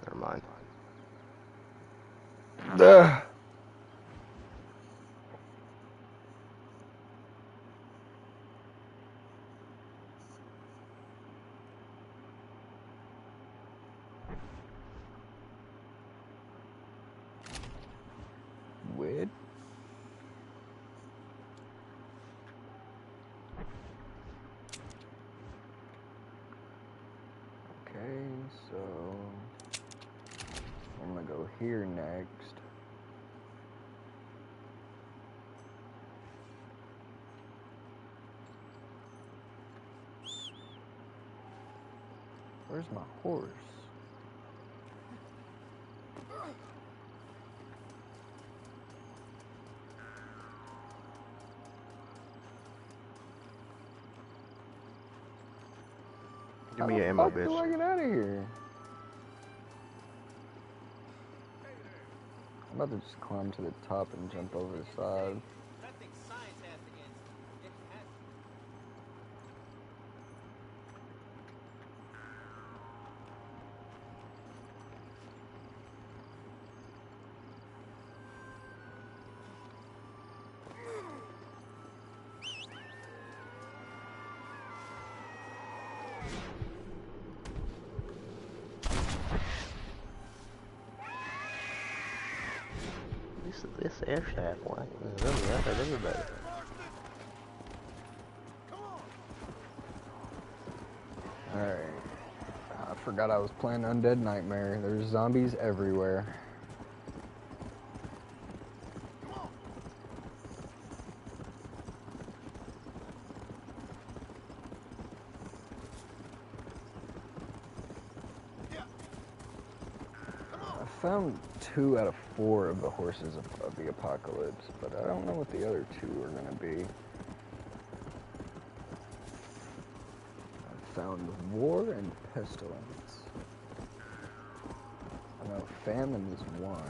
Never mind. Ugh. Weird. Okay, so I'm gonna go here next. Where's my horse? Give me your ammo, How the fuck do bitch. I get out of here? I'm about to just climb to the top and jump over the side. Nothing science has against it. It has. This air shaft one is really out of everybody. Alright. I forgot I was playing Undead Nightmare. There's zombies everywhere. I found 2 out of 4 of the horses of the apocalypse, but I don't know what the other 2 are going to be. I found war and pestilence. I know famine is 1.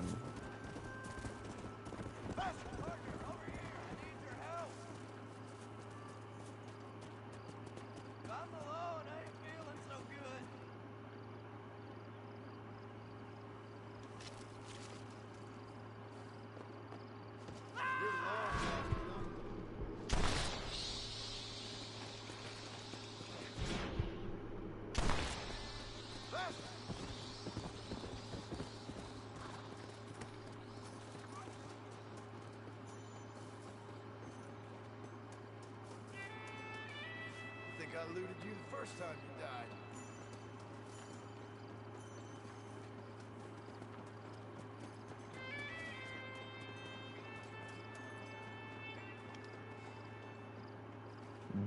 I looted you the first time you died.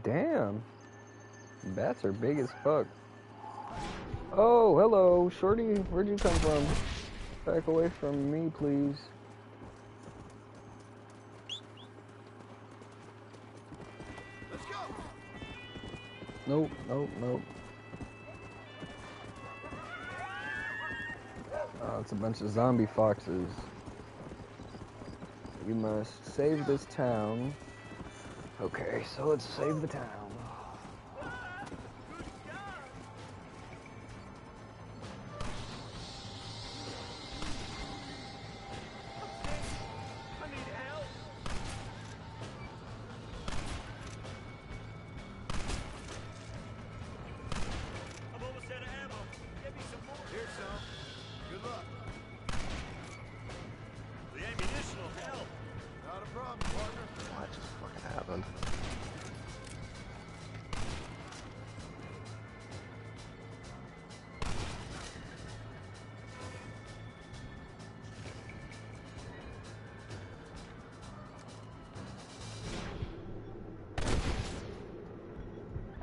Damn. Bats are big as fuck. Oh, hello, shorty. Where'd you come from? Back away from me, please. Let's go. Nope, nope, nope. Oh, it's a bunch of zombie foxes. You must save this town. Okay, so let's save the town. What just fucking happened?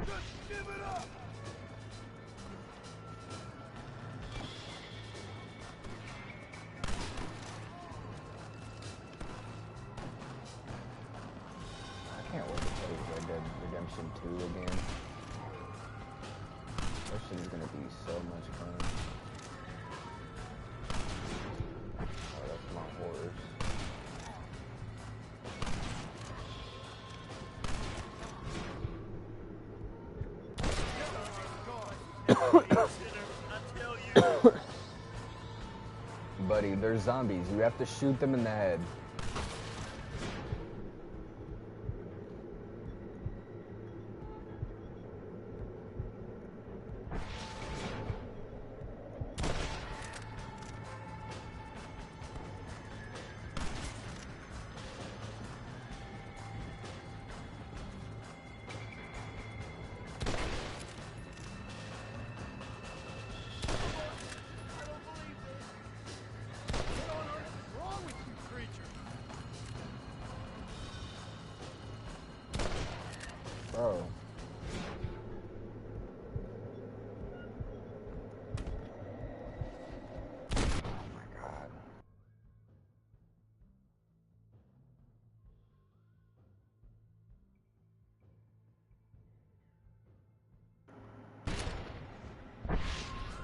Just give it up. I can't wait to play Red Dead Redemption 2 again. That shit is gonna be so much fun. Oh, that's my horse. buddy. They're zombies. You have to shoot them in the head. Bro. Oh my god.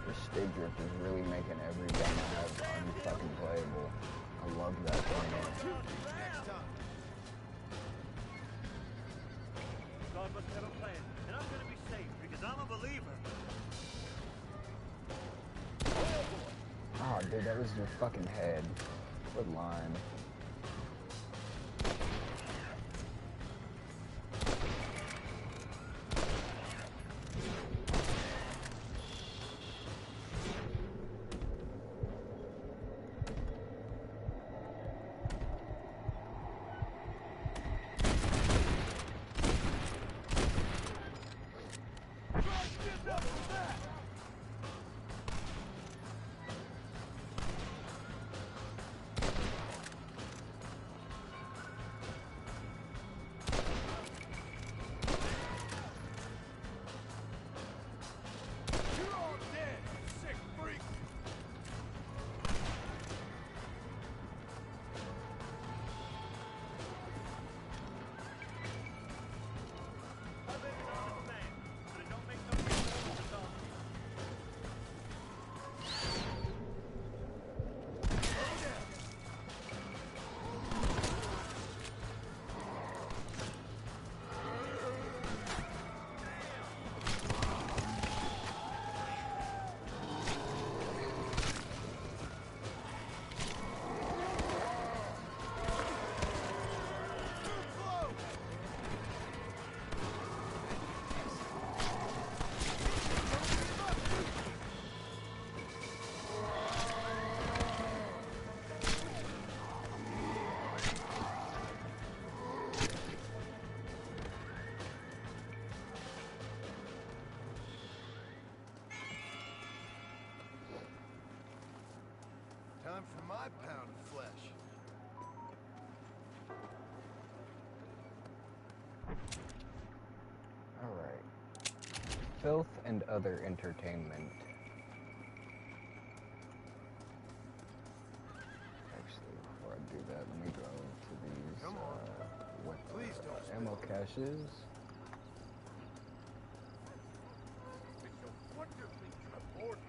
This stage drift is really making every gun I have unfucking playable. I love that thing. Next time. God must have a plan, and I'm gonna be safe because I'm a believer. Oh, dude, that was your fucking head. Good line. You're all dead, you sick freak. I've been an honest man, but it don't make no difference to talk. Time for my pound of flesh. Alright. Filth and other entertainment. Actually, before I do that, let me go to these Come on. Please don't ammo spill. caches. It's so wonderfully transported.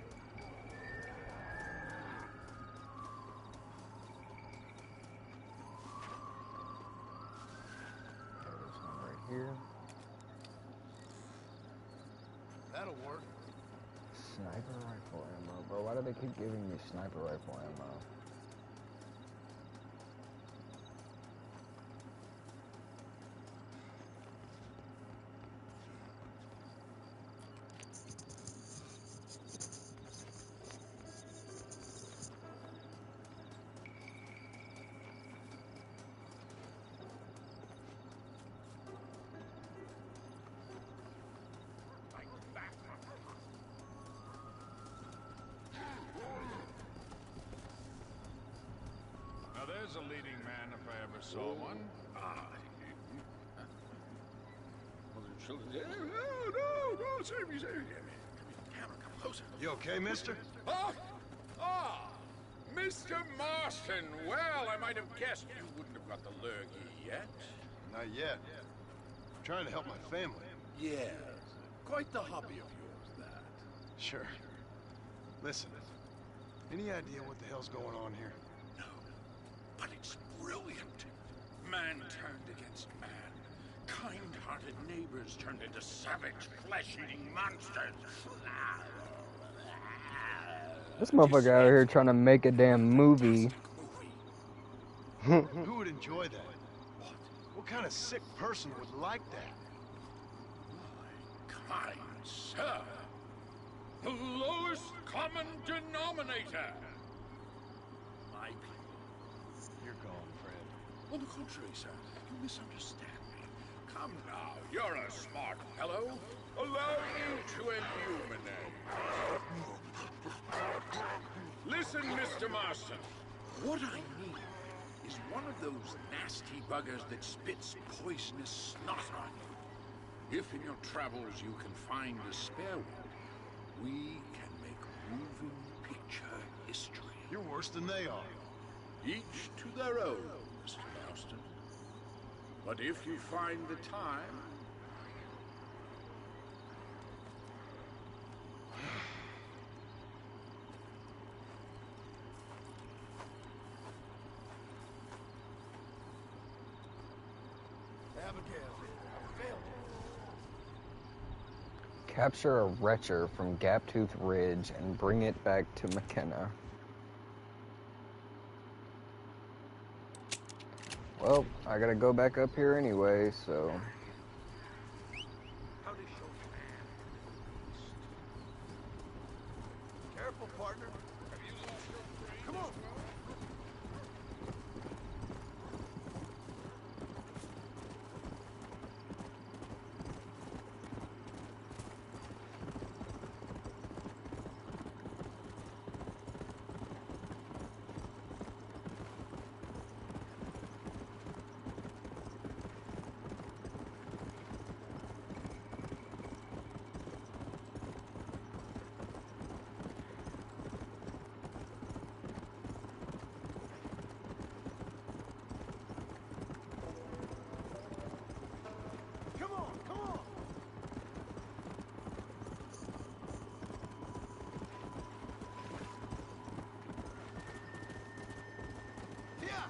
There's one right here. That'll work. Sniper rifle ammo. Bro, why do they keep giving me sniper rifle ammo? Now there's a leading man if I ever saw one. No, save me, save me. Camera, come closer. You okay, mister? Mr. Marston. Well, I might have guessed you wouldn't have got the lurgy yet. Not yet. I'm trying to help my family. Yes, quite the hobby of yours, that. Sure. Listen, any idea what the hell's going on here? No, but it's brilliant. Man turned against man. Kind-hearted neighbors turned into savage, flesh-eating monsters. This motherfucker out here trying to make a damn movie. Who would enjoy that? What kind of sick person would like that? Kind sir, the lowest common denominator. My people. You're gone, Fred. On the contrary, sir, you misunderstand me. Come now, you're a smart fellow. Allow me to illuminate. Listen, Mr. Marston. What I need is one of those nasty buggers that spits poisonous snot on you. If in your travels you can find a spare one, we can make moving picture history. You're worse than they are. Each to their own, Mr. Marston. But if you find the time... Capture a Retcher from Gaptooth Ridge and bring it back to McKenna. Well, I gotta go back up here anyway, so... Careful, partner. Come on. Come on, come on. Yeah.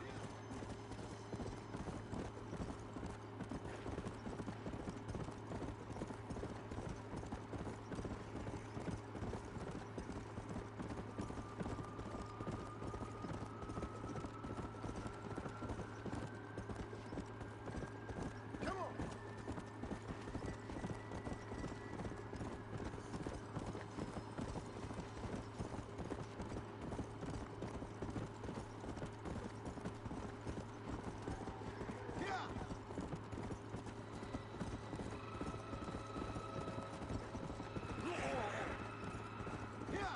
Come on. Yeah. Yeah.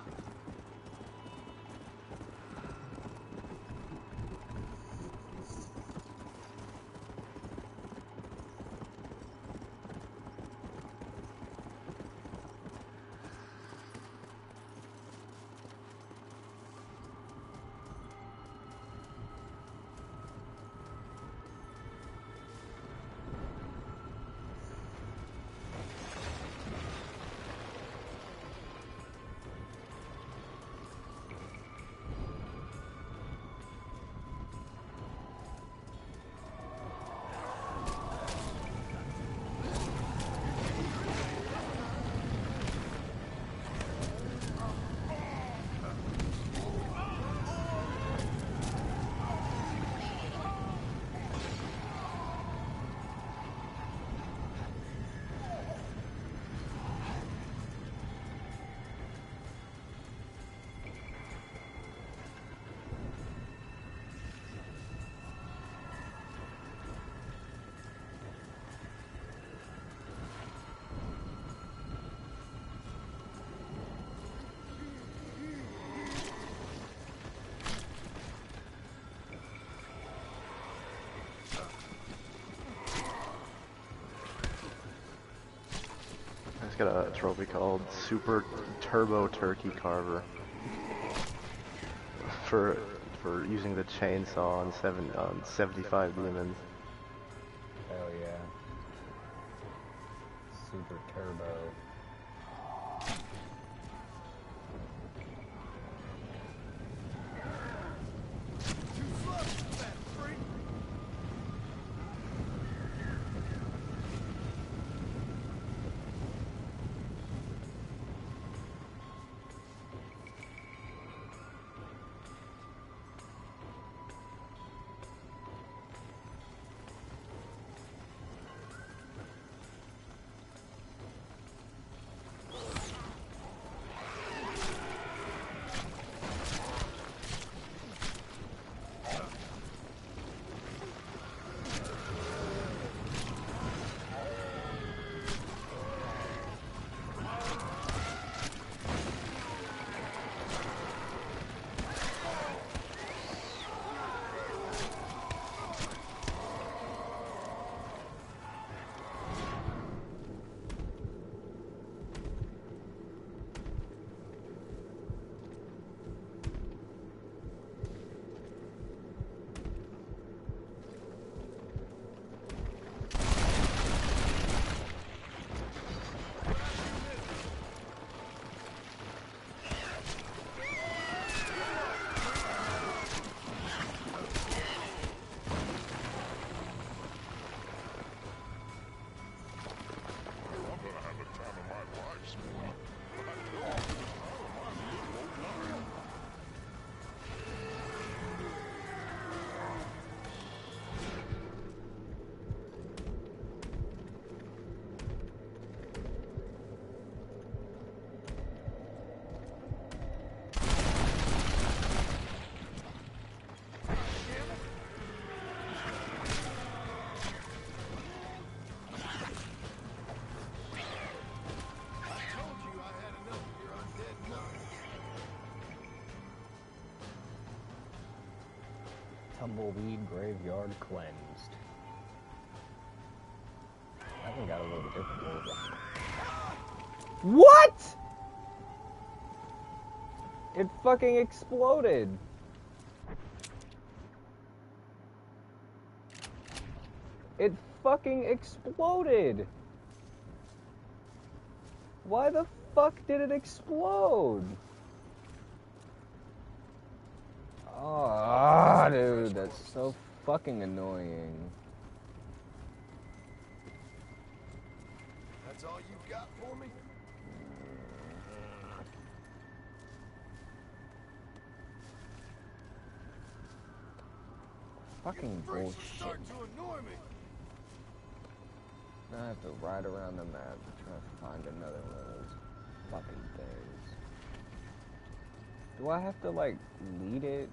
It's got a trophy called Super Turbo Turkey Carver for using the chainsaw on 75 demons. Hell yeah. Super Turbo. Too slow, fat freak. Tumbleweed Graveyard cleansed. That one got a little difficult. What? It fucking exploded. It fucking exploded. Why the fuck did it explode? Oh, dude, that's so fucking annoying. That's all you've got for me? Fucking bullshit. Starting to annoy me. Now I have to ride around the map to try to find another one of those fucking things. Do I have to, like, lead it?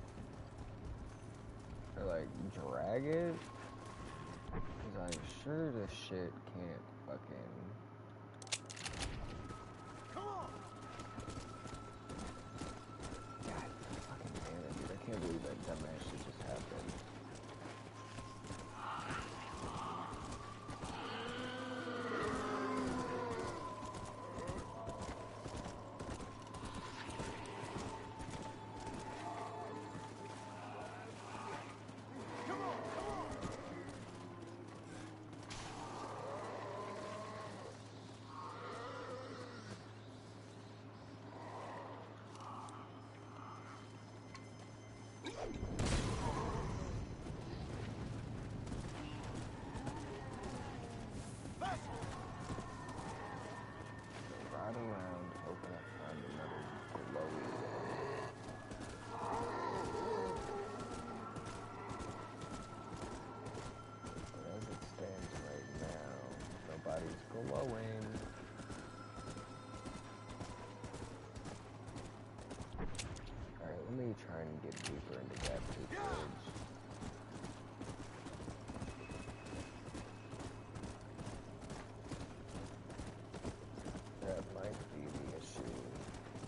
Or, like, drag it? Because I'm sure this shit can't fucking... Come on! God fucking damn it, dude. I can't believe that dumbass shit just happened. Ride around, hoping I find another glowy one. But as it stands right now, nobody's glowing. Alright, let me try and get deeper into that bridge. That might be the issue.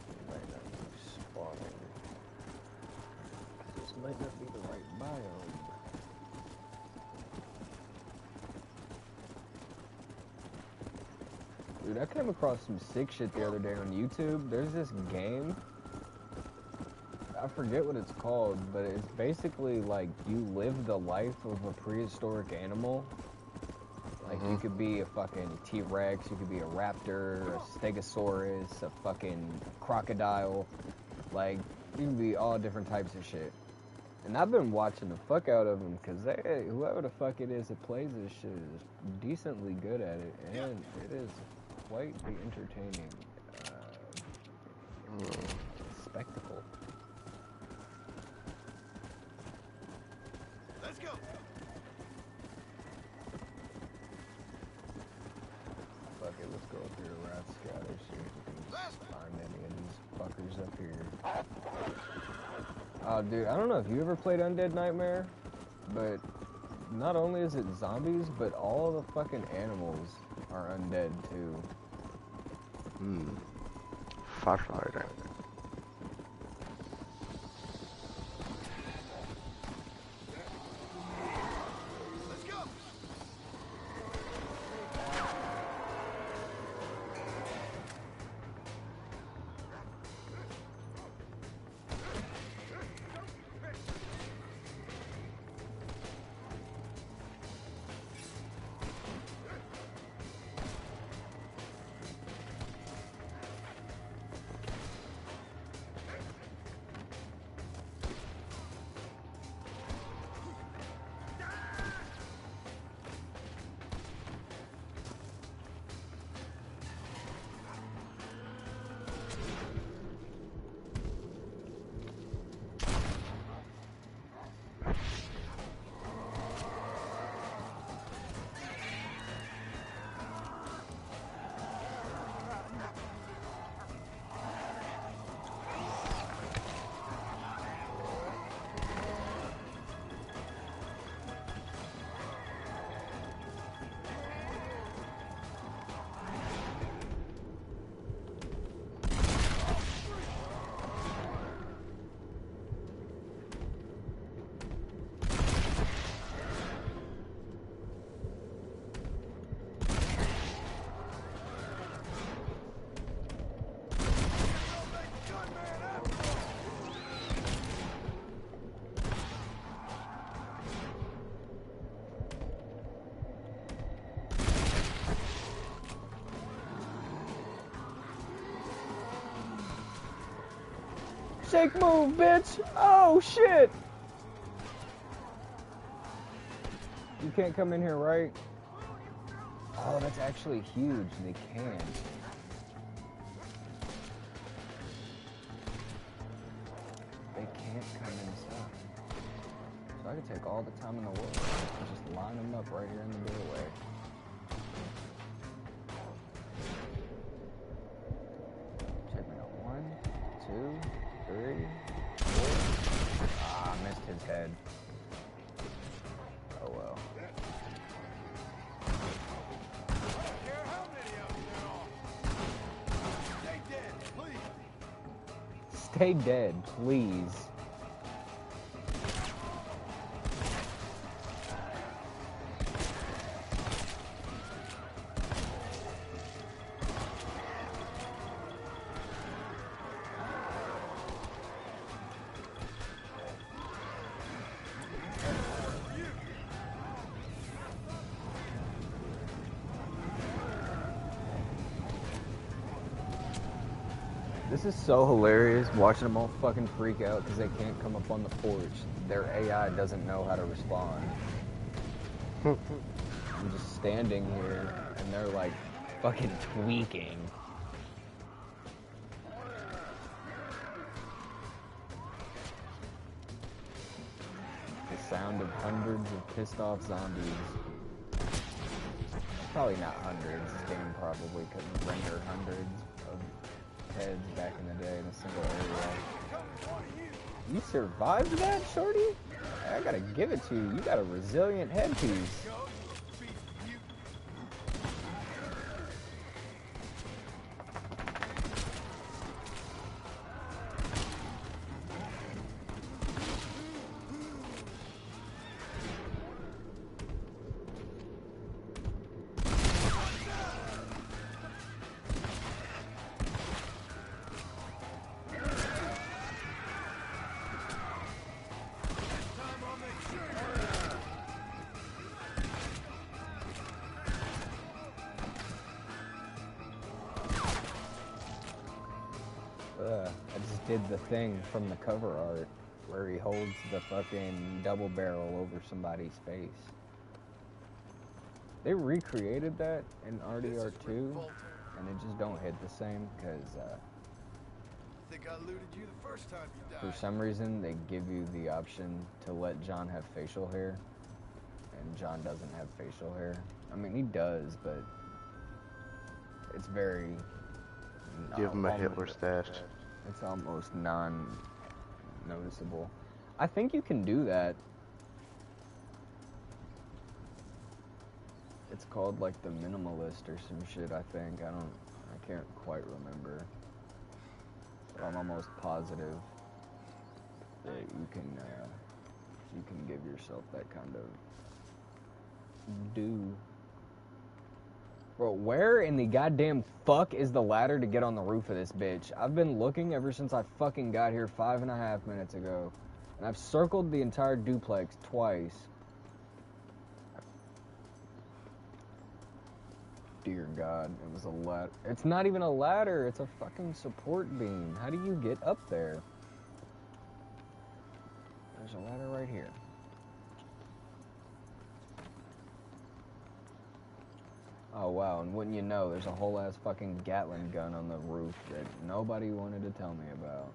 It might not be spawning. This might not be the right biome. Dude, I came across some sick shit the other day on YouTube. There's this game. I forget what it's called, but it's basically like you live the life of a prehistoric animal. Like, you could be a fucking T-Rex, you could be a raptor, a stegosaurus, a fucking crocodile. Like, you can be all different types of shit. And I've been watching the fuck out of them, because whoever the fuck it is that plays this shit is decently good at it, and it is quite the entertaining spectacle. Let's go! Fuck it, let's go up here to Rat Scatter, see if we can find any of these fuckers up here. Oh, dude, I don't know if you ever played Undead Nightmare, but not only is it zombies, but all the fucking animals are undead, too. Fascinating. Let's go! Shake move, bitch! Oh, shit! You can't come in here, right? Oh, that's actually huge. They can. They can't come inside. So I could take all the time in the world and just line them up right here in the doorway. Check me out. 1, 2, 3, 4. Ah, I missed his head. Oh well. Stay dead, please. This is so hilarious, watching them all fucking freak out because they can't come up on the porch. Their AI doesn't know how to respond. I'm just standing here, and they're like fucking tweaking. The sound of hundreds of pissed off zombies. Probably not hundreds. This game probably couldn't render hundreds of heads back in the day in a single area. You survived that, shorty? I gotta give it to you. You got a resilient headpiece. I just did the thing from the cover art where he holds the fucking double barrel over somebody's face. They recreated that in RDR2, and it just don't hit the same because I think I looted you the first time you died. for some reason they give you the option to let John have facial hair, and John doesn't have facial hair. I mean, he does, but it's very... Give him a Hitler stash. It's almost non-noticeable. I think you can do that. It's called like the minimalist or some shit, I think. I can't quite remember. But I'm almost positive that you can give yourself that kind of do. Bro, where in the goddamn fuck is the ladder to get on the roof of this bitch? I've been looking ever since I fucking got here 5.5 minutes ago. And I've circled the entire duplex twice. Dear God, it was a ladder. It's not even a ladder, it's a fucking support beam. How do you get up there? There's a ladder right here. Oh wow, and wouldn't you know, there's a whole ass fucking Gatling gun on the roof that nobody wanted to tell me about.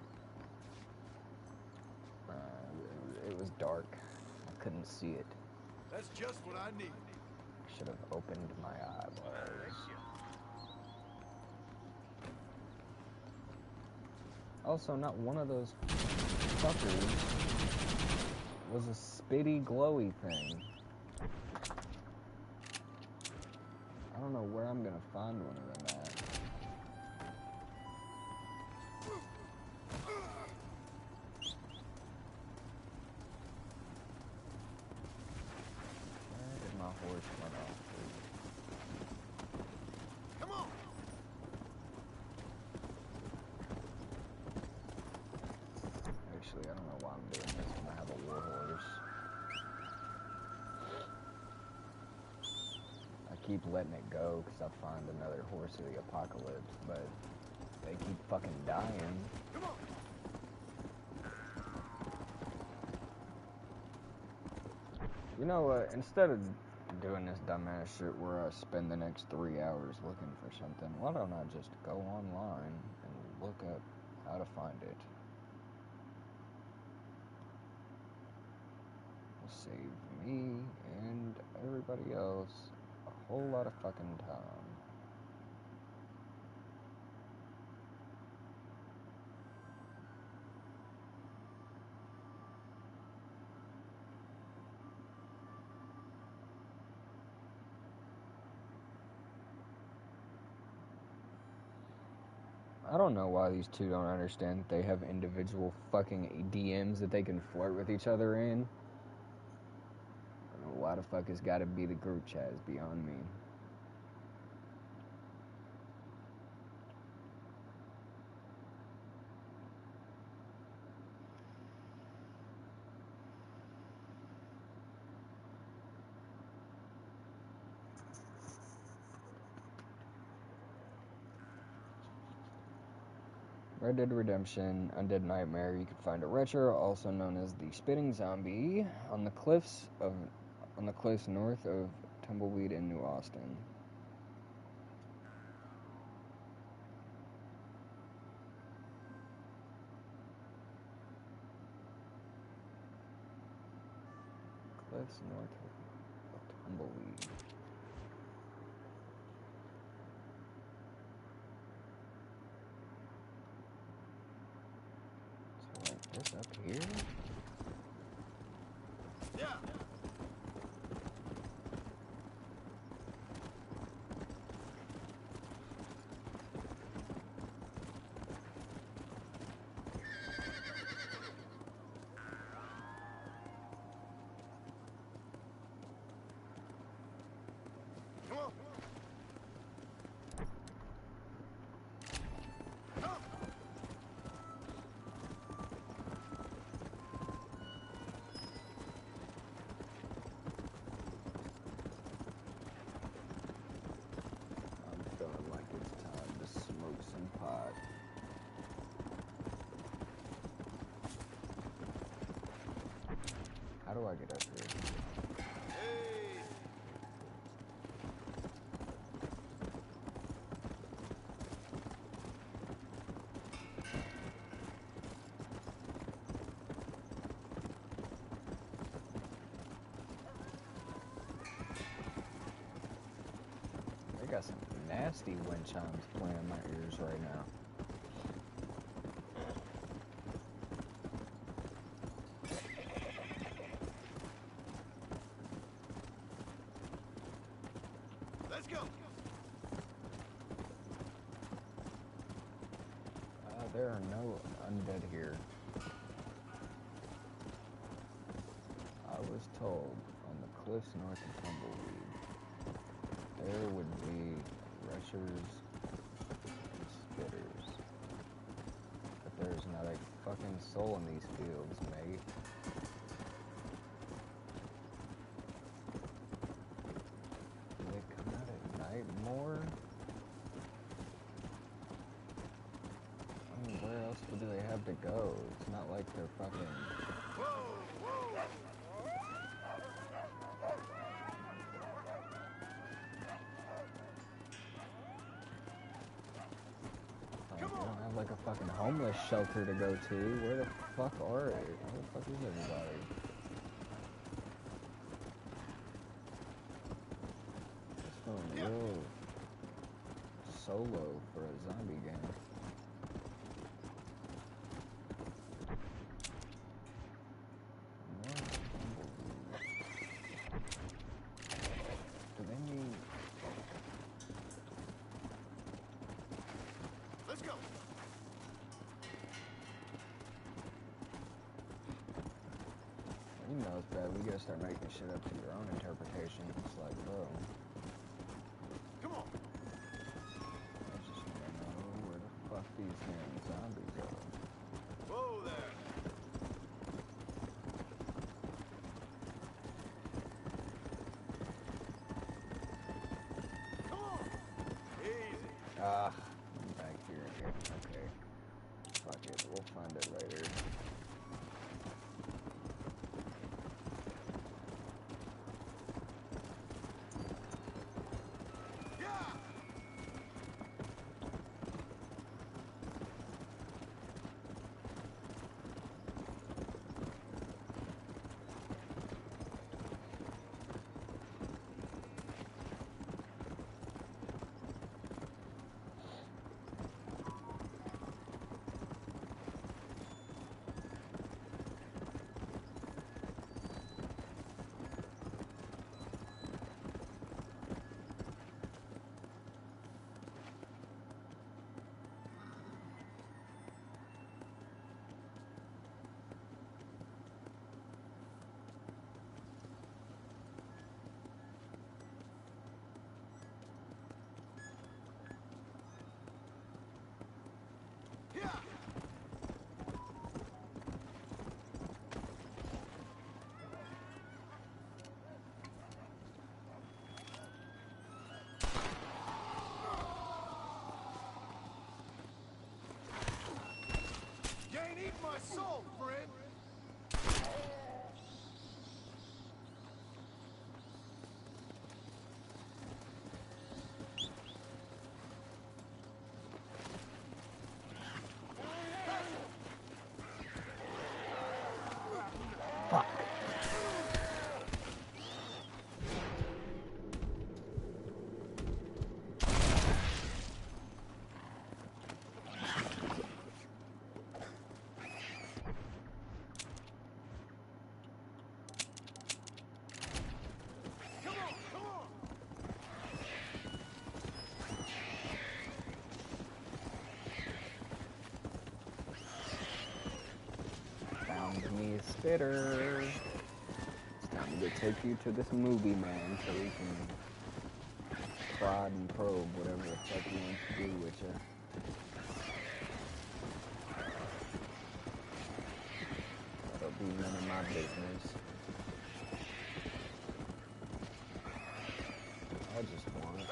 It was dark. I couldn't see it. That's just what I need. I should have opened my eyeballs. Also, not one of those fuckers was a spitty, glowy thing. I don't know where I'm gonna find one of them at. Where did my horse run off to? Come on. Actually, I don't know why I'm doing this when I have a war horse. I keep letting it go because I find another horse of the apocalypse, but they keep fucking dying. Come on. You know what? Instead of doing this dumbass shit where I spend the next 3 hours looking for something, why don't I just go online and look up how to find it? Will save me and everybody else a whole lot of fucking time. I don't know why these two don't understand that they have individual fucking DMs that they can flirt with each other in. I don't know why the fuck it's gotta be the group chat is beyond me. Red Dead Redemption, Undead Nightmare. You can find a retro, also known as the Spitting Zombie, on the cliffs north of Tumbleweed in New Austin. Cliffs north of Tumbleweed. So like this up here? Yeah. Come on. I'm feeling like it's time to smoke some pot. How do I get up here? Hey. I got some nasty wind chimes playing in my ears right now. Let's go. There are no undead here. I was told on the cliffs north of Tumbleweed there would be rushers and spitters. But there's not a fucking soul in these fields, mate. Do they come out at night more? I mean, where else do they have to go? It's not like they're fucking... Whoa, whoa. Like, they don't have like a fucking homeless shelter to go to. Where the fuck are they? Where the fuck is everybody? It's feeling real solo for a zombie game. Do they need... Let's go. You know it's bad. We gotta start making shit up to your own interpretation. It's like, bro, Come on. I just wanna know where the fuck these damn zombies are. Whoa there. Come on. Easy. Ah, I'm back here again. Okay. Fuck it. We'll find it later. soul, friend. Fuck. Found me a spitter. It's time to take you to this movie, man, so we can prod and probe whatever the fuck he wants to do with you. That'll be none of my business. I just want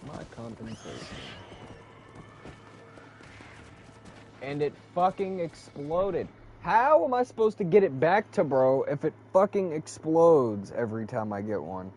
my compensation. And it fucking exploded. How am I supposed to get it back to bro if it fucking explodes every time I get one?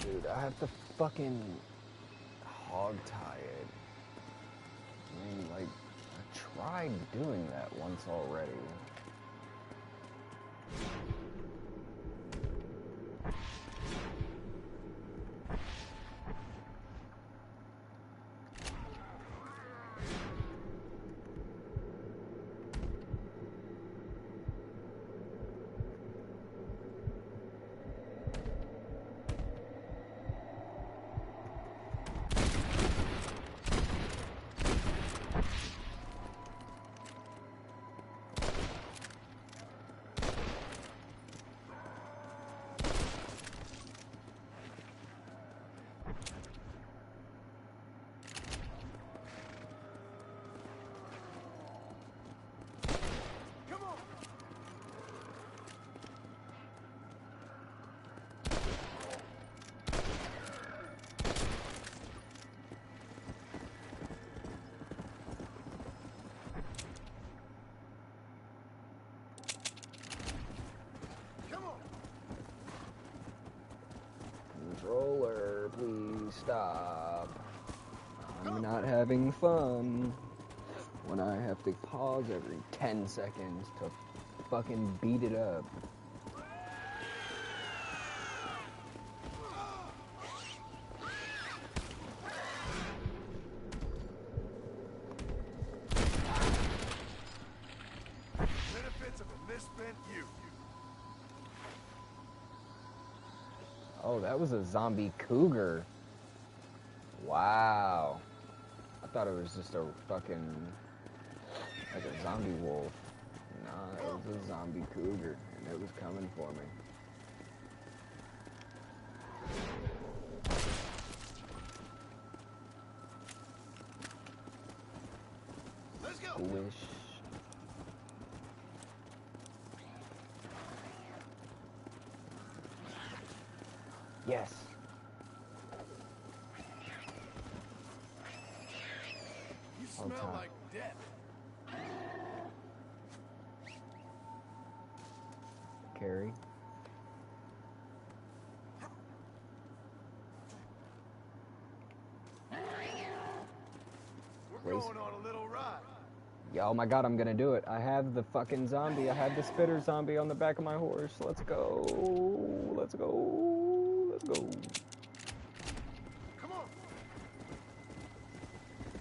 Dude, I have to fucking hog tie it. I mean, like, I tried doing that once already. Controller, please stop. I'm not having fun when I have to pause every 10 seconds to fucking beat it up. Benefits of a misspent youth. Oh, that was a zombie cougar. Wow. I thought it was just a fucking, like a zombie wolf. Nah, it was a zombie cougar, and it was coming for me. Squish. Yes. You All smell time. like death. Carry. We're going on a little ride. Yeah, oh my god, I'm gonna do it. I have the fucking zombie. I have the spitter zombie on the back of my horse. Let's go. Let's go. Let's go. Come on.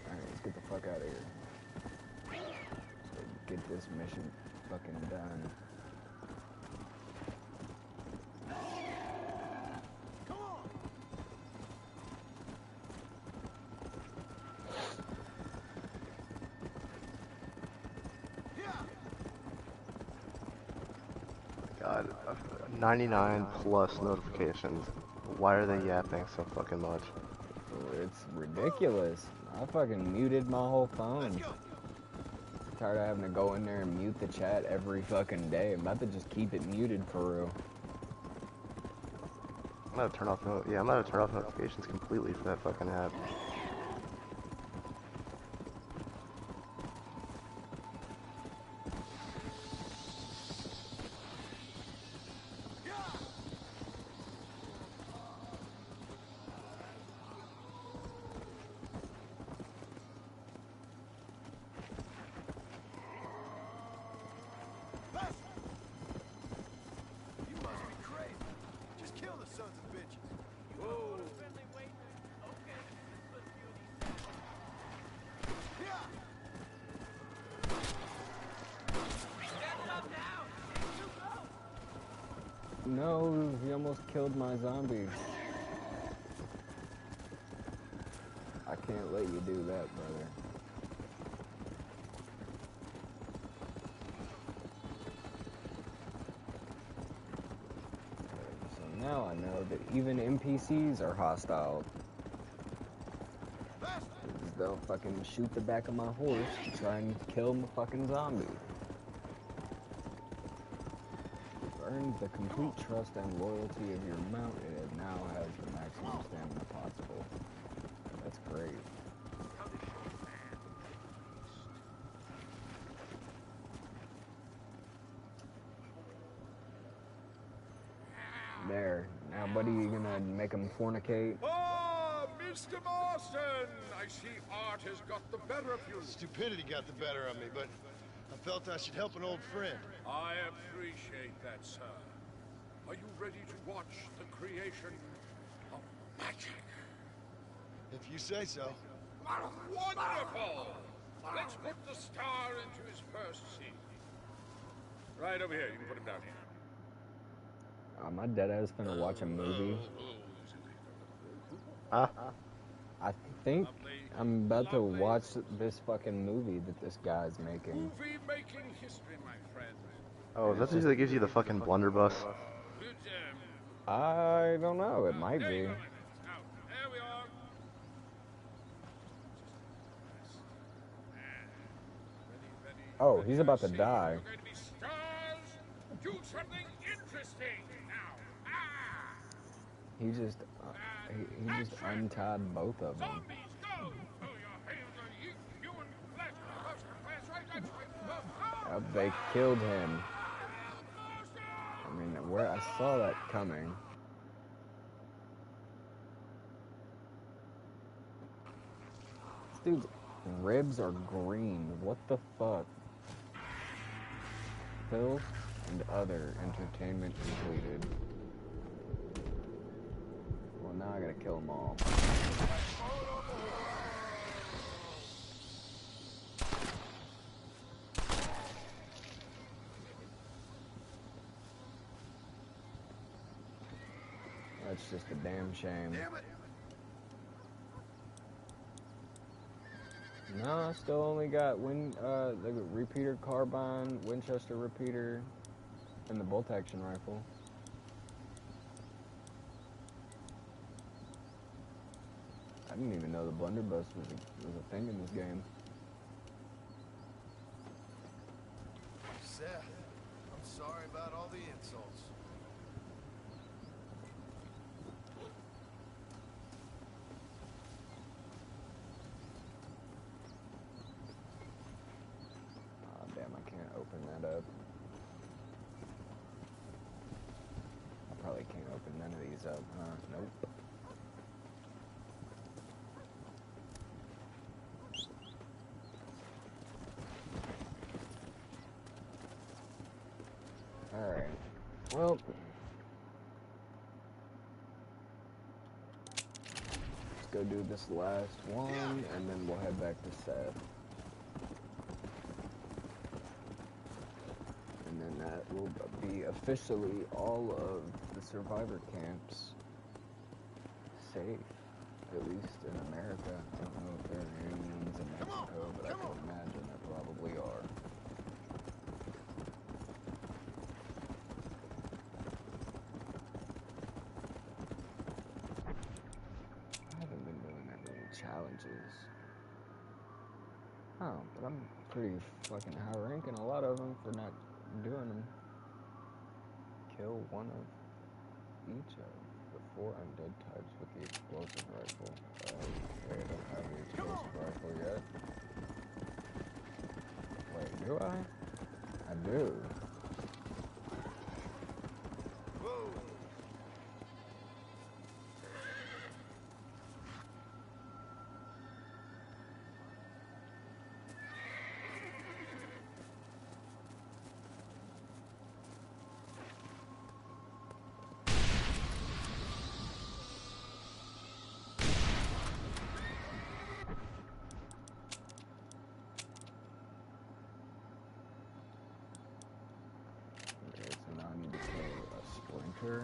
Alright, let's get the fuck out of here. Let's get this mission fucking done. Come on. Yeah. God, 99 plus notifications. Why are they yapping so fucking much? It's ridiculous. I fucking muted my whole phone. Let's go. Tired of having to go in there and mute the chat every fucking day. I'm about to just keep it muted for real. I'm gonna turn off I'm gonna turn off notifications completely for that fucking app. You must be crazy. Just kill the sons of bitches. Whoa. Friendly wait. Okay, let's do these. Yeah. Stand up now. You go. No, he almost killed my zombies. I can't let you do that, brother. So now I know that even NPCs are hostile. 'Cause they'll fucking shoot the back of my horse to try and kill my fucking zombie. You've earned the complete trust and loyalty of your mount, and it now has the maximum stamina possible. That's great. There. Now, buddy, you gonna make him fornicate? Ah, Mr. Marston! I see art has got the better of you. Stupidity got the better of me, but I felt I should help an old friend. I appreciate that, sir. Are you ready to watch the creation of magic? If you say so. Wonderful! Let's put the star into his first scene. Right over here. You can put him down here. My dead ass finna watch a movie. Huh? I think I'm about to watch this fucking movie that this guy's making. Movie making history, my friend. Oh, is that usually gives you the fucking blunderbuss? Good, I don't know. It might there you be. go, my friends. Now, there we are. Ready, Oh, he's about to die. You're going to be stars. Do something interesting now. Ah! He just untied both of them. Zombies, go! Oh, your hands are human flesh. That's right, that's right. They killed him. I mean, where I saw that coming. This dude's ribs are green. What the fuck? Filth and other entertainment completed. Well, now I gotta kill them all. That's just a damn shame. Damn it. No, I still only got the repeater carbine, Winchester repeater, and the bolt action rifle. I didn't even know the blunderbuss was a thing in this game. Seth, I'm sorry about all the insults. Oh, damn, I can't open that up. I probably can't open none of these up, huh? Nope. Alright. Well. Let's go do this last one, and then we'll head back to Seth. And then that will be officially all of the survivor camps safe. At least in America. I don't know if there are any ones in Mexico, but I can imagine there probably are. I haven't been doing that many challenges. Oh, but I'm pretty fucking high rank in a lot of them for not doing them. Kill one of each of the 4 undead types with the explosive rifle. Okay, I don't have the explosive rifle yet. Wait, do I? I do. Whoa! Okay, so now I need to kill a splinter.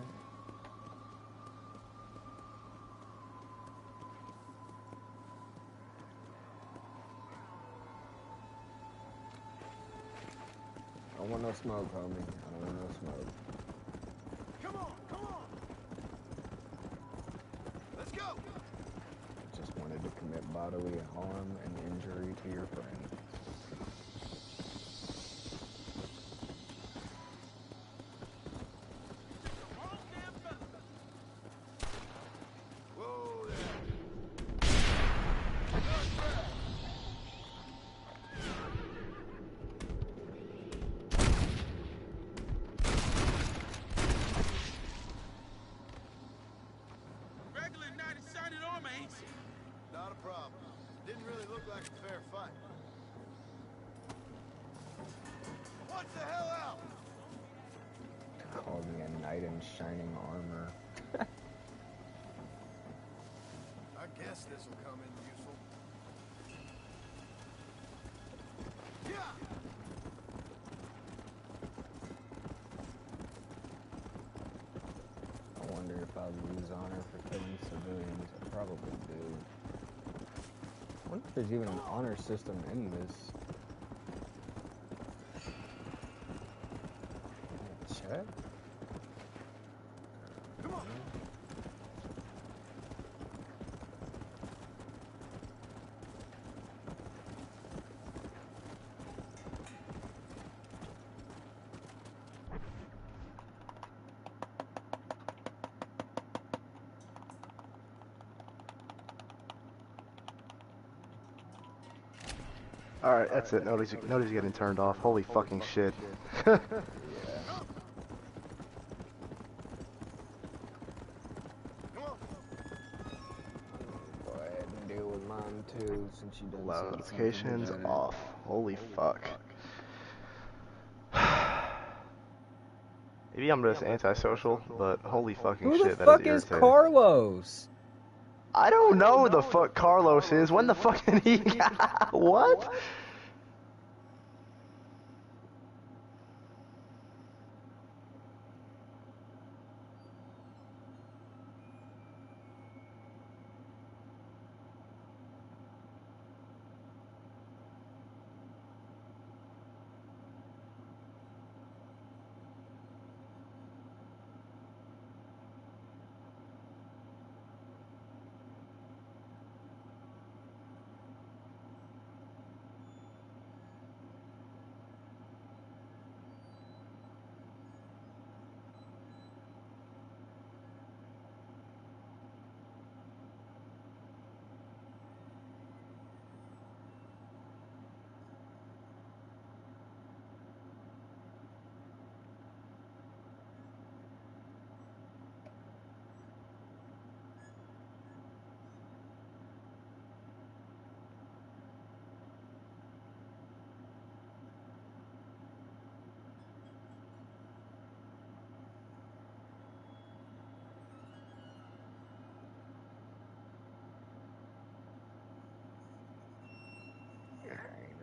I don't want no smoke, homie. I don't want no smoke. Come on, come on! Let's go! I just wanted to commit bodily harm and injury to your friend. Whoa there! Regular knight-sided armor, ain't it? Not a problem. Didn't really look like a fair fight. What the hell out? Call me a knight in shining armor. I guess this will come in useful. Yeah! I wonder if I lose honor for killing civilians. I probably do. I wonder if there's even an honor system in this. Check. Come on! Alright, that's it. Nobody's getting turned off. Holy fucking shit. Yeah. Come on! Go ahead and deal with mine too, since you done Loud said something notifications about it. off. Holy fuck. Maybe I'm just antisocial, but holy fucking Who the shit, that fuck is is irritating. Carlos? I don't know who the fuck Carlos is. When the fuck did he... What?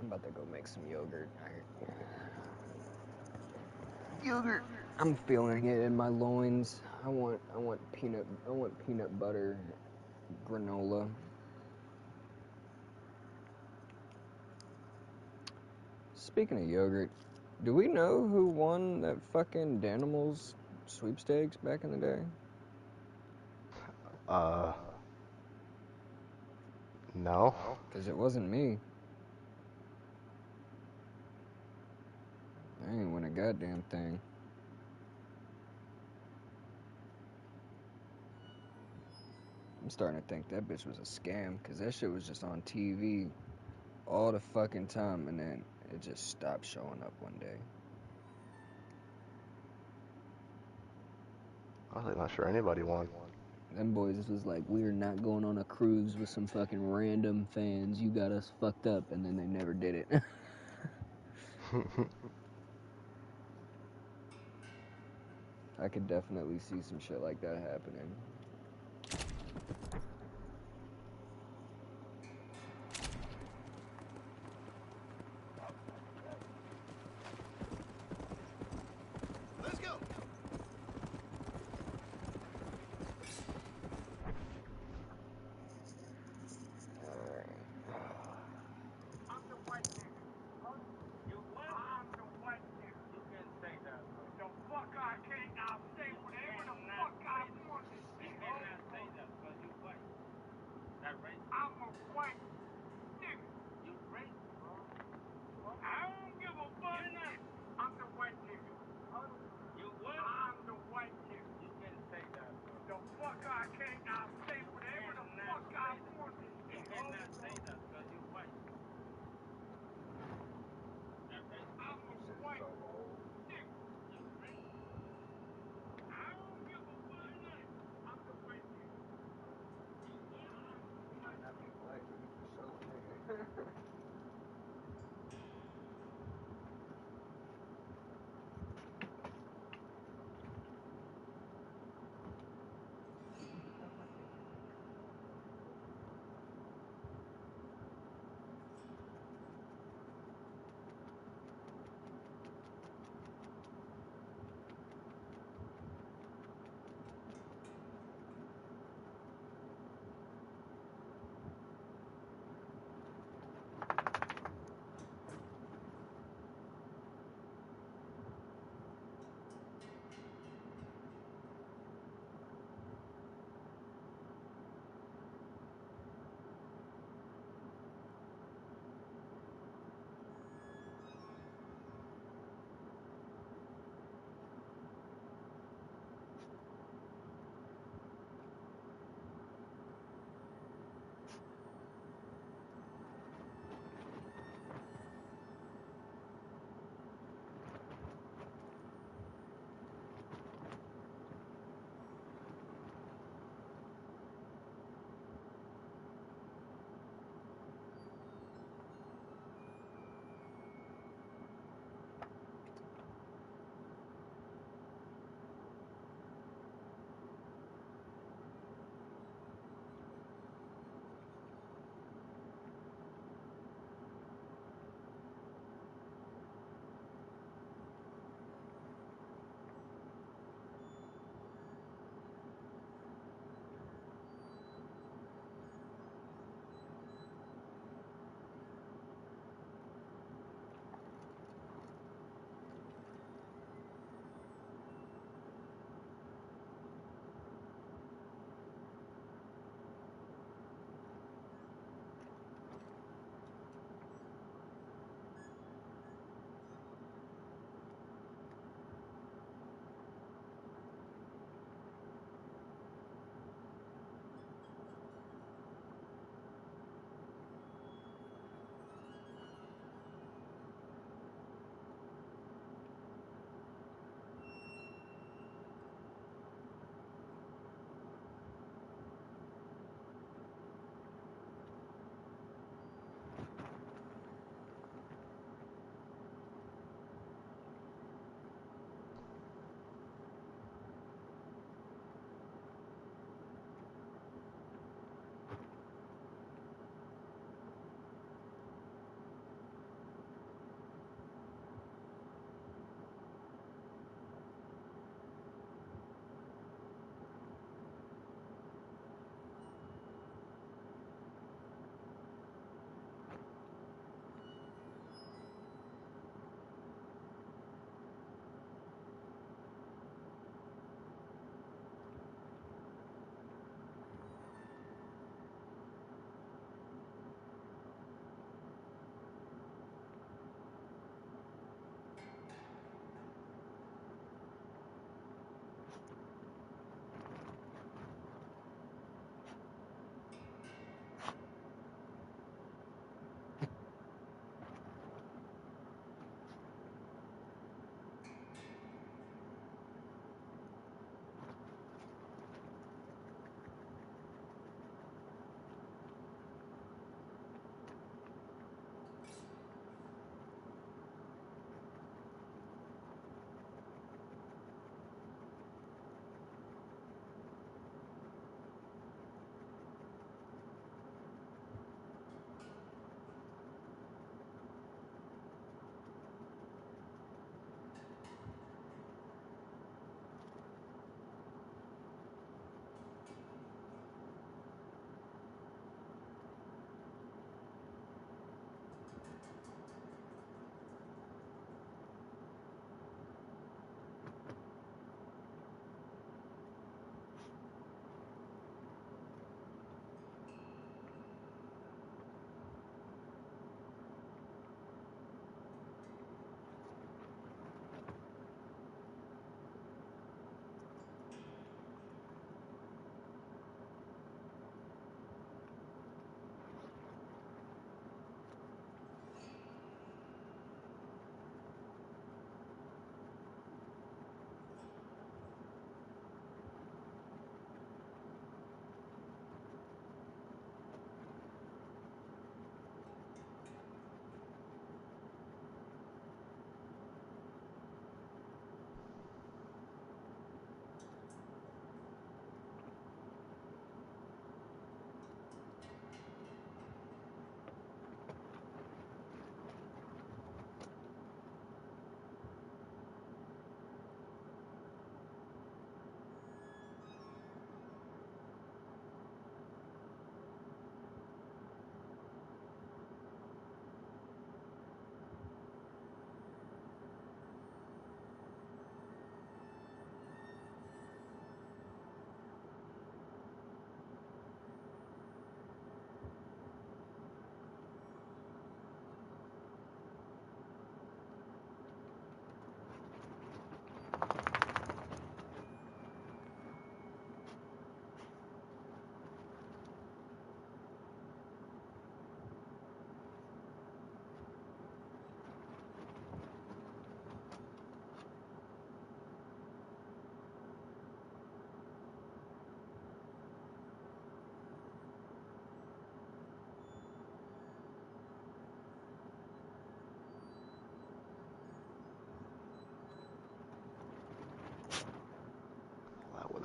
I'm about to go make some yogurt. Yogurt. I'm feeling it in my loins. I want peanut butter granola. Speaking of yogurt, do we know who won that fucking Danimals sweepstakes back in the day? No. Because it wasn't me. I ain't win a goddamn thing. I'm starting to think that bitch was a scam, because that shit was just on TV all the fucking time, and then it just stopped showing up one day. I'm really not sure anybody won. Them boys was like, we're not going on a cruise with some fucking random fans. You got us fucked up, and then they never did it. I could definitely see some shit like that happening. Let's go. I'm the white nigga. You what? I'm the white nigga. You can say that. The fuck I can't. I'll stay whatever the fuck I want to say. You cannot say that because you white.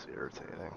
irritating.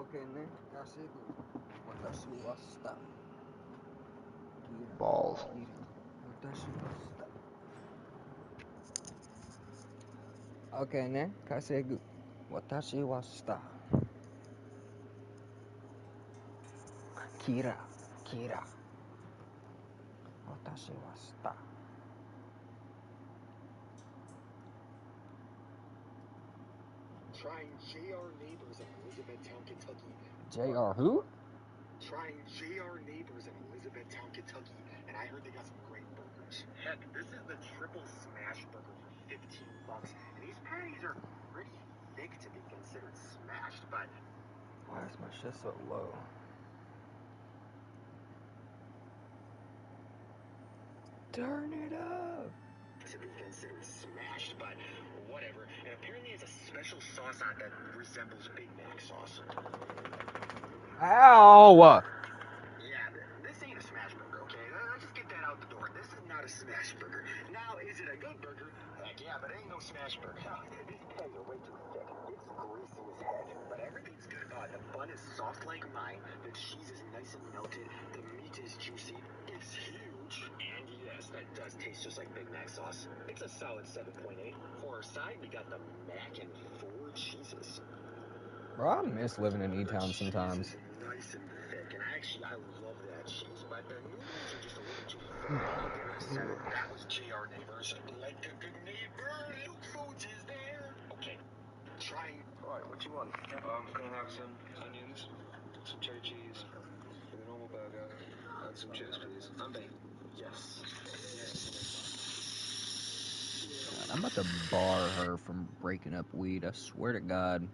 Okay, ne, kasegu. Watashi wa shita. Kira, Balls. kira. Watashi wa shita. Okay, ne, kasegu. Watashi wa shita. Kira, kira. Watashi wa shita. Trying JR Neighbors in Elizabethtown, Kentucky. JR who? Trying JR Neighbors in Elizabethtown, Kentucky, and I heard they got some great burgers. Heck, this is the triple smash burger for $15, and these patties are pretty thick to be considered smashed, but Why is my shit so low? Turn it up. to be considered smashed, but whatever. And apparently it's a special sauce on that resembles Big Mac sauce. Ow! Yeah, this ain't a smash burger, okay? Let's just get that out the door. This is not a smash burger. Now, is it a good burger? Heck yeah, but it ain't no smash burger. These patties are way too thick. It's greasy as heck. But everything's good. The bun is soft like mine. The cheese is nice and melted. The meat is juicy. It's huge. And yes, that does taste just like Big Mac sauce. It's a solid 7.8. For our side, we got the mac and 4 cheeses. Bro, I miss living in E-Town The sometimes. cheese is nice and thick, and I love that cheese, but the noodles are just a little too thick. So that was JR Neighbors. Like a good neighbor, Luke Foods is there. Okay, trying. Alright, what you want? Gonna have some onions, some cheddar cheese, and a normal burger, and some chips, please. I'm baked. Yes. God, I'm about to bar her from breaking up weed. I swear to God.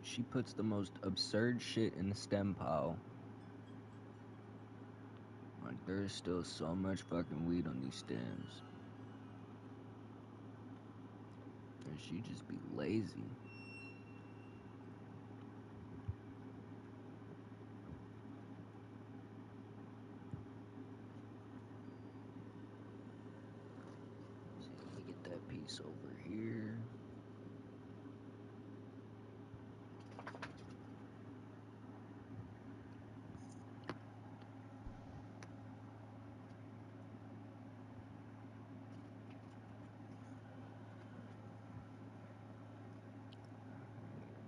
She puts the most absurd shit in the stem pile. Like, there's still so much fucking weed on these stems. And she just be lazy. See, let me get that piece over here.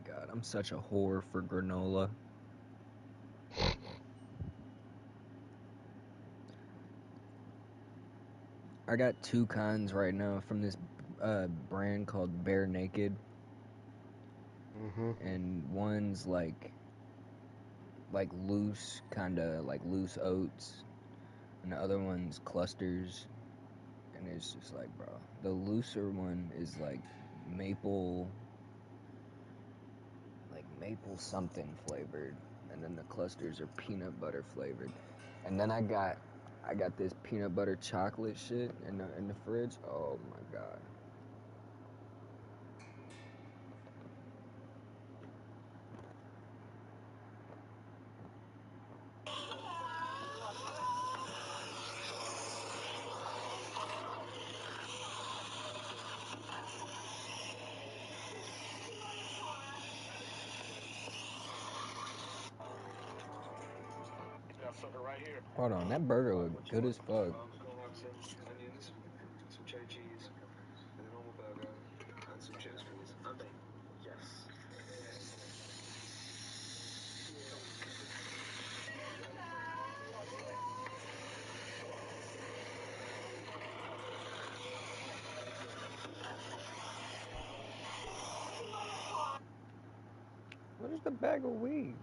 God, I'm such a whore for granola. I got 2 kinds right now from this brand called Bare Naked. And one's like loose, kinda like loose oats. And the other one's clusters. And it's just like, bro, the looser one is like maple something flavored, and then the clusters are peanut butter flavored. And then I got this peanut butter chocolate shit in the fridge. Oh my god. Got something right here. Hold on, that burger Alright, look what you good want? as fuck. Gonna have some onions, some cheddar cheese, and a normal burger, and some chips, please. I'm baked. Yes. Where's the bag of weed?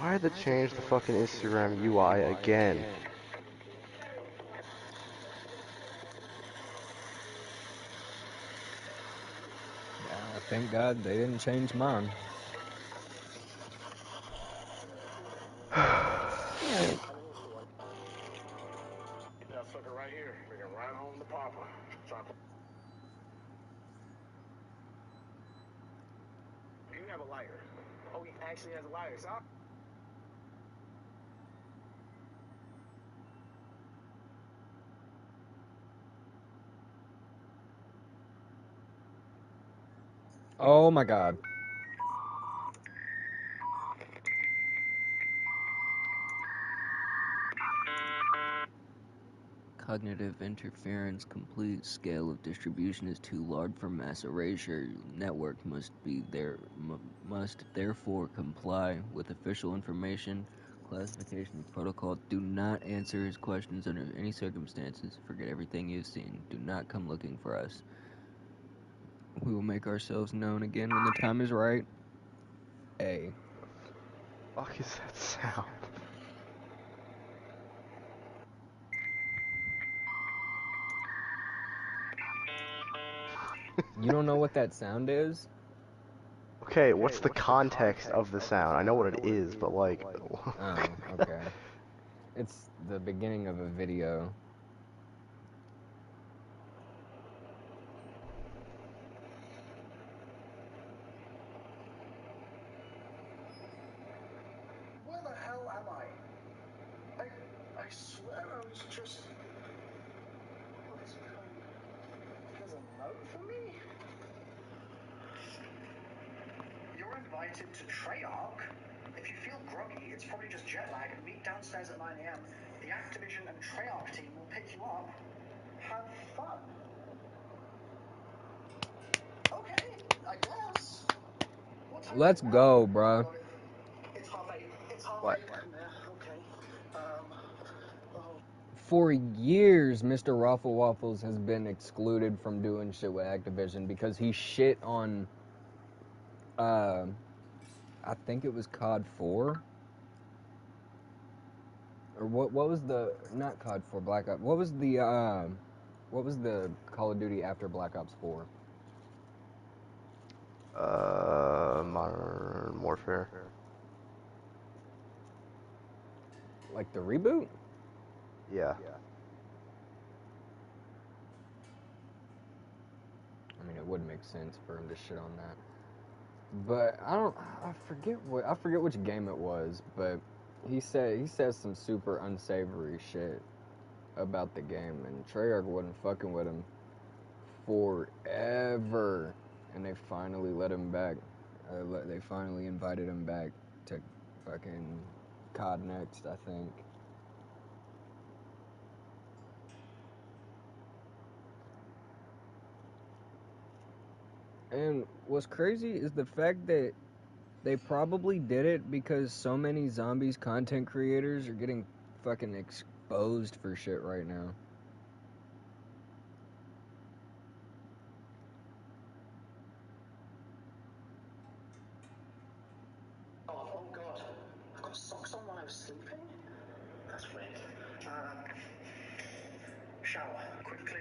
Why did they change the fucking Instagram UI again? Thank God they didn't change mine. Get that sucker right here. Bring it right home to Papa. You have a lighter. Oh, he actually has a lighter. So Oh my God. Cognitive interference complete scale of distribution is too large for mass erasure. Network must therefore comply with official information classification protocol. Do not answer his questions under any circumstances. Forget everything you've seen. Do not come looking for us. We will make ourselves known again when the time is right. A. Fuck is that sound? You don't know what that sound is? Okay, what's the context of the sound? I know what it is, but like... Oh, okay. It's the beginning of a video. where the hell am I swear I was just. There's a note for me? You're invited to Treyarch. If you feel groggy, it's probably just jet lag. Meet downstairs at 9 a.m. The Activision and Treyarch team will pick you up. Have fun. Okay, I guess. What time Let's is it now? go, bruh. It's half 8. It's half What? 8. Yeah, okay. Oh. For years, Mr. Raffle Waffles has been excluded from doing shit with Activision because he shit on, I think it was COD 4? Or what was the, not COD 4, Black Ops, what was the Call of Duty after Black Ops 4? Modern Warfare. Like the reboot? Yeah. I mean, it would make sense for him to shit on that. But I forget which game it was, but he says some super unsavory shit about the game, and Treyarch wasn't fucking with him forever, and they finally let him back. They finally invited him back to fucking COD Next, I think. And what's crazy is the fact that they probably did it because so many zombies content creators are getting fucking exposed for shit right now. Oh God. I've got socks on while I was sleeping? That's weird. Shower. Quickly.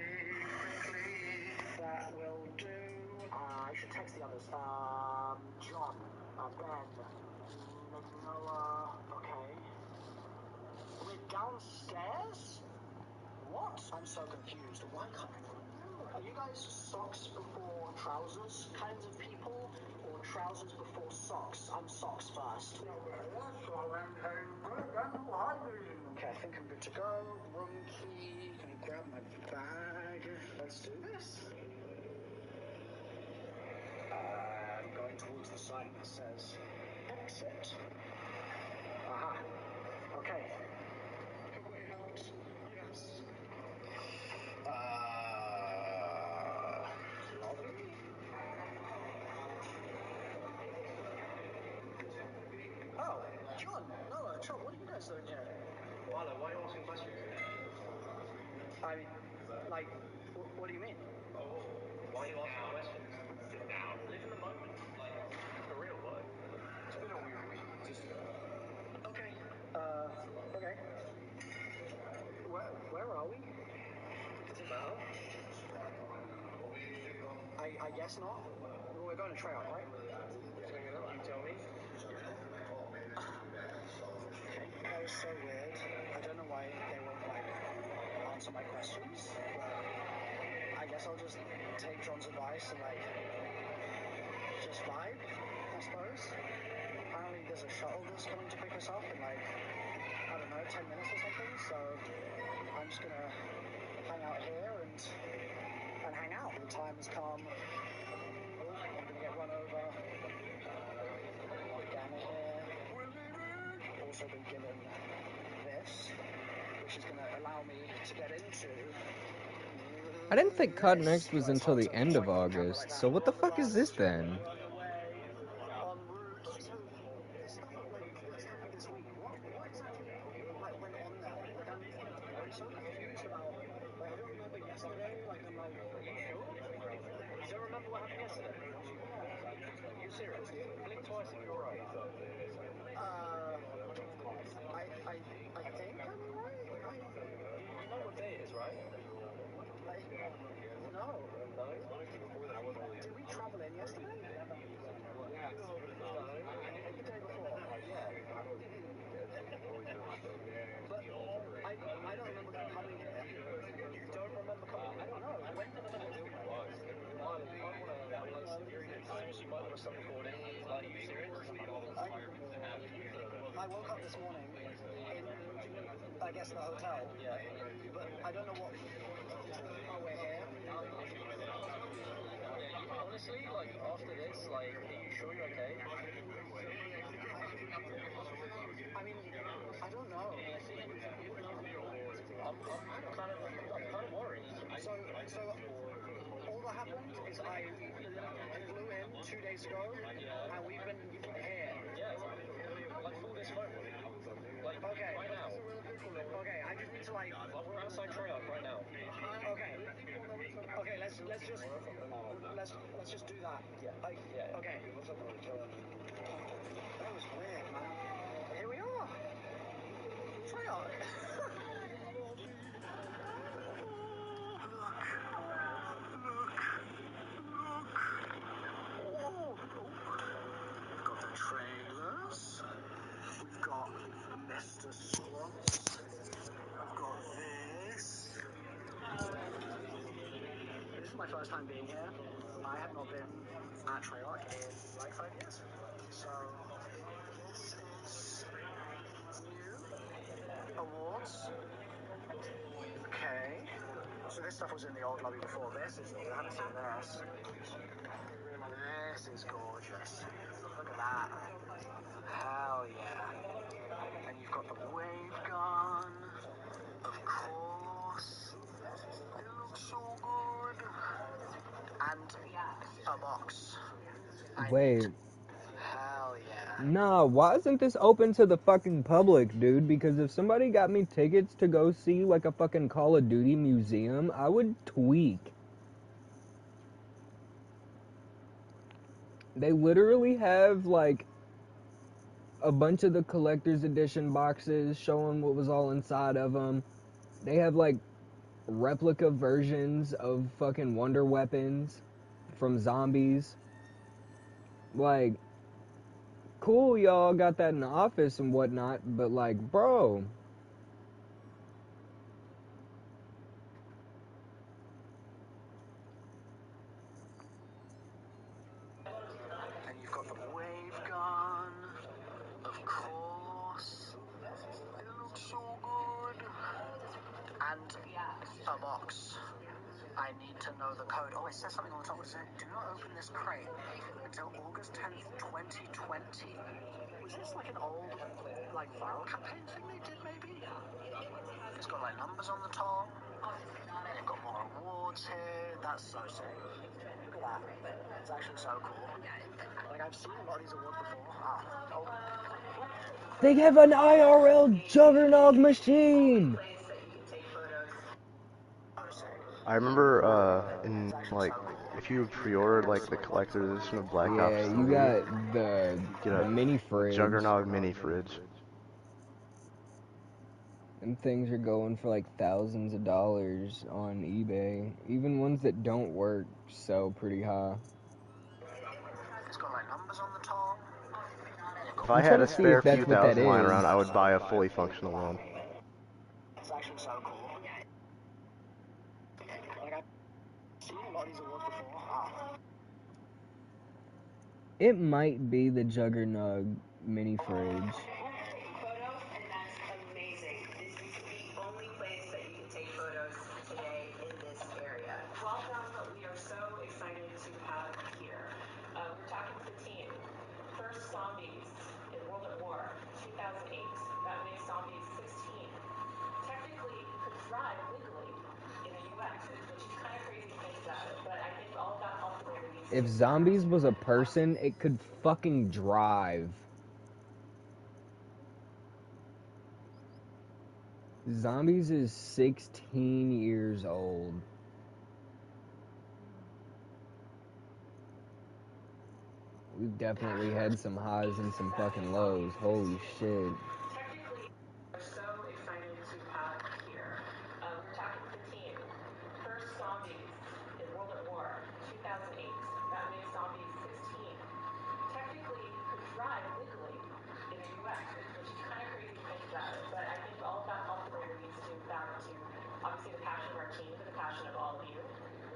That will do. I should text the others. John. Ben. Noah. Okay. We're downstairs? What? I'm so confused. Why can't I remember? Are you guys socks before trousers kinds of people? Or trousers before socks? I'm socks first. Okay, I think I'm good to go. Room key. Gonna grab my bag. Let's do this. Going towards the sign that says exit. Aha. Okay. A way out. Yes. Lobby? Oh, John, Noah, Trump, what are you guys doing here? Marlo, why are you asking questions? I mean, like, what do you mean? Why are you asking questions? Sit down. Live in the moment. Like, for real, what? It's been a weird week. Just Okay. Where are we? Does it matter? I guess not. Well, we're going to Treyarch, right? You tell me. Okay. That is so weird. I don't know why they won't like answer my questions. I guess I'll just take John's advice and like just vibe, I suppose. Apparently there's a shuttle that's coming to pick us up in like, I don't know, 10 minutes or something. So I'm just gonna hang out here and hang out. The time has come. Oh, I'm gonna get run over. Gamma here. I've also been given this, which is gonna allow me to get into. I didn't think Cotton X was until the end of August, so what the fuck is this then? I think I'm right. You know what day it is, right? No. No? Did we travel in yesterday? No. The day before? Yeah. But I don't remember coming here. You don't remember coming? I don't know. When did I do it? You might want to stop recording. Are you serious? I woke up this morning in, I guess, the hotel. Yeah. But I don't know what. Oh, we're here. Honestly, like, after this, like, are you sure you're okay? I mean, I don't know. I'm kind of worried. So all that happened is I flew in 2 days ago, and we've been here. Yeah, like full this moment. Like, okay. Right now. Okay, I just need to like. We're outside Treyarch right now. Okay. Okay, let's just do that. Yeah. Like, yeah. Okay. That was weird, man. Here we are. Treyarch. We've got the trailers. We've got Mr. Slots. We've got this. This is my first time being here. I have not been at Treyarch in like 5 years. So this is new awards. Okay. So this stuff was in the old lobby before. This is new. I haven't seen this. This is gorgeous. Look at that. Hell yeah. And you've got the wave gun. Of course. It looks so good. And a box. Wait. Hell yeah. Nah, why isn't this open to the fucking public, dude? Because if somebody got me tickets to go see, like, a fucking Call of Duty museum, I would tweak. They literally have, like, a bunch of the collector's edition boxes showing what was all inside of them. They have, like, replica versions of fucking wonder weapons from zombies. Like, cool, y'all got that in the office and whatnot, but, like, bro... And you've got the wave gun. Of course. It looks so good. And a box. I need to know the code. Oh, it says something on the top. What does it say? Do not open this crate until August 10th, 2020. Was this like an old, like, viral campaign thing they did, maybe? It's got, like, numbers on the top. They've got more awards here. That's so sick. Look at that. It's actually so cool. Like, I've seen a lot of these awards before. Oh. They have an IRL Juggernaut machine! I remember, in, like, if you pre-ordered, like, the collector's edition of Black Ops Yeah, you 3, got the you get mini a fridge. Juggernaut mini fridge. Them things are going for like thousands of dollars on eBay. Even ones that don't work sell pretty high. It's got like numbers on the top. If I I'm had trying a to see if spare few that's what that thousand lying is. around, I would buy a fully functional one. It's actually so cool. Like I've seen a lot of these at work before. Wow. It might be the Juggernog mini fridge. Photos, and that's amazing. This is the only place that you can take photos today in this area. Welcome. We are so excited to have here. We're talking to the team. First zombies in World at War, 2008. That makes zombies 16. Technically, could thrive legally in the U.S., which is kind of crazy to think about it. But I think all of that popularity. If zombies was a person, it could fucking drive. Zombies is 16 years old. We've definitely had some highs and some fucking lows. Holy shit. Technically, we're so excited to have here. We're talking to the team. First zombies in World at War, 2008. That makes zombies 16. Technically, could thrive legally in the U.S., which is kind of crazy to think about it. But I think all of that popularity needs to go back to obviously the passion of our team and the passion of all of you.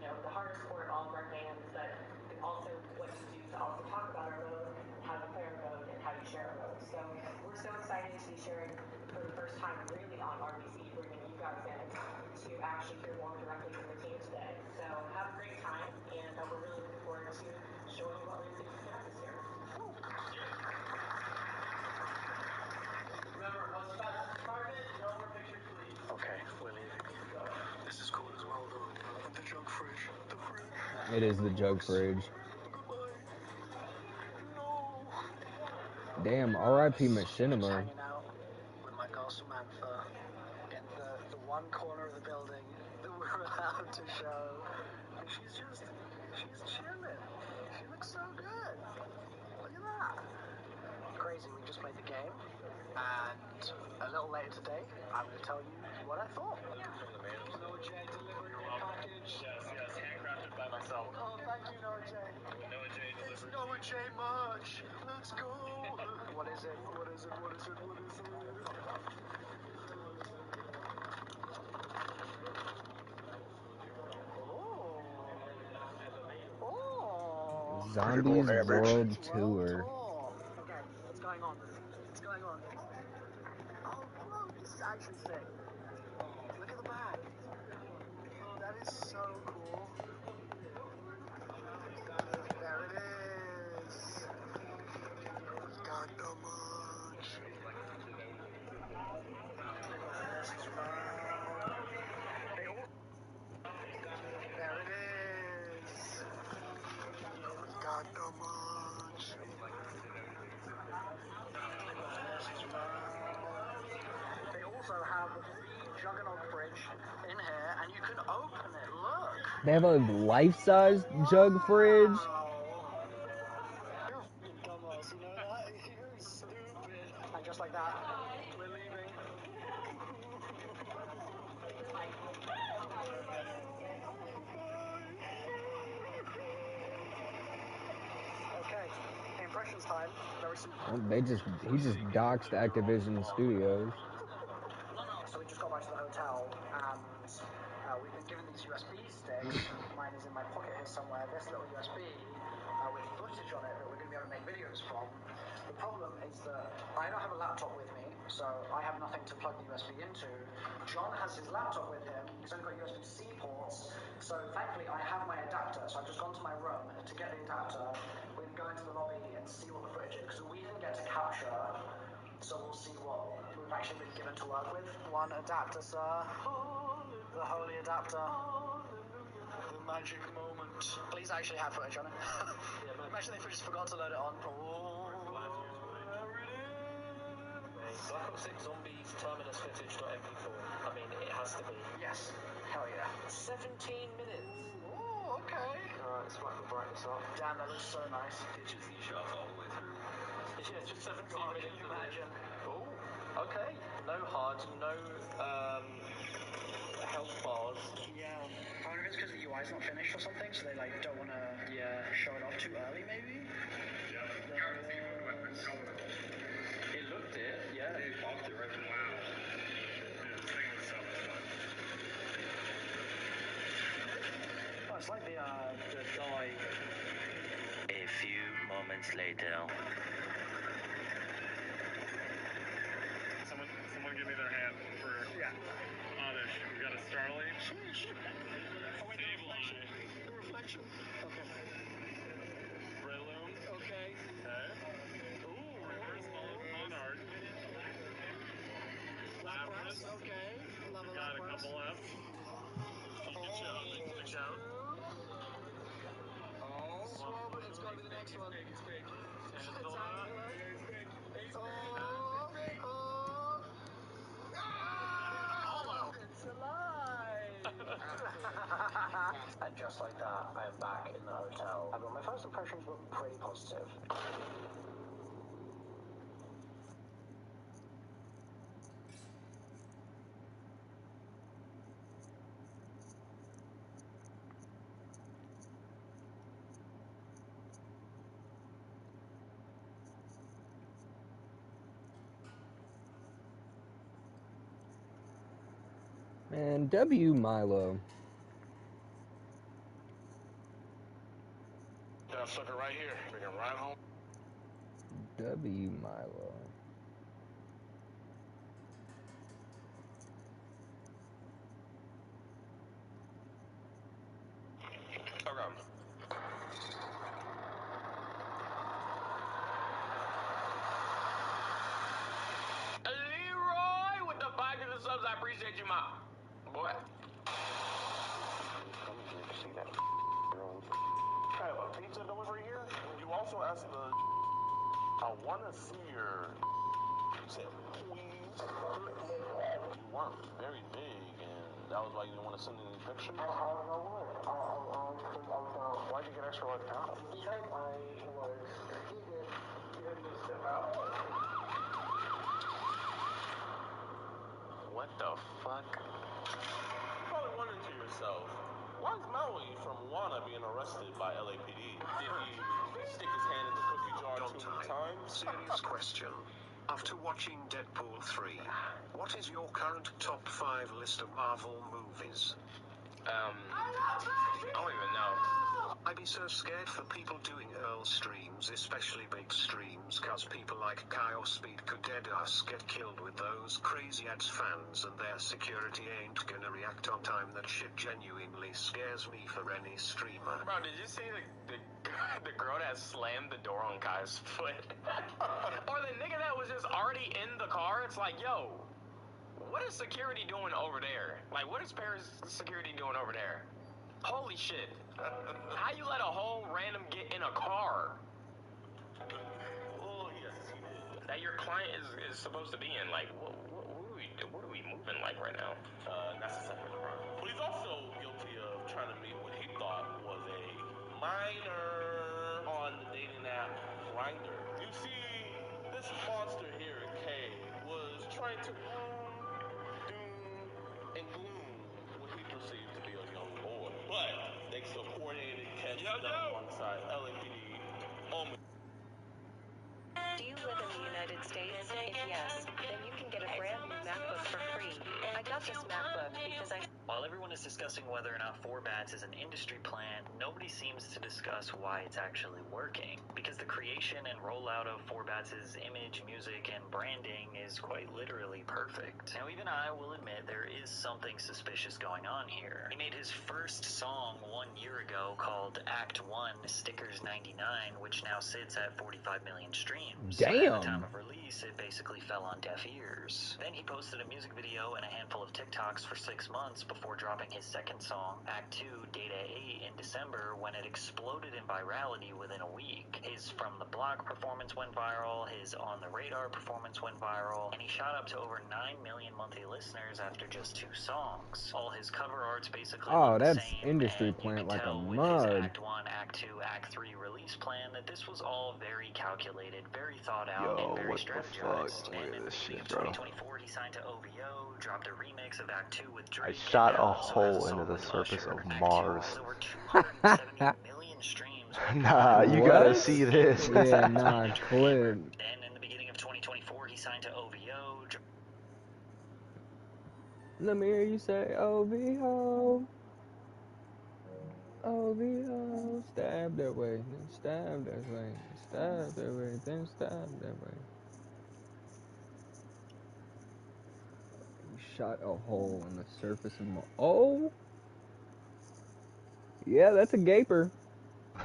You know, the hardest work of all of our fans, but also what you do to also talk about our mode, how you play our mode, and how you share our mode. So we're so excited to be sharing for the first time really on RBC, bringing you guys in to actually hear more directly from the team today. So have a great time, and we're really looking forward to showing you what Race can get this year. Remember, host fast department, no more pictures, please. Okay, we're leaving. This is cool as well, though. The jug fridge. The fridge. It is the jug fridge. Goodbye. No. Damn, R.I.P. Machinima. Hanging out with my girl Samantha in the one corner of the building that we're allowed to show. And she's chilling. She looks so good. Look at that. Crazy, we just played the game. And a little later today, I will tell you what I thought. Noah J delivering your package. Yes, handcrafted by myself. Oh, thank you, Noah J. Noah J It's delivered. Noah J merch. Let's go. What is it? What is it? What is it? What is it? Oh. Zombies World Tour. Okay, what's going on? What's going on? Oh, bro, this is actually sick. Look at the back. Oh, that is so cool. There it is. We got the merch. This is right. There it is. We got the merch. This is right. They also have the Juggernaut fridge in here, and you can open it. Look. They have a life-size jug fridge. You're a dumbass, you know that? You're stupid. And just like that, we're leaving. Okay, impressions time. Very simple. He just doxed Activision Studios. So we just got back to the hotel, and we've been given these USB sticks. Mine is in my pocket here somewhere. This little USB with footage on it that we're going to be able to make videos from. The problem is that I don't have a laptop with me, so I have nothing to plug the USB into. John has his laptop with him. He's only got USB-C ports. So thankfully, I have my adapter. So I've just gone to my room to get the adapter. We're going to go into the lobby and see what the footage is, because we didn't get to capture. So we'll see what we've actually been given to work with. One adapter, sir. The holy adapter. The magic moment. Please actually have footage on it. Imagine if we just forgot to load it on. Oh, there it is. Black Ops 6 Zombies Terminus footage.mp4. I mean, it has to be. Yes. Hell yeah. 17 minutes. Oh, okay. Alright, let's whack the brightness up. Damn, that looks so nice. Pictures you shot all the way through. Yeah, just 17 God, minutes. can you imagine? Oh. Okay, no hard, no health bars. Yeah, I wonder if it's because the UI's not finished or something, so they like don't want to show it off too early, maybe. It looked it, yeah. They popped it right from wow. This thing was so much fun. Oh, it's like the Die. A few moments later. Someone give me their hand for Oddish. We got a Starling. Oh, wait, the reflection. Okay. Breloom. Okay. Okay. Ooh, reverse monarch. Lapras. Okay. Love We a got a Lapras. couple left. Pikachu. Oh, Swablu, it's got to be the next one. Tangela. It's alive! And just like that, I am back in the hotel. But my first impressions were pretty positive. Man, W Milo. That sucker right here. We can ride home. W Milo. Okay. Leroy with the 5 to the subs. I appreciate you, Mom. Boy. See that I have a pizza delivery here. You also asked the. I want to see your. You said please. You weren't very big, and that was why you didn't want to send any pictures. Why'd you get extra large pounds? Because I was strategic. You had to step out. What the fuck? You're probably wondering to yourself, why is Maui from Wana being arrested by LAPD? Did he stick his hand in the cookie jar too many times? Serious question. After watching Deadpool 3, what is your current top 5 list of Marvel movies? I don't even know. I'd be so scared for people doing Earl streams, especially big streams, cause people like Kyle Speed could dead us get killed with those crazy ads fans and their security ain't gonna react on time. That shit genuinely scares me for any streamer. Bro, did you see the girl that slammed the door on Kai's foot? Or the nigga that was just already in the car? It's like, yo, what is security doing over there? Like, what is Paris security doing over there? Holy shit. How you let a whole random get in a car? Oh, yes, he did. That your client is supposed to be in? Like, what are we moving like right now? That's a separate crime. But he's also guilty of trying to meet what he thought was a minor on the dating app Grindr. You see, this monster here, Kay, was trying to doom, and gloom what he perceived to be a young boy. But thanks to a coordinated catch done alongside LAPD, Do you live in the United States? If yes, then you can get a brand new MacBook for free. I got this MacBook because While everyone is discussing whether or not 4BATS is an industry plan, nobody seems to discuss why it's actually working. Because the creation and rollout of 4BATS' image, music, and branding is quite literally perfect. Now, even I will admit there is something suspicious going on here. He made his first song 1 year ago called Act 1 Stickers 99, which now sits at 45 million streams. But at the time Damn. of release, it basically fell on deaf ears. Then he posted a music video and a handful of TikToks for 6 months before dropping his second song, Act 2 Data 8, in December, when it exploded in virality within a week. His From the Block performance went viral, his On the Radar performance went viral, and he shot up to over 9 million monthly listeners after just 2 songs. All his cover arts basically Oh, look the that's same, industry and you plant can like a tell with his mug. Act 1, Act 2, Act 3 release plan that this was all very calculated, very thought out, and Yo, very what the fuck? strategized. Look And at in the this beginning shit, of bro. 2024, he signed to OVO, dropped a remix of Act 2 with I Drake, and shot now a also has a hole into song the with surface Usher. of Act 2 Mars. has over 270 million streams when Nah, combined with you the gotta What? remix, see and this. released Yeah, by his nah, manager clip. Amber. Then in the beginning of 2024, he signed to OVO. Let me hear you say OVO. OVO. Stab that way, then stab that way. Stab that way, then stab that way. You shot a hole in the surface of Mars. Oh! Yeah, that's a gaper. The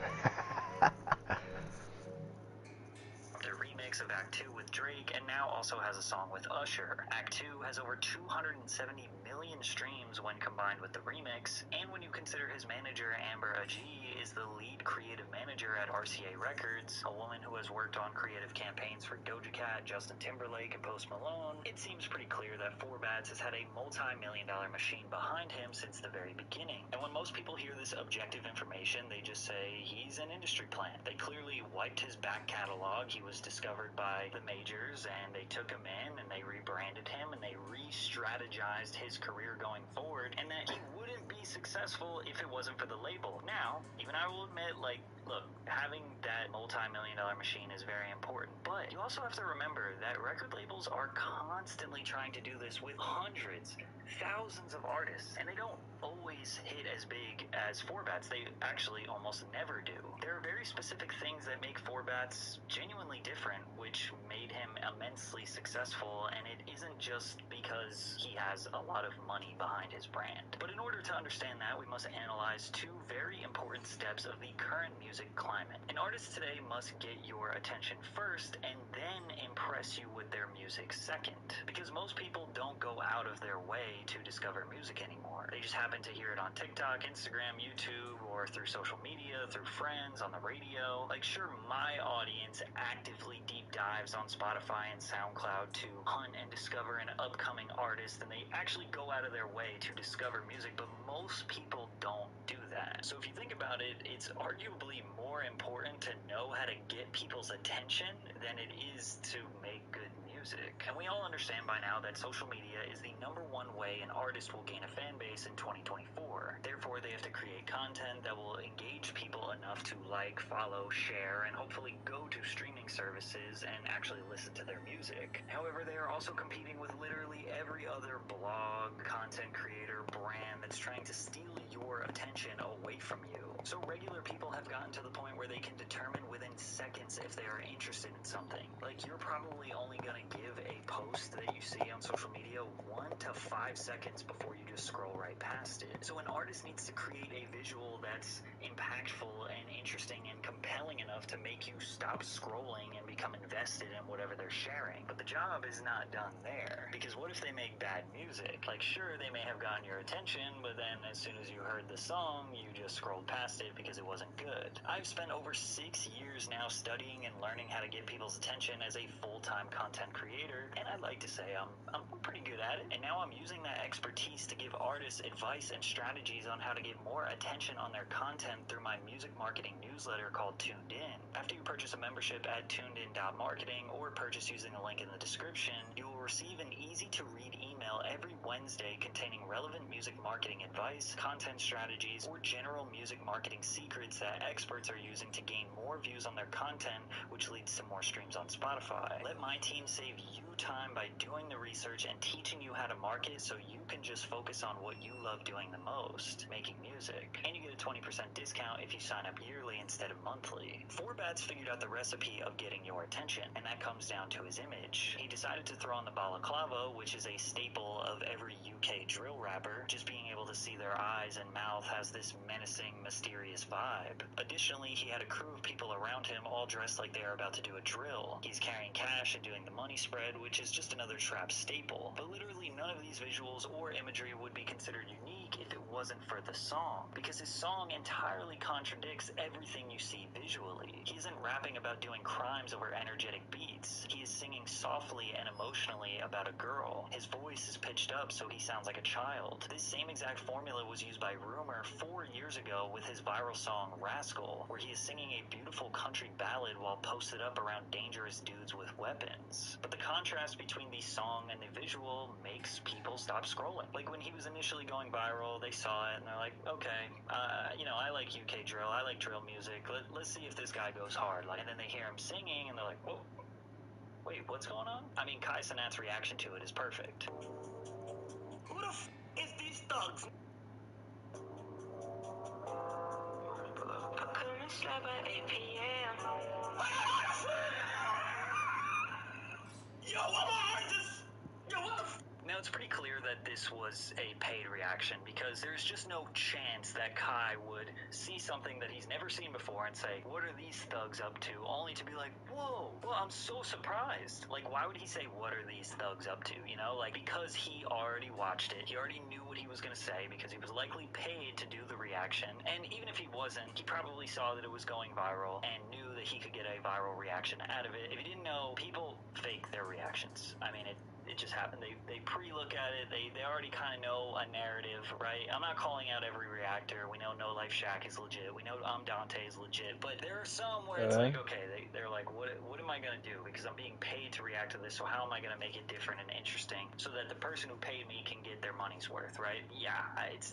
remix of Act 2 with Drake, and now also has a song with Usher. Act 2 has over 270 million streams when combined with the remix, and when you consider his manager Amber Ajee is the lead creative manager at RCA Records, a woman who has worked on creative campaigns for Doja Cat, Justin Timberlake, and Post Malone, it seems pretty clear that 4Bats has had a multi-million-dollar machine behind him since the very beginning. And when most people hear this objective information, they just say he's an industry plant. They clearly wiped his back catalog. He was discovered by the majors, and they took him in and they rebranded him and they re-strategized his career going forward, and that he wouldn't be successful if it wasn't for the label. Now, even I will admit, like, look, having that multi-million-dollar machine is very important, but you also have to remember that record labels are constantly trying to do this with hundreds, thousands of artists, and they don't always hit as big as 4Bats. They actually almost never do. There are very specific things that make 4Bats genuinely different, which made him immensely successful, and it isn't just because he has a lot of money behind his brand. But in order to understand that, we must analyze 2 very important steps of the current music climate. An artist today must get your attention first, and then impress you with their music second. Because most people don't go out of their way to discover music anymore. They just happen to hear it on TikTok, Instagram, YouTube, or through social media, through friends, on the radio. Like, sure, my audience actively deep dives on Spotify and SoundCloud to hunt and discover an upcoming artist, and they actually go out of their way to discover music, but most people don't do that. So if you think about it, it's arguably more important to know how to get people's attention than it is to make good music. And we all understand by now that social media is the #1 way an artist will gain a fan base in 2024. Therefore, they have to create content that will engage people enough to like, follow, share, and hopefully go to streaming services and actually listen to their music. However, they are also competing with literally every other blog, content creator, brand that's trying to steal your attention away from you. So regular people have gotten to the point where they can determine within seconds if they are interested in something. Like, you're probably only going to give a post that you see on social media 1 to 5 seconds before you just scroll right past it. So an artist needs to create a visual that's impactful and interesting and compelling enough to make you stop scrolling and become invested in whatever they're sharing. But the job is not done there. Because what if they make bad music? Like, sure, they may have gotten your attention, but then as soon as you heard the song, you just scrolled past it because it wasn't good. I've spent over 6 years now studying and learning how to get people's attention as a full-time content creator, and I'd like to say I'm pretty good at it. And now I'm using that expertise to give artists advice and strategies on how to get more attention on their content through my music marketing newsletter called Tuned In. After you purchase a membership at tunedin.marketing or purchase using the link in the description, you will receive an easy-to-read email every Wednesday containing relevant music marketing advice, content strategies, or general music marketing secrets that experts are using to gain more views on their content, which leads to more streams on Spotify. Let my team save you time by doing the research and teaching you how to market so you can just focus on what you love doing the most, making music. And you get a 20% discount if you sign up yearly instead of monthly. Four Bats figured out the recipe of getting your attention, and that comes down to his image. He decided to throw on the balaclava, which is a staple of every UK drill rapper. Just being able to see their eyes and mouth has this menacing, mysterious vibe. Additionally, he had a crew of people around him all dressed like they are about to do a drill. He's carrying cash and doing the money spread, which is just another trap staple. But literally none of these visuals or imagery would be considered unique if it wasn't for the song, because his song entirely contradicts everything you see visually. He isn't rapping about doing crimes over energetic beats. He is singing softly and emotionally about a girl. His voice is pitched up so he sounds like a child. This same exact formula was used by Rumor 4 years ago with his viral song Rascal, where he is singing a beautiful country ballad while posted up around dangerous dudes with weapons. But the contrast between the song and the visual makes people stop scrolling. Like when he was initially going viral, they saw it and they're like, okay, I like UK drill, I like drill music, let's see if this guy goes hard. And then they hear him singing and they're like, whoa, wait, what's going on? I mean, Kai Cenat's reaction to it is perfect. Who the is these thugs? I couldn't sleep by 8 p.m. Yo, I'm an artist! Yo, what the Now, it's pretty clear that this was a paid reaction because there's just no chance that Kai would see something that he's never seen before and say, what are these thugs up to? Only to be like, whoa, well, I'm so surprised. Like, why would he say, what are these thugs up to? You know, like, because he already watched it. He already knew what he was going to say because he was likely paid to do the reaction. And even if he wasn't, he probably saw that it was going viral and knew that he could get a viral reaction out of it. If he didn't know, people fake their reactions. I mean, it just happened. They pre-look at it. They already kind of know a narrative, right? I'm not calling out every reactor. We know No Life Shack is legit. We know Dante is legit. But there are some where it's like, okay, they're like, what am I going to do? Because I'm being paid to react to this, so how am I going to make it different and interesting so that the person who paid me can get their money's worth, right? Yeah, it's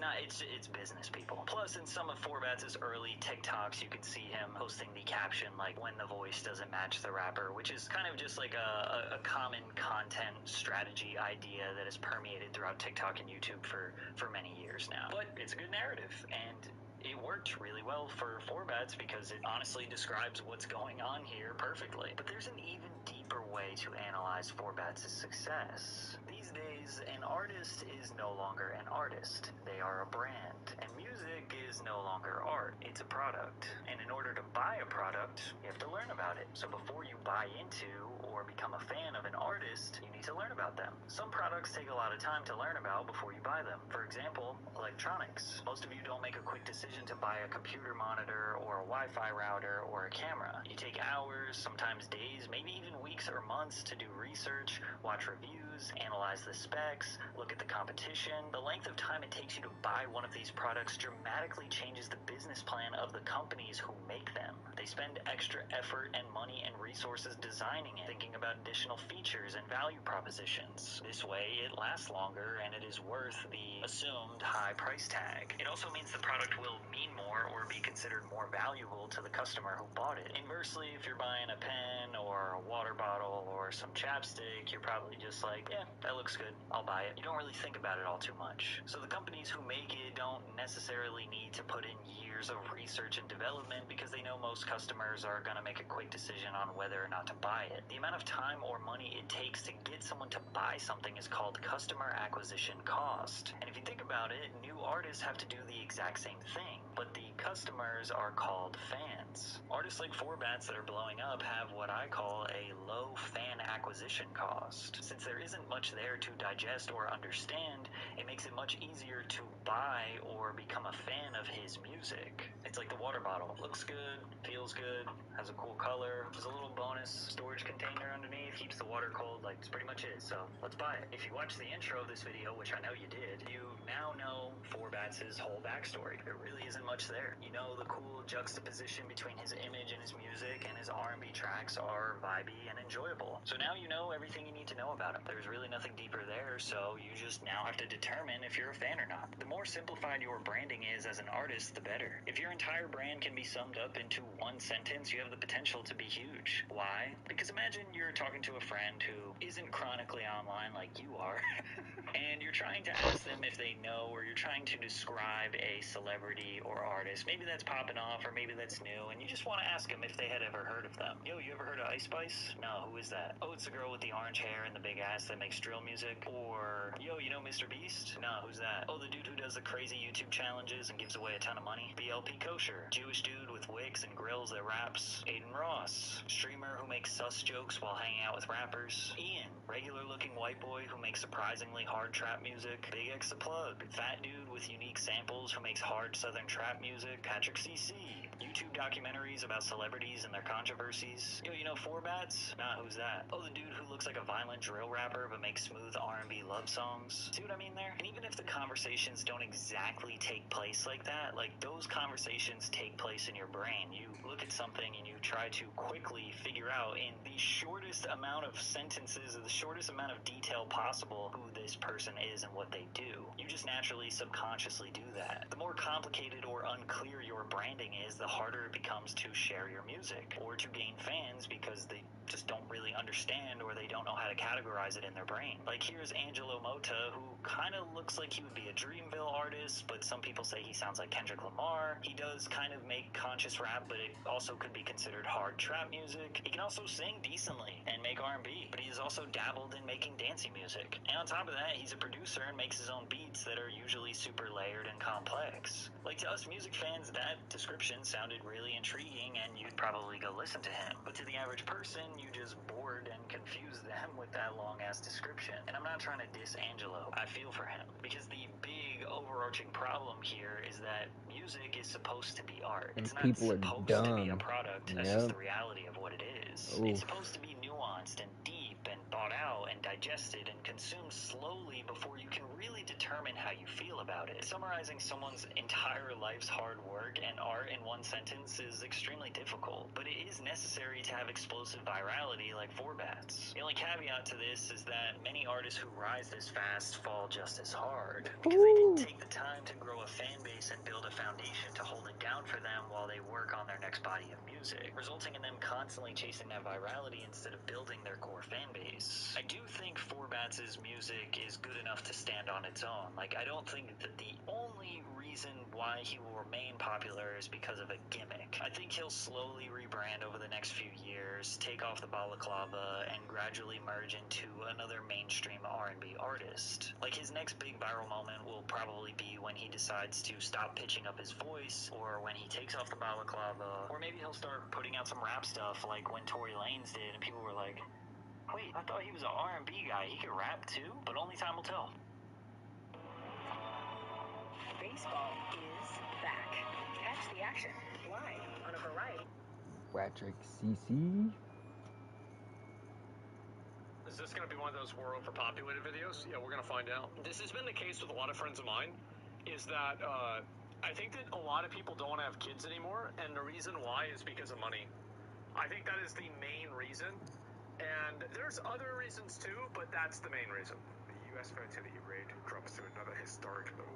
business, people. Plus, in some of Forbats' early TikToks, you can see him posting the caption, like, when the voice doesn't match the rapper, which is kind of just like a common content strategy idea that has permeated throughout TikTok and YouTube for many years now. But it's a good narrative, and it worked really well for Forbats because it honestly describes what's going on here perfectly. But there's an even deeper way to analyze Forbats' success. These days, an artist is no longer an artist. They are a brand. And music is no longer art. It's a product. And in order to buy a product, you have to learn about it. So before you buy into or become a fan of an artist, you need to learn about them. Some products take a lot of time to learn about before you buy them. For example, electronics. Most of you don't make a quick decision to buy a computer monitor or a Wi-Fi router or a camera. You take hours, sometimes days, maybe even weeks or months to do research, watch reviews, analyze the specs, look at the competition. The length of time it takes you to buy one of these products dramatically changes the business plan of the companies who make them. They spend extra effort and money and resources designing it, thinking about additional features and value propositions. This way, it lasts longer and it is worth the assumed high price tag. It also means the product will mean more or be considered more valuable to the customer who bought it. Inversely, if you're buying a pen or a water bottle or some chapstick, you're probably just like, yeah, that looks good, I'll buy it. You don't really think about it all too much. So the companies who make it don't necessarily need to put in years of research and development because they know most customers are going to make a quick decision on whether or not to buy it. The amount of time or money it takes to get someone to buy something is called customer acquisition cost. And if you think about it, new artists have to do the exact same thing, but the customers are called fans. Artists like Forbats that are blowing up have what I call a low fan acquisition cost. Since there isn't much there to digest or understand, it makes it much easier to buy or become a fan of his music. It's like the water bottle. Looks good, feels good, has a cool color, there's a little bonus storage container underneath, keeps the water cold, like it's pretty much it, so let's buy it. If you watch the intro of this video, which I know you did, you now know Forbats' whole backstory. There really isn't much there. You know the cool juxtaposition between his image and his music, and his R&B tracks are vibey and enjoyable. So now you know everything you need to know about him. There's really nothing deeper there, so you just now have to determine if you're a fan or not. The more simplified your branding is as an artist, the better. If your entire brand can be summed up into one sentence, you have the potential to be huge. Why? Because imagine you're talking to a friend who isn't chronically online like you are, and you're trying to ask them if they know, or you're trying to describe a celebrity or artist. Maybe that's popping off, or maybe that's new, and you just want to ask them if they had ever heard of them. Yo, you ever heard of Ice Spice? No, who is that? Oh, it's the girl with the orange hair and the big ass that makes drill music. Or, yo, you know Mr. Beast? No, who's that? Oh, the dude who does the crazy YouTube challenges and gives away a ton of money. BLP Kosher, Jewish dude with wigs and grills that raps. Aiden Ross, streamer who makes sus jokes while hanging out with rappers. Ian, regular looking white boy who makes surprisingly hard trap music. Big X the Plug, fat dude with unique samples who makes hard southern trap music. Patrick CC, YouTube documentaries about celebrities and their controversies. Yo, you know Four Bats? Nah, who's that? Oh, the dude who looks like a violent drill rapper but makes smooth R&B love songs. See what I mean there? And even if the conversations don't exactly take place like that, like those conversations take place in your brain. You look at something and you try to quickly figure out in the shortest amount of sentences or the shortest amount of detail possible who this person is and what they do. You just naturally subconsciously do that. The more complicated or unclear your branding is, the harder it becomes to share your music or to gain fans because they just don't really understand or they don't know how to categorize it in their brain. Like here's Angelo Mota, who kind of looks like he would be a Dreamville artist, but some people say he sounds like Kendrick Lamar. He does kind of make conscious rap, but it also could be considered hard trap music. He can also sing decently and make R&B, but he has also dabbled in making dancey music. And on top of that, he's a producer and makes his own beats that are usually super layered and complex. Like to us music fans, that description sounded really intriguing and you'd probably go listen to him. But to the average person, you just bored and confused them with that long-ass description. And I'm not trying to diss Angelo. I feel for him. Because the big overarching problem here is that music is supposed to be art. And It's not people are supposed to be a dumb. product. That's just Yep. the reality of what it is. Oof. It's supposed to be nuanced and deep and thought out and digested and consumed slowly before you can really determine how you feel about it. Summarizing someone's entire life's hard work and art in one sentence is extremely difficult, but it is necessary to have explosive virality like Four Bats. The only caveat to this is that many artists who rise this fast fall just as hard because they didn't take the time to grow a fan base and build a foundation to hold it down for them while they work on their next body of music, resulting in them constantly chasing that virality instead of building their core fan base. I do think Four Bats' music is good enough to stand on its own. Like, I don't think that the only reason why he will remain popular is because of a gimmick. I think he'll slowly rebrand over the next few years, take off the balaclava, and gradually merge into another mainstream R&B artist. Like, his next big viral moment will probably be when he decides to stop pitching up his voice, or when he takes off the balaclava, or maybe he'll start putting out some rap stuff like when Tory Lanez did, and people were like, wait, I thought he was an R&B guy. He could rap too? But only time will tell. Baseball is back. Catch the action live on a variety. Patrick CC. Is this going to be one of those more overpopulated videos? Yeah, we're going to find out. This has been the case with a lot of friends of mine, is that I think that a lot of people don't want to have kids anymore, and the reason why is because of money. I think that is the main reason, and there's other reasons too, but that's the main reason. The US fertility rate drops to another historic low.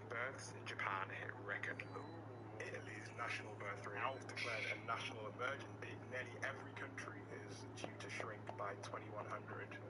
Births in Japan hit record low. Italy's national birth rate is declared a national emergency. Nearly every country is due to shrink by 2100.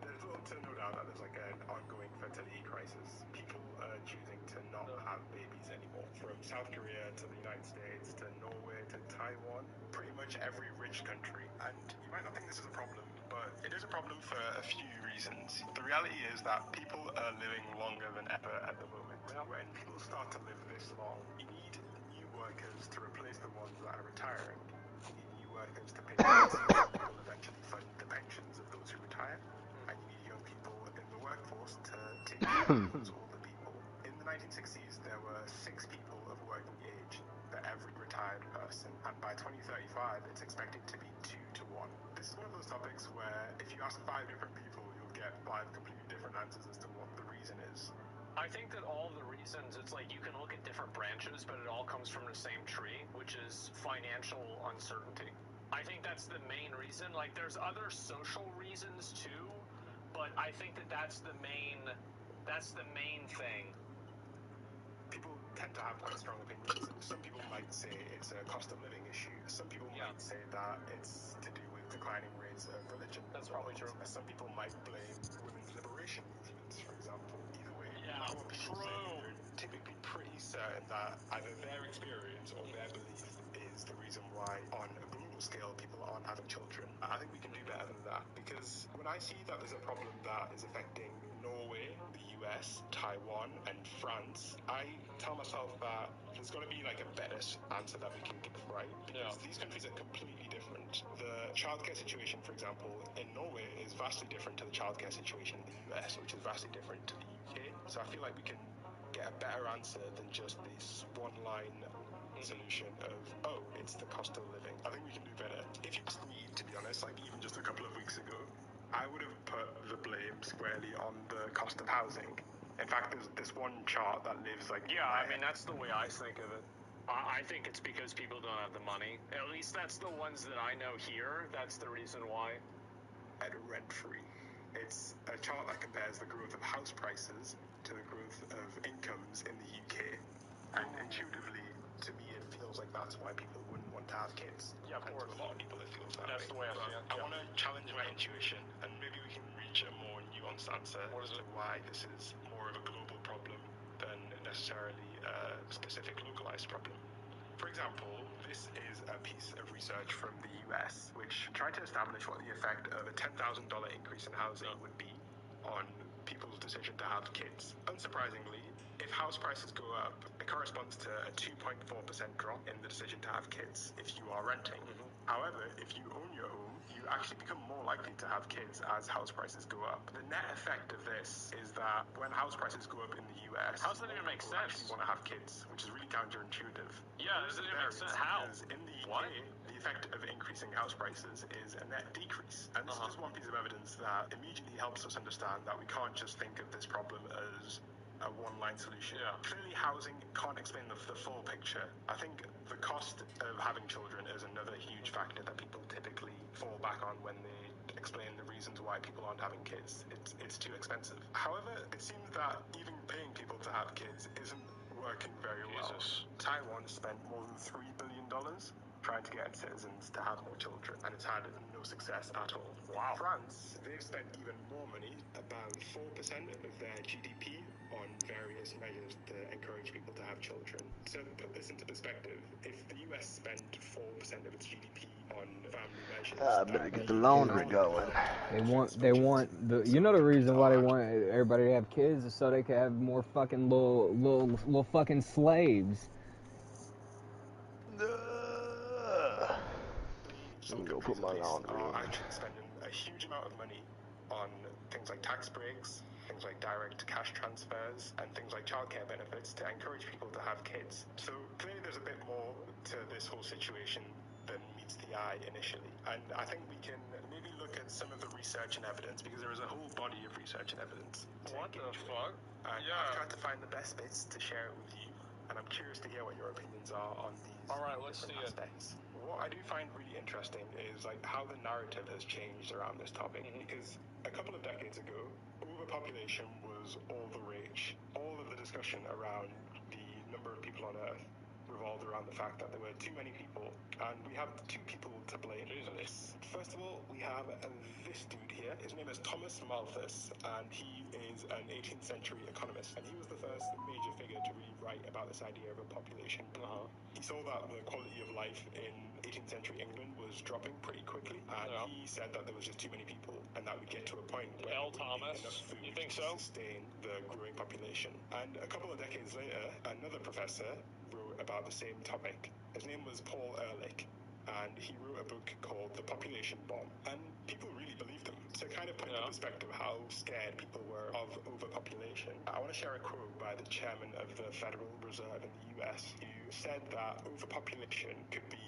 There's little to no doubt that there's like an ongoing fertility crisis. People are choosing to not have babies anymore. From South Korea to the United States to Norway to Taiwan, pretty much every rich country. And you might not think this is a problem, but it is a problem for a few reasons. The reality is that people are living longer than ever at the moment. When people start to live this long, you need new workers to replace the ones that are retiring. You need new workers to pay taxes that will eventually fund the pensions of those who retire. And you need young people in the workforce to take care of those older people. In the 1960s, there were 6 people of working age for every retired person. And by 2035, it's expected to be 2 to 1. This is one of those topics where if you ask 5 different people, you'll get 5 completely different answers as to what the reason is. I think that all the reasons, it's like you can look at different branches, but it all comes from the same tree, which is financial uncertainty. I think that's the main reason. Like, there's other social reasons too, but I think that that's the main thing. People tend to have quite strong opinions. Some people might say it's a cost of living issue. Some people might say that it's to do with declining rates of religion. That's probably true. Some people might blame women's liberation movements, for example. Yeah, what people say, they're typically pretty certain that either their experience or their belief is the reason why, on a global scale, people aren't having children. I think we can do better than that, because when I see that there's a problem that is affecting Norway, the US, Taiwan, and France, I tell myself that there's got to be like a better answer that we can give, right? Because these countries are completely different. The childcare situation, for example, in Norway is vastly different to the childcare situation in the US, which is vastly different to the UK. So I feel like we can get a better answer than just this one-line solution of, oh, it's the cost of living. I think we can do better. If you ask me, to be honest, like even just a couple of weeks ago, I would have put the blame squarely on the cost of housing. In fact, there's this one chart that lives like... Yeah, I mean, that's the way I think of it. I think it's because people don't have the money. At least that's the ones that I know here. That's the reason why. At rent-free. It's a chart that compares the growth of house prices to the growth of incomes in the UK. And intuitively, to me, it feels like that's why people wouldn't want to have kids. Yeah, of course. To a lot of people, it feels that That's way. the way I see it. I want to challenge my intuition, and maybe we can reach a more nuanced answer as to why this is more of a global problem than necessarily a specific localized problem. For example, this is a piece of research from the US, which tried to establish what the effect of a $10,000 increase in housing would be on people's decision to have kids. Unsurprisingly, if house prices go up, it corresponds to a 2.4% drop in the decision to have kids if you are renting. However, if you own your home, you actually become more likely to have kids as house prices go up. The net effect of this is that when house prices go up in the US, how does that even make sense? Actually want to have kids, which is really counterintuitive. Yeah, does it even make sense? How? Because in the UK, the effect of increasing house prices is a net decrease. And this is just one piece of evidence that immediately helps us understand that we can't just think of this problem as a one-line solution. Yeah. Clearly, housing can't explain the full picture. I think the cost of having children is another huge factor that people typically fall back on when they explain the reasons why people aren't having kids. It's too expensive. However, it seems that even paying people to have kids isn't working very well. Taiwan spent more than $3 billion trying to get its citizens to have more children, and it's had no success at all. Wow. France, they've spent even more money, about 4% of their GDP, on various measures to encourage people to have children. To put this into perspective, if the US spent 4% of its GDP on family measures, I better get the laundry going. They want the, you know, the reason why they want everybody to have kids is so they can have more fucking little fucking slaves. Some Go put countries my at least laundry are in. actually spending a huge amount of money on things like tax breaks, things like direct cash transfers, and things like childcare benefits to encourage people to have kids. So clearly there's a bit more to this whole situation than meets the eye initially. And I think we can maybe look at some of the research and evidence, because there is a whole body of research and evidence. What the fuck? I've tried to find the best bits to share it with you, and I'm curious to hear what your opinions are on these different aspects. What I do find really interesting is like how the narrative has changed around this topic, because a couple of decades ago, overpopulation was all the rage. All of the discussion around the number of people on Earth revolved around the fact that there were too many people, and we have two people to blame for this. First of all, we have this dude here. His name is Thomas Malthus, and he is an 18th century economist, and he was the first major figure to really write about this idea of a population boom. He saw that the quality of life in 18th century England was dropping pretty quickly, and he said that there was just too many people, and that we'd get to a point where there wouldn't be enough food to sustain the growing population. And a couple of decades later, another professor wrote about the same topic. His name was Paul Ehrlich, and he wrote a book called The Population Bomb. And people really believed him. To kind of put into perspective how scared people were of overpopulation, I want to share a quote by the chairman of the Federal Reserve in the US, who said that overpopulation could be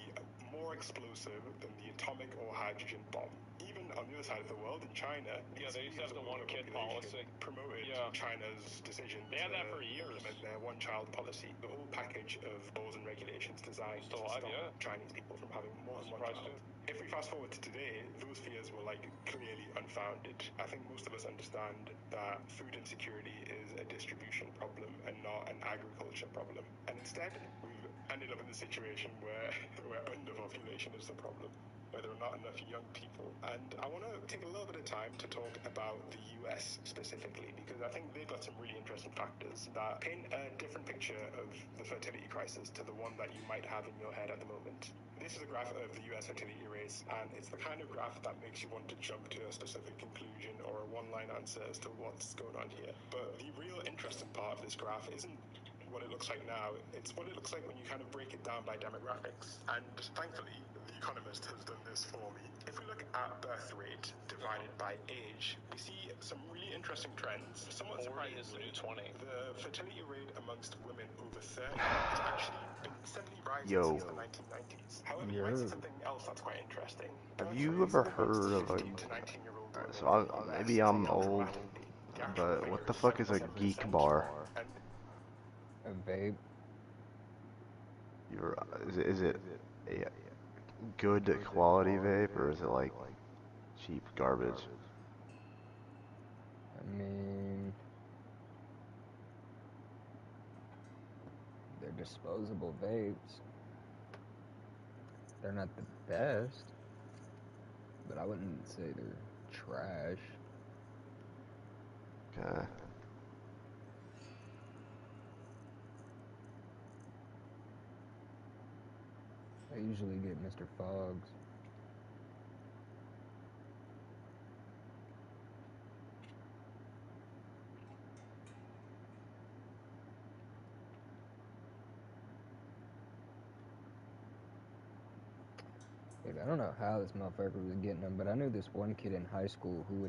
more explosive than the atomic or hydrogen bomb. Even on the other side of the world, in China, they used to have the one-kid policy. Promoted China's decision they had that for years. Implement their one-child policy. The whole package of laws and regulations designed to stop Chinese people from having more than one child. If we fast forward to today, those fears were like clearly unfounded. I think most of us understand that food insecurity is a distribution problem and not an agriculture problem. And instead, we've ended up in the situation where underpopulation is the problem. where there are not enough young people. And I want to take a little bit of time to talk about the US specifically, because I think they've got some really interesting factors that paint a different picture of the fertility crisis to the one that you might have in your head at the moment. This is a graph of the US fertility rates, and it's the kind of graph that makes you want to jump to a specific conclusion or a one-line answer as to what's going on here. But the real interesting part of this graph isn't what it looks like now, it's what it looks like when you kind of break it down by demographics. And thankfully, The Economist has done this for me. If we look at birth rate divided by age, we see some really interesting trends. Somewhat 40 is the surprisingly, new 20. the fertility rate amongst women over 30 has actually been steadily rising Yo, since the 1990s. However, you might see You're something else that's quite interesting. have Birth you rates ever amongst heard of a? 15 to 19-year-old Alright, women so in the US maybe I'm fell old, dramatically. The actual but figure what the is fuck is a 77%, geek bar? and a vape. You're, is it a good quality vape or is it like cheap garbage? I mean, they're disposable vapes. They're not the best, but I wouldn't say they're trash. Okay. I usually get Mr. Fogg's. Dude, I don't know how this motherfucker was getting them, but I knew this one kid in high school who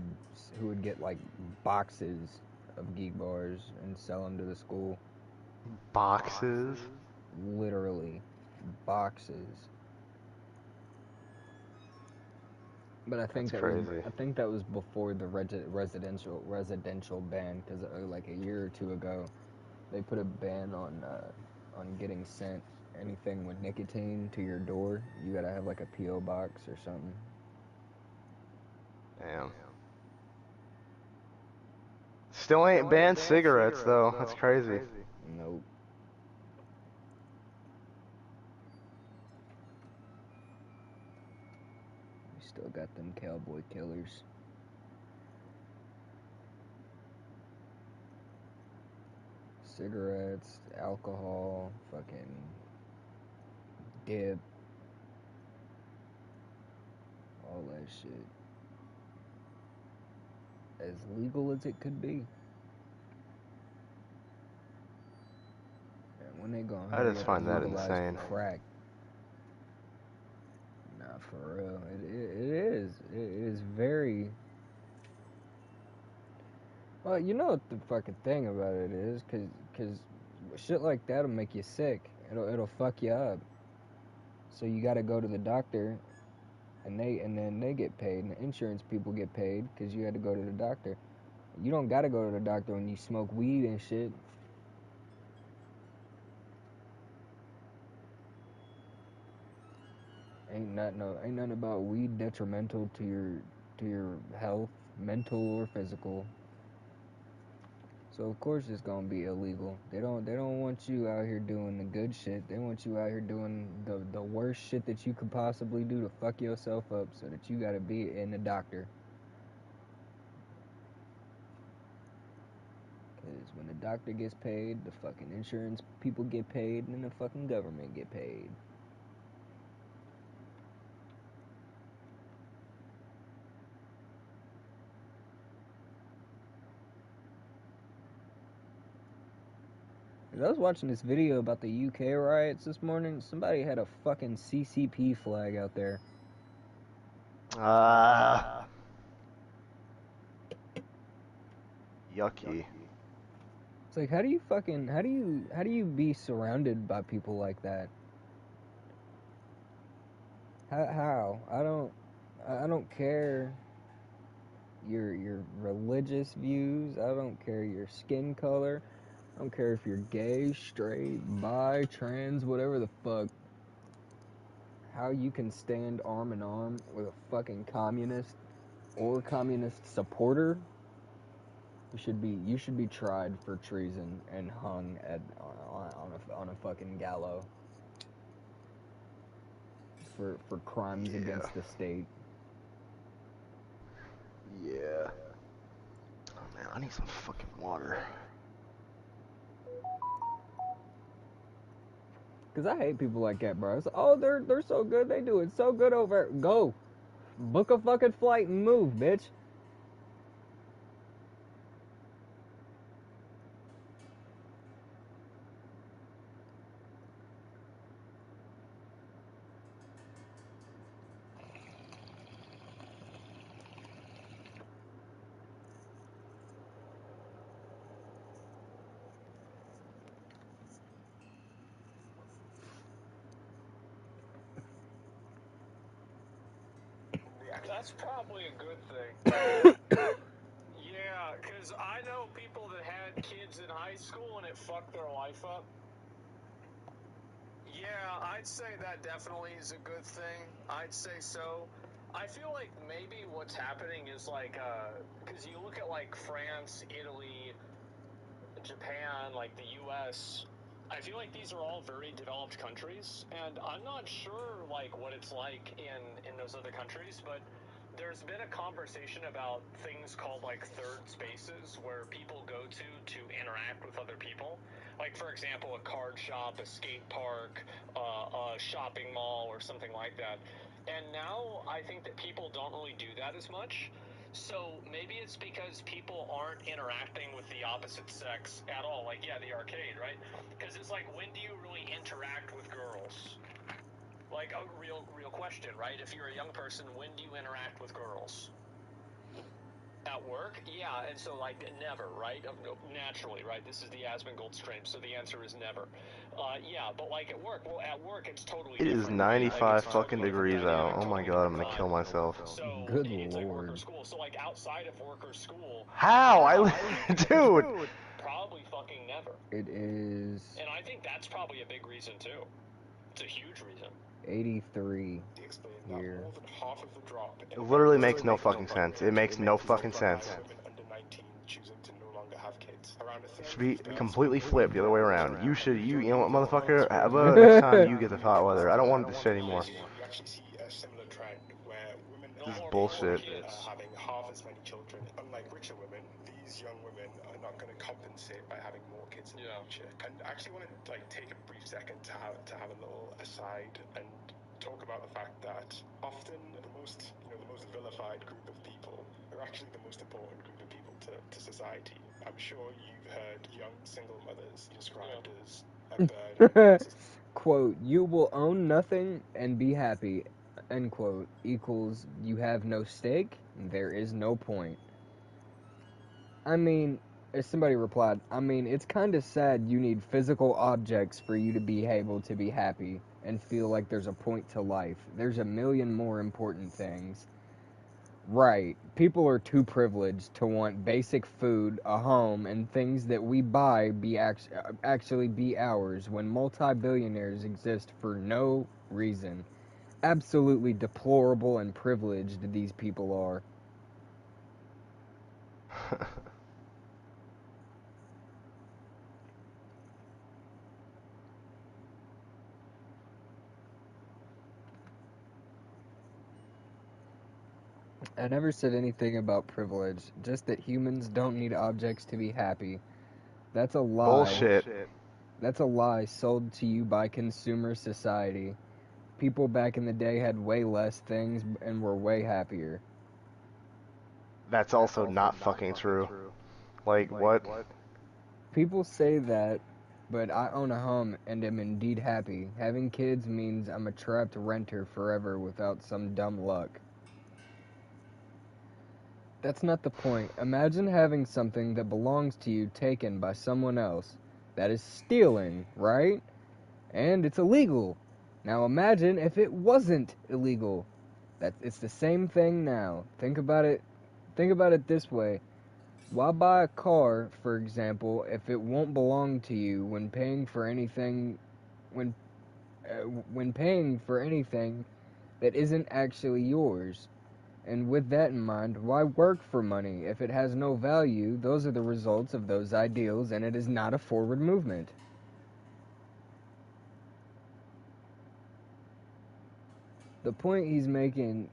would get like boxes of geek bars and sell them to the school. Boxes? Literally, boxes. But That's crazy. I think that was before the residential ban, because like a year or two ago, they put a ban on getting sent anything with nicotine to your door. You gotta have like a PO box or something. Damn. Still ain't banned cigarettes though. That's crazy. Nope. We still got them cowboy killers. Cigarettes, alcohol, fucking dip, all that shit. As legal as it could be. And when they gonna I hurry just up and find that legalize insane. crack? Nah, for real. It is. It is very... Well, you know what the fucking thing about it is, cause shit like that'll make you sick. It'll fuck you up. So you gotta go to the doctor, and then they get paid, and the insurance people get paid, cause you had to go to the doctor. You don't gotta go to the doctor when you smoke weed and shit. Ain't nothing about weed detrimental to your health, mental or physical. So of course it's gonna be illegal. They don't want you out here doing the good shit. They want you out here doing the worst shit that you could possibly do to fuck yourself up, so that you gotta be in the doctor. Cause when the doctor gets paid, the fucking insurance people get paid, and the fucking government get paid. I was watching this video about the UK riots this morning. Somebody had a fucking CCP flag out there. Yucky. It's like, how do you be surrounded by people like that? How? I don't care your religious views. I don't care your skin color. I don't care if you're gay, straight, bi, trans, whatever the fuck. How you can stand arm in arm with a fucking communist or communist supporter? You should be tried for treason and hung on a fucking gallows. for crimes against the state. Yeah. Oh man, I need some fucking water. Cause I hate people like that, bro. It's, oh, they're so good. They do it so good over. Go, book a fucking flight and move, bitch. That's probably a good thing. Yeah, because I know people that had kids in high school and it fucked their life up. Yeah, I'd say that definitely is a good thing. I'd say so. I feel like maybe what's happening is like, because you look at like France, Italy, Japan, like the US, I feel like these are all very developed countries, and I'm not sure like what it's like in those other countries, but there's been a conversation about things called like third spaces where people go to interact with other people. Like for example, a card shop, a skate park, a shopping mall, or something like that. And now I think that people don't really do that as much. So maybe it's because people aren't interacting with the opposite sex at all. Like, yeah, the arcade, right? Because it's like, when do you really interact with girls? Like, a real question, right? If you're a young person, when do you interact with girls? At work? Yeah, and so, like, never, right? Naturally, right? This is the Asmongold stream, so the answer is never. Yeah, but, like, at work, well, at work, it's totally It is different, right? Like, 95 it's a fucking totally different degrees out. dynamic, Oh my totally god, I'm different gonna kill vibe. myself. So, Good it's like work or lord. school. So, like, outside of work or school... How? Dude! Probably fucking never. It is And I think that's probably a big reason, too. It's a huge reason. 83 here. More than half of the drop It literally makes no fucking sense. It makes no fucking sense. women under 19 choosing to no longer have kids. Around a It third should of be these births completely flipped the other way around. You know what, motherfucker? How about next time you get the hot weather? I don't want this shit anymore. You actually see a similar trend where women This is bullshit. are having half as many children. Unlike richer women, these young women are not going to compensate by having more kids in the future. And I actually want to like take a brief second to have a little aside and talk about the fact that often the most vilified group of people are actually the most important group of people to society. I'm sure you've heard young single mothers described as a burden. Quote, you will own nothing and be happy, end quote, equals you have no stake, there is no point. I mean, as somebody replied, I mean, it's kind of sad you need physical objects for you to be able to be happy and feel like there's a point to life. There's a million more important things. Right. People are too privileged to want basic food, a home, and things that we buy actually be ours when multi-billionaires exist for no reason. Absolutely deplorable and privileged these people are. I never said anything about privilege, just that humans don't need objects to be happy. That's a lie. Bullshit. That's a lie sold to you by consumer society. People back in the day had way less things and were way happier. That's also not fucking true. Like, what? People say that, but I own a home and am indeed happy. Having kids means I'm a trapped renter forever without some dumb luck. That's not the point. Imagine having something that belongs to you taken by someone else. That is stealing, right? And it's illegal. Now imagine if it wasn't illegal. It's the same thing now. Think about it this way. Why buy a car, for example, if it won't belong to you when paying for anything when paying for anything that isn't actually yours? And with that in mind, why work for money? If it has no value, those are the results of those ideals, and it is not a forward movement. The point he's making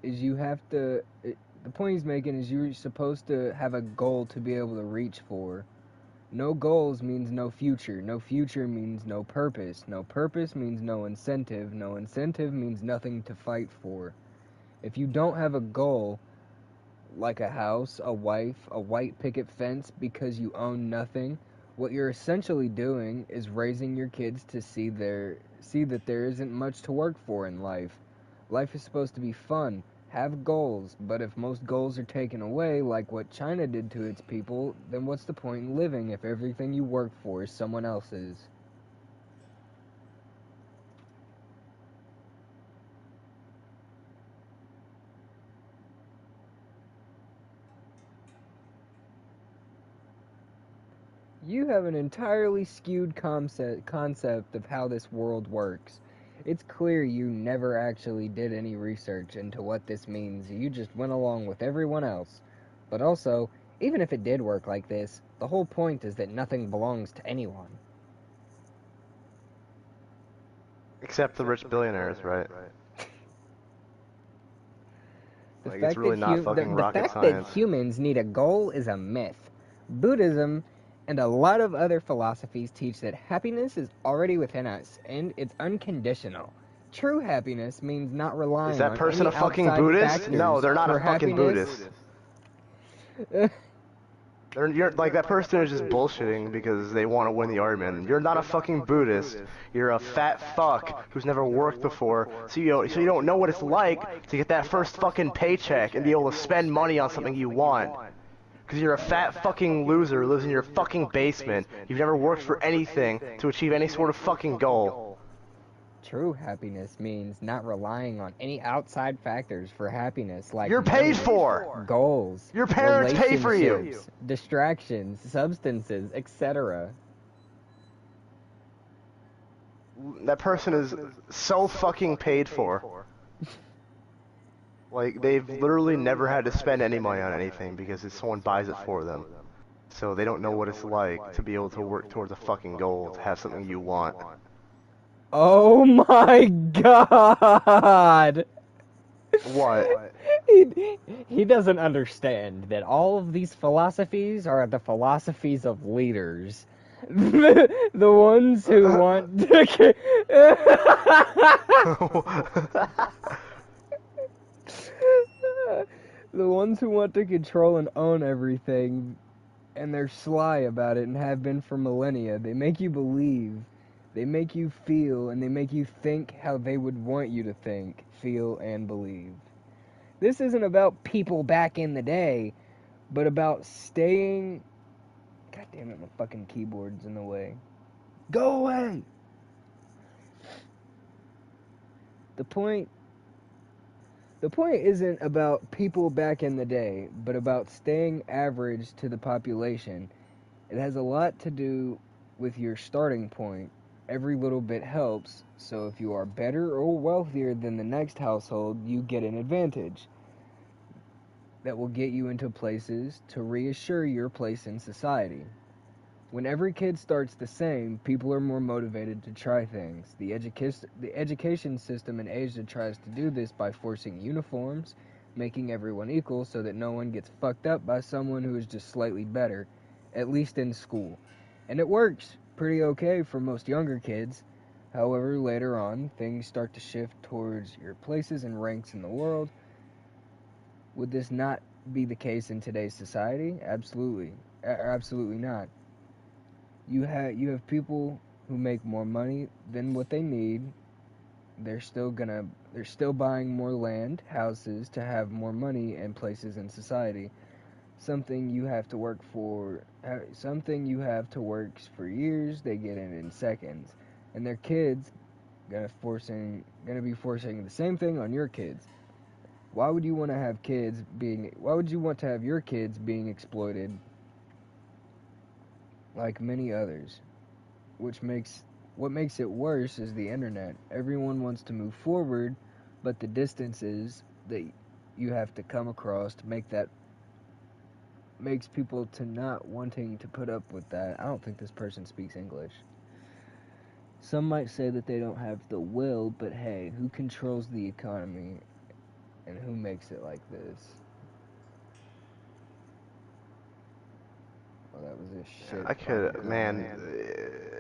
is the point he's making is you're supposed to have a goal to be able to reach for. No goals means no future. No future means no purpose. No purpose means no incentive. No incentive means nothing to fight for. If you don't have a goal, like a house, a wife, a white picket fence because you own nothing, what you're essentially doing is raising your kids to see that there isn't much to work for in life. Life is supposed to be fun, have goals, but if most goals are taken away, like what China did to its people, then what's the point in living if everything you work for is someone else's? You have an entirely skewed concept of how this world works. It's clear you never actually did any research into what this means. You just went along with everyone else. But also, even if it did work like this, the whole point is that nothing belongs to anyone. Except the rich billionaires, right? The Like, it's fact, really that, not hu- fucking the rocket fact that science. humans need a goal is a myth. Buddhism and a lot of other philosophies teach that happiness is already within us, and it's unconditional. True happiness means not Is relying that on person any a fucking outside Buddhist? No, factors they're not a for fucking happiness. Buddhist. You're like, that person is just bullshitting because they want to win the argument. You're not a fucking Buddhist. You're a fat fuck who's never worked before, so you don't know what it's like to get that first fucking paycheck and be able to spend money on something you want. Because you're a fat fucking loser who lives in your fucking basement. You've never worked for anything to achieve any sort of fucking goal. True happiness means not relying on any outside factors for happiness, like You're money, paid for! goals, Your parents pay for you! relationships, distractions, substances, etc. That person is so fucking paid for. Like, they've literally never had to spend any money on anything because someone buys it for them. So they don't know what it's like to be able to work towards a fucking goal, to have something you want. Oh my god! What? He doesn't understand that all of these philosophies are the philosophies of leaders. The ones who want to... The ones who want to control and own everything, and they're sly about it and have been for millennia. They make you believe, they make you feel, and they make you think how they would want you to think, feel, and believe. This isn't about people back in the day, but about staying... God damn it, my fucking keyboard's in the way. Go away! The point isn't about people back in the day, but about staying average to the population. It has a lot to do with your starting point. Every little bit helps, so if you are better or wealthier than the next household, you get an advantage that will get you into places to reassure your place in society. When every kid starts the same, people are more motivated to try things. The education system in Asia tries to do this by forcing uniforms, making everyone equal so that no one gets fucked up by someone who is just slightly better, at least in school. And it works pretty okay for most younger kids. However, later on, things start to shift towards your places and ranks in the world. Would this not be the case in today's society? Absolutely. Absolutely not. You have people who make more money than what they need. They're still buying more land, houses to have more money and places in society. Something you have to work for years, they get it in seconds. And their kids gonna be forcing the same thing on your kids. Why would you want to have your kids being exploited like many others? What makes it worse is the internet. Everyone wants to move forward, but the distances that you have to come across to makes people to not wanting to put up with that. I don't think this person speaks English. Some might say that they don't have the will, but hey, who controls the economy and who makes it like this? Oh, that was a shit. I could, fucking man, rant.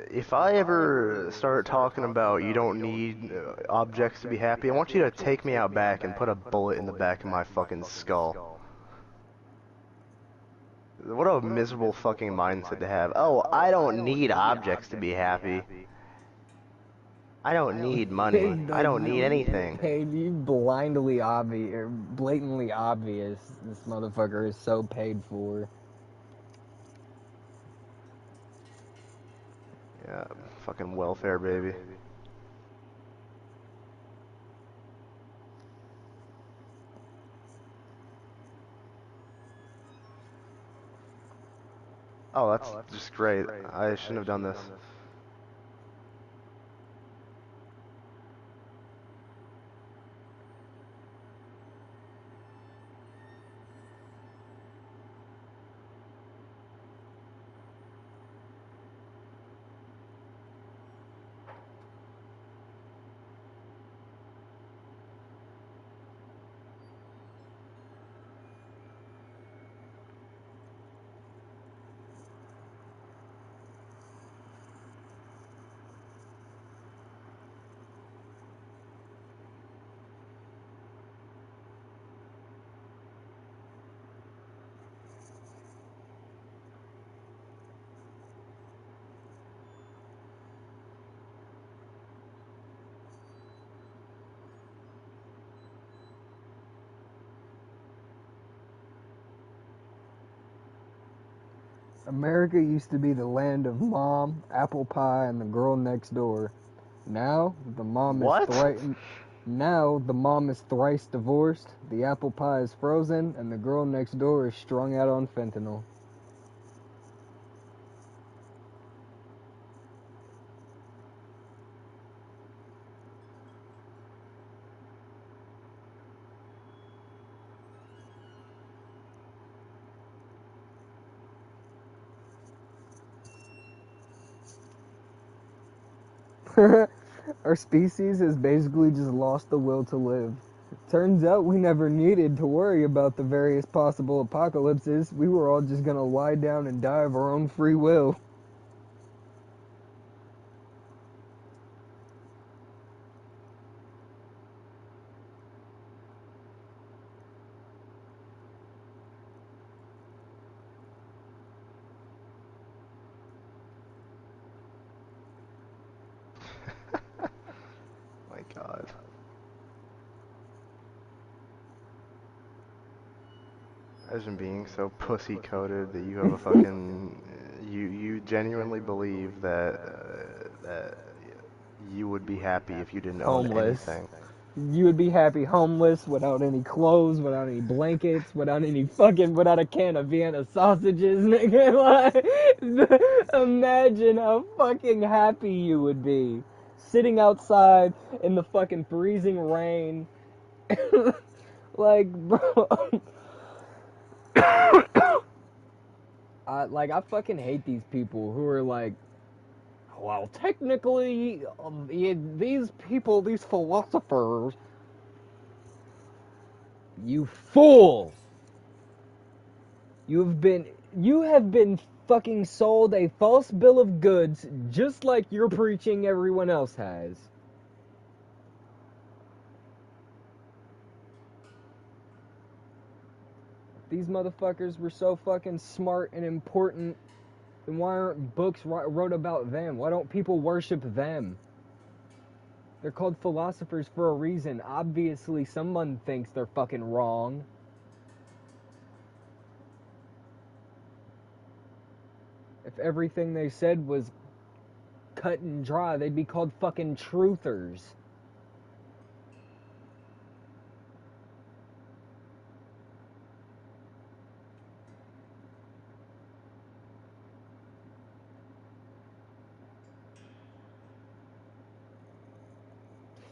if I ever start talking about you don't need objects to be happy, I want you to take me out back and put a bullet in the back of my fucking skull. What a miserable fucking mindset to have. Oh, I don't need objects to be happy. I don't need money. I don't need anything. Hey, you blindly obvious, or blatantly obvious, this motherfucker is so paid for. Yeah, fucking welfare, baby. Oh, that's just great. I shouldn't have done this. America used to be the land of mom, apple pie, and the girl next door. Now the mom is thrice divorced, the apple pie is frozen, and the girl next door is strung out on fentanyl. Our species has basically just lost the will to live. Turns out we never needed to worry about the various possible apocalypses. We were all just gonna lie down and die of our own free will. My God. Imagine being so pussy-coated that you have a fucking... you genuinely believe that that you would be happy if you didn't own Homeless. anything. You would be happy homeless, without any clothes, without any blankets, without a can of Vienna sausages, nigga. Like, imagine how fucking happy you would be. Sitting outside in the fucking freezing rain. Like, bro. I fucking hate these people who are like, well, technically, these people, these philosophers, you fool! You have been fucking sold a false bill of goods just like you're preaching everyone else has. If these motherfuckers were so fucking smart and important, then why aren't books wrote about them? Why don't people worship them? They're called philosophers for a reason. Obviously, someone thinks they're fucking wrong. If everything they said was cut and dry, they'd be called fucking truthers.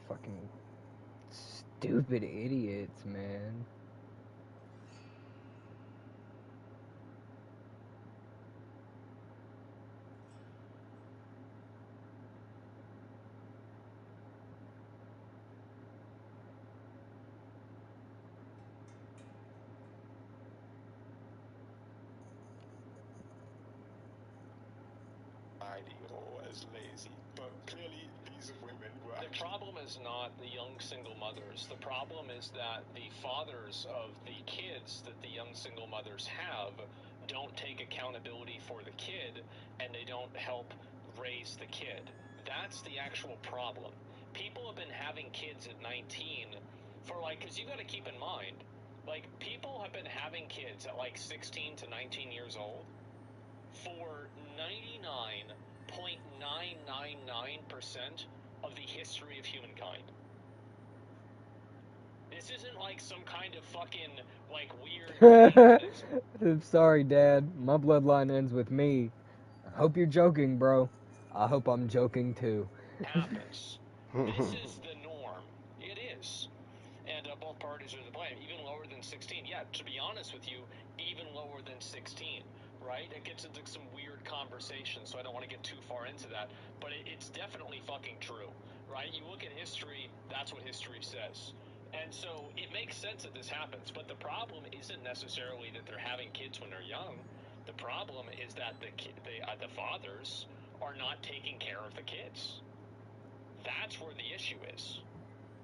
Fucking stupid idiots, man. untidy or as lazy. But clearly, these women were The problem is not the young single mothers. The problem is that the fathers of the kids that the young single mothers have don't take accountability for the kid, and they don't help raise the kid. That's the actual problem. People have been having kids at 19 for because you got to keep in mind, people have been having kids at 16 to 19 years old for 99.999% of the history of humankind. This isn't some kind of fucking weird I'm sorry, Dad. My bloodline ends with me. I hope you're joking, bro. I hope I'm joking too. happens. This is the norm. It is. And both parties are to blame. Even lower than 16. Yeah, to be honest with you, even lower than 16. Right? It gets into some weird conversation, so I don't want to get too far into that. But it's definitely fucking true. Right? You look at history, that's what history says. And so it makes sense that this happens. But the problem isn't necessarily that they're having kids when they're young. The problem is that the fathers are not taking care of the kids. That's where the issue is.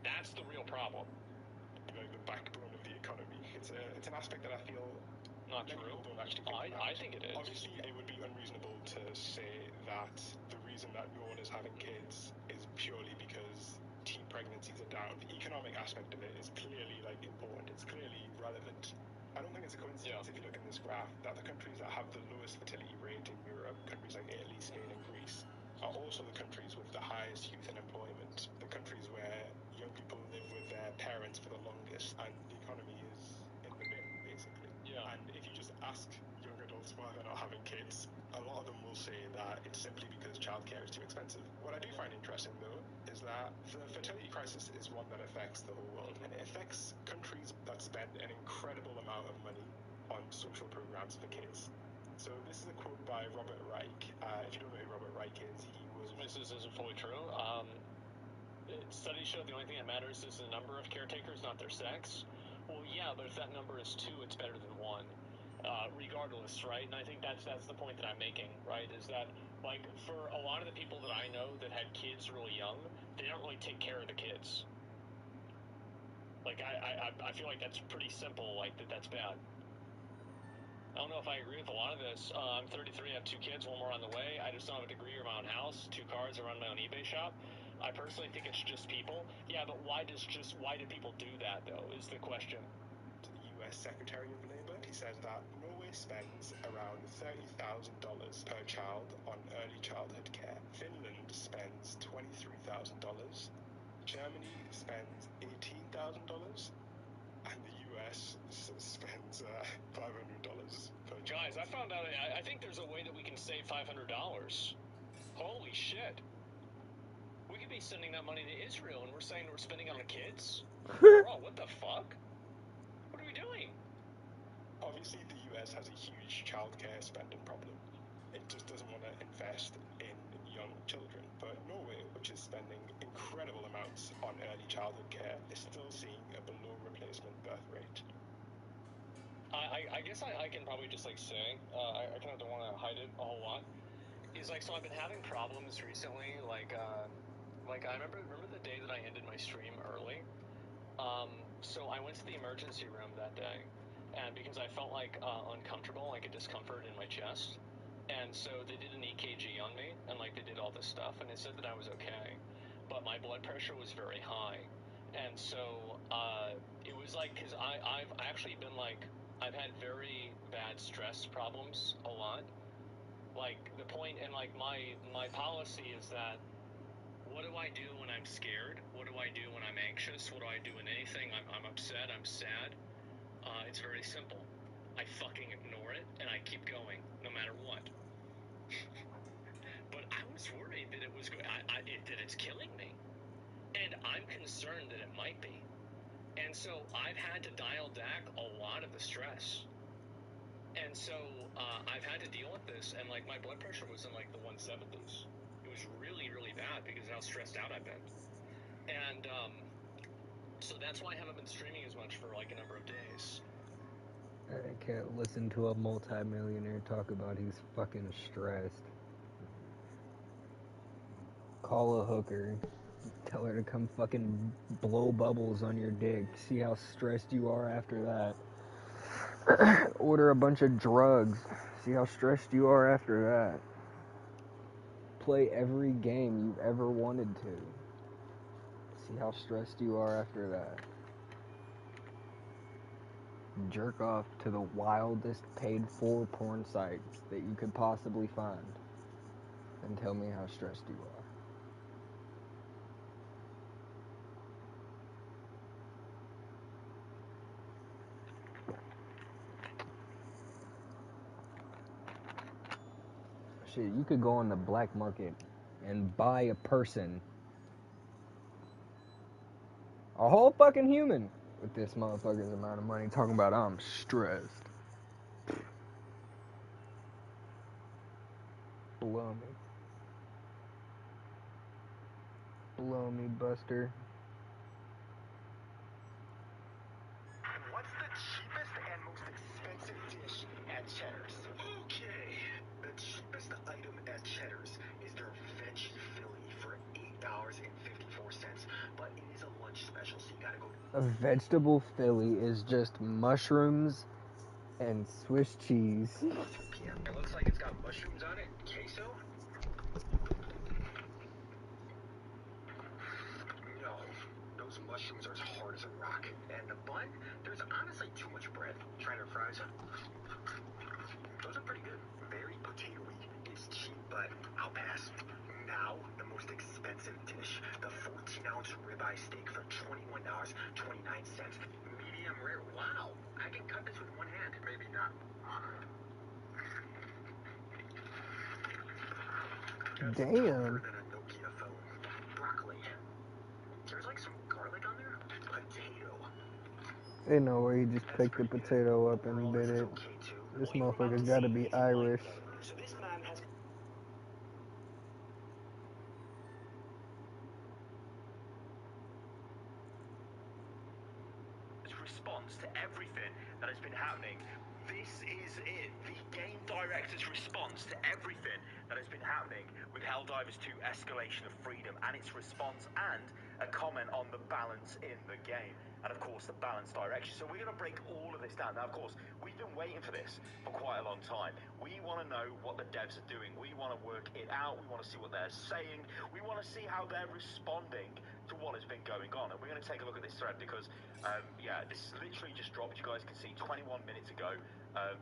That's the real problem. The backbone of the economy. It's an aspect that I feel not true. Don't actually I think it is. Obviously, it would be unreasonable to say that the reason that no one is having kids is purely because teen pregnancies are down. The economic aspect of it is clearly important. It's clearly relevant. I don't think it's a coincidence if you look in this graph that the countries that have the lowest fertility rate in Europe, countries like Italy, Spain, and Greece, are also the countries with the highest youth unemployment. The countries where young people live with their parents for the longest, and the economy is in the bin, basically. Yeah. And if you just ask young adults why they're not having kids, a lot of them will say that it's simply because childcare is too expensive. What I do find interesting, though, is that the fertility crisis is one that affects the whole world, and it affects countries that spend an incredible amount of money on social programs for kids. So this is a quote by Robert Reich. If you don't know who Robert Reich is, he was... This isn't fully true. Studies show the only thing that matters is the number of caretakers, not their sex. Well, yeah, but if that number is 2, it's better than 1. Regardless, right? And I think that's the point that I'm making, right? Is that, for a lot of the people that I know that had kids really young, they don't really take care of the kids. I feel like that's pretty simple, that's bad. I don't know if I agree with a lot of this. I'm 33, I have 2 kids, 1 more on the way. I just don't have a degree or my own house, 2 cars, I run my own eBay shop. I personally think it's just people. Yeah, but why do people do that, though, is the question. The U.S. Secretary of Labor, he says that Norway spends around $30,000 per child on early childhood care. Finland spends $23,000. Germany spends $18,000. And the U.S. spends $500 per child. Guys, I found out, I think there's a way that we can save $500. Holy shit. We could be sending that money to Israel, and we're saying we're spending it on the kids? Bro, what the fuck? What are we doing? Obviously, the US has a huge childcare spending problem. It just doesn't want to invest in young children. But Norway, which is spending incredible amounts on early childhood care, is still seeing a below replacement birth rate. I guess I can probably just say, I kind of don't want to hide it a whole lot. Is so I've been having problems recently, I remember the day that I ended my stream early. So I went to the emergency room that day, and because I felt uncomfortable, a discomfort in my chest, and so they did an EKG on me, and they did all this stuff, and they said that I was okay, but my blood pressure was very high, and so it was because I've actually been I've had very bad stress problems a lot. The point, and my policy is that, what do I do when I'm scared? What do I do when I'm anxious? What do I do in anything? I'm upset, I'm sad. It's very simple. I fucking ignore it, and I keep going, no matter what. But I was worried that it was that it's killing me. And I'm concerned that it might be. And so I've had to dial back a lot of the stress. And so I've had to deal with this, and my blood pressure was in the 170s. It was really, really bad because of how stressed out I've been. And so that's why I haven't been streaming as much for a number of days. I can't listen to a multi-millionaire talk about he's fucking stressed. call a hooker. Tell her to come fucking blow bubbles on your dick. See how stressed you are after that. Order a bunch of drugs. See how stressed you are after that. Play every game you've ever wanted to. See how stressed you are after that. Jerk off to the wildest paid-for porn sites that you could possibly find. And tell me how stressed you are. Shit, you could go on the black market and buy a person, a whole fucking human, with this motherfucker's amount of money, talking about I'm stressed. Blow me. Blow me, Buster. What's the cheapest and most expensive dish at Cheddar's? Okay, the cheapest item at Cheddar's is their veggie Philly for $8.54, but it is a lunch special, so you gotta go. A vegetable Philly is just mushrooms and Swiss cheese. PM. It looks like it's got mushrooms on it, queso. No, those mushrooms are as hard as a rock. And the bun, there's honestly too much bread. Try their fries. Those are pretty good. Very potato-y. It's cheap, but I'll pass. Now, the most expensive dish, the 14-ounce ribeye steak for $21.29. Medium rare. Wow, I can cut this with one hand. Maybe not. Damn. Than a Nokia phone. Broccoli. There's like some garlic on there. Potato. Ain't no way he just picked the potato up and bit it. This motherfucker's gotta be Irish. So this man has response to everything that has been happening. This is it. The game director's response to everything that has been happening with Helldivers 2 Escalation of Freedom, and its response and a comment on the balance in the game, and of course the balance direction. So we're going to break all of this down. Now of course we've been waiting for this for quite a long time. We want to know what the devs are doing. We want to work it out. We want to see what they're saying. We want to see how they're responding to what has been going on. And we're going to take a look at this thread because yeah, this literally just dropped. You guys can see 21 minutes ago.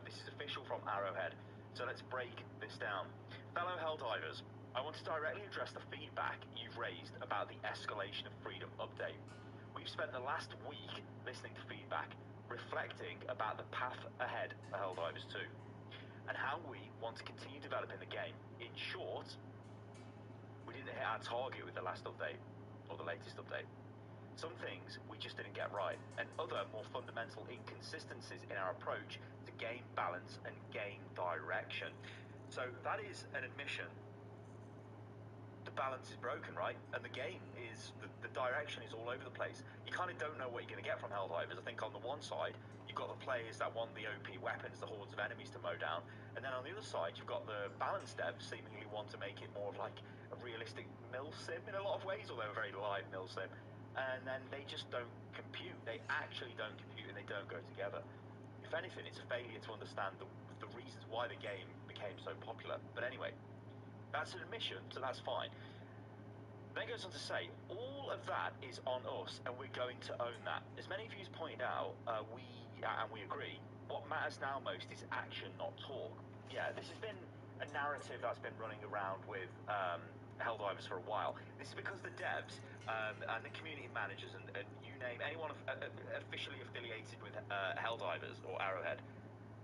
This is official from Arrowhead. So let's break this down. Fellow Helldivers, I want to directly address the feedback you've raised about the Escalation of Freedom update. We've spent the last week listening to feedback, reflecting about the path ahead for Helldivers 2, and how we want to continue developing the game. In short, we didn't hit our target with the last update, or the latest update. Some things we just didn't get right, and other more fundamental inconsistencies in our approach to game balance and game direction. So that is an admission. The balance is broken, right? And the game is, the direction is all over the place. You kind of don't know what you're going to get from Helldivers. I think on the one side, you've got the players that want the OP weapons, the hordes of enemies to mow down. And then on the other side, you've got the balance devs seemingly want to make it more of like a realistic mill sim in a lot of ways, although a very live mill sim. And then they just don't compute. They actually don't compute, and they don't go together. If anything, it's a failure to understand the reasons why the game became so popular. But anyway, that's an admission, so that's fine. Then goes on to say, all of that is on us, and we're going to own that. As many of you have pointed out, we agree, what matters now most is action, not talk. Yeah, this has been a narrative that's been running around with Helldivers for a while. This is because the devs and the community managers and you name anyone officially affiliated with Helldivers or Arrowhead,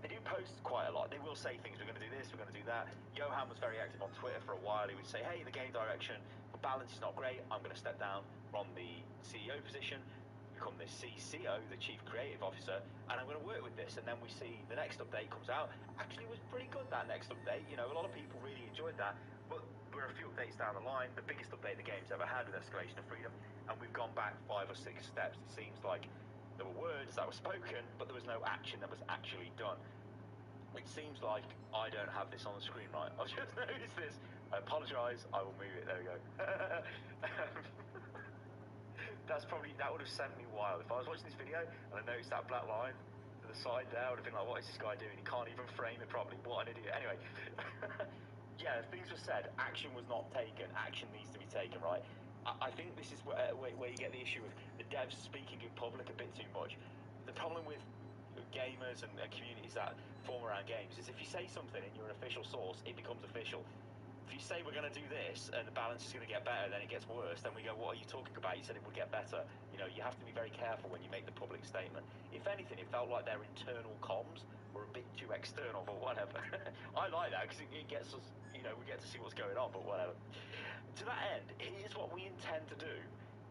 they do post quite a lot. They will say things, we're going to do this, we're going to do that. Johan was very active on Twitter for a while. He would say, hey, the game direction, the balance is not great. I'm going to step down from the CEO position, become the CCO, the Chief Creative Officer, and I'm going to work with this. And then we see the next update comes out. Actually, it was pretty good, that next update. You know, a lot of people really enjoyed that. But we're a few updates down the line, the biggest update the game's ever had with Escalation of Freedom, and we've gone back 5 or 6 steps. It seems like there were words that were spoken, but there was no action that was actually done. It seems like I don't have this on the screen right. I've just noticed this. I apologise. I will move it. There we go. That would have sent me wild. If I was watching this video and I noticed that black line to the side there, I would have been like, what is this guy doing? He can't even frame it properly. What an idiot. Anyway, yeah, things were said. Action was not taken. Action needs to be taken, right? I think this is where you get the issue of the devs speaking in public a bit too much. The problem with gamers and communities that form around games is if you say something and you're an official source, it becomes official. If you say we're going to do this and the balance is going to get better, then it gets worse, then we go, what are you talking about? You said it would get better. You know, you have to be very careful when you make the public statement. If anything, it felt like their internal comms were a bit too external, but whatever. I like that because it gets us, you know, we get to see what's going on, but whatever. To that end, here's what we intend to do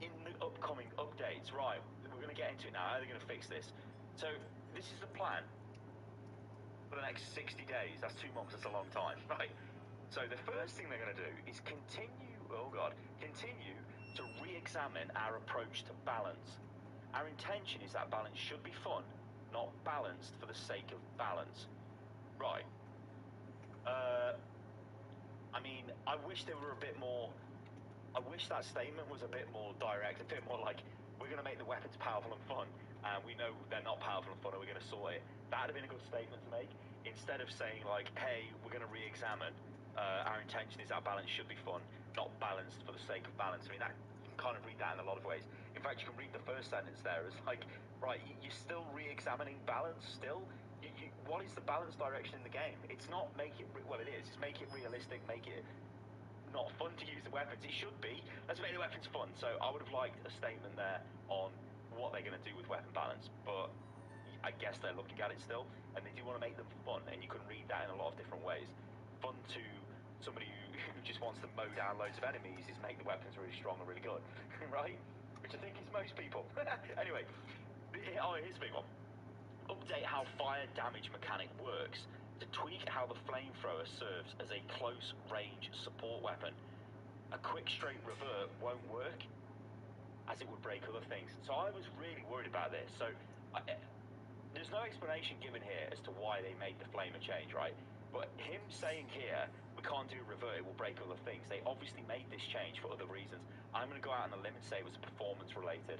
in the upcoming updates. Right, we're going to get into it now. How are they going to fix this? So this is the plan for the next 60 days. That's 2 months. That's a long time, right? So the first thing they're going to do is continue to re-examine our approach to balance. Our intention is that balance should be fun, not balanced for the sake of balance. Right. I mean, I wish there were a bit more. I wish that statement was a bit more direct, a bit more like, we're going to make the weapons powerful and fun, and we know they're not powerful and fun, and we're going to sort it. That would have been a good statement to make, instead of saying like, hey, we're going to re-examine. Our intention is our balance should be fun, not balanced for the sake of balance. I mean, that, you can kind of read that in a lot of ways. In fact, you can read the first sentence there as like, right, you're still re-examining balance still? What is the balance direction in the game? It's not make it, well, it is. It's make it realistic, make it not fun to use the weapons. It should be. Let's make the weapons fun. So I would have liked a statement there on what they're going to do with weapon balance, but I guess they're looking at it still, and they do want to make them fun, and you can read that in a lot of different ways. Fun to somebody who just wants to mow down loads of enemies is make the weapons really strong and really good, right? Which I think is most people. Anyway, here's a big one. Update how fire damage mechanic works to tweak how the flamethrower serves as a close-range support weapon. A quick straight revert won't work, as it would break other things. So I was really worried about this. So there's no explanation given here as to why they made the flamer change, right? But him saying here, we can't do revert, it will break other things. They obviously made this change for other reasons. I'm going to go out on a limb and say it was performance related.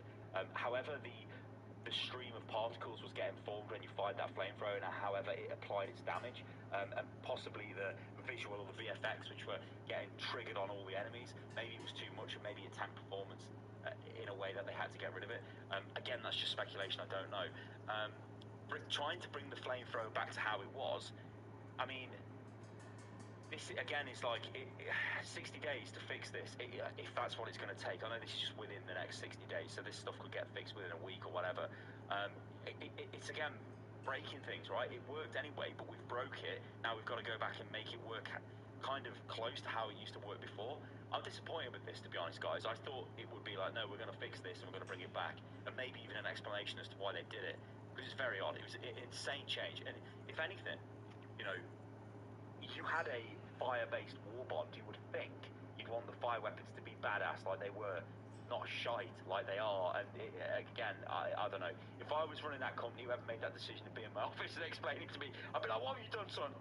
However, the stream of particles was getting formed when you fired that flamethrower, and however it applied its damage, and possibly the visual or the VFX, which were getting triggered on all the enemies. Maybe it was too much, and maybe it tanked performance in a way that they had to get rid of it. Again, that's just speculation, I don't know. Trying to bring the flamethrower back to how it was, I mean, this again is like 60 days to fix this, if that's what it's going to take. I know this is just within the next 60 days, so this stuff could get fixed within a week or whatever. It's again breaking things, right? It worked anyway, but we've broke it. Now we've got to go back and make it work kind of close to how it used to work before. I'm disappointed with this, to be honest, guys. I thought it would be like, no, we're going to fix this and we're going to bring it back, and maybe even an explanation as to why they did it, because it's very odd. It was an insane change, and if anything, you know, you had a fire-based war bond, you would think you'd want the fire weapons to be badass like they were, not shite like they are. And again, I don't know. If I was running that company, whoever made that decision to be in my office and explain it to me, I'd be like, what have you done, son?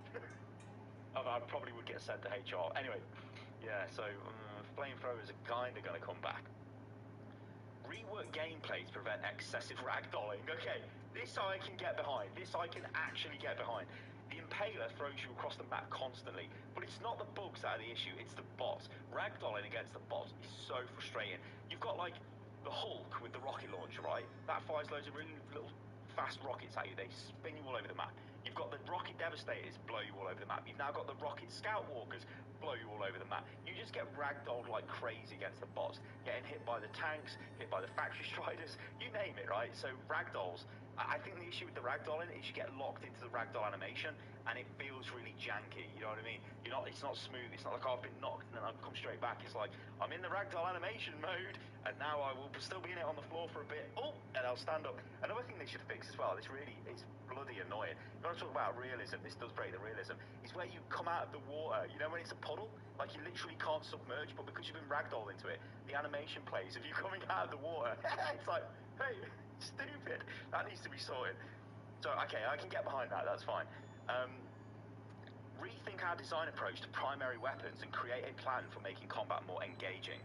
I probably would get sent to HR. Anyway, yeah, so flamethrowers are kind of going to come back. Rework gameplay to prevent excessive ragdolling. Okay, this I can get behind. This I can actually get behind. The Impaler throws you across the map constantly, but it's not the bugs that are the issue, it's the bots. Ragdolling against the bots is so frustrating. You've got like the Hulk with the rocket launcher, right? That fires loads of really little fast rockets at you. They spin you all over the map. You've got the rocket devastators blow you all over the map. You've now got the rocket scout walkers blow you all over the map. You just get ragdolled like crazy against the bots, getting hit by the tanks, hit by the factory striders, you name it, right? So ragdolls, I think the issue with the ragdolling is you get locked into the ragdoll animation and it feels really janky, you know what I mean? It's not smooth, it's not like I've been knocked and then I've come straight back. It's like, I'm in the ragdoll animation mode and now I will still be in it on the floor for a bit, and I'll stand up. Another thing they should fix as well, this really is bloody annoying. You want to talk about realism, this does break the realism, is where you come out of the water, you know when it's a puddle? Like you literally can't submerge, but because you've been ragdolled into it, the animation plays of you coming out of the water. It's like, hey, stupid. That needs to be sorted. So, okay, I can get behind that, that's fine. Rethink our design approach to primary weapons and create a plan for making combat more engaging.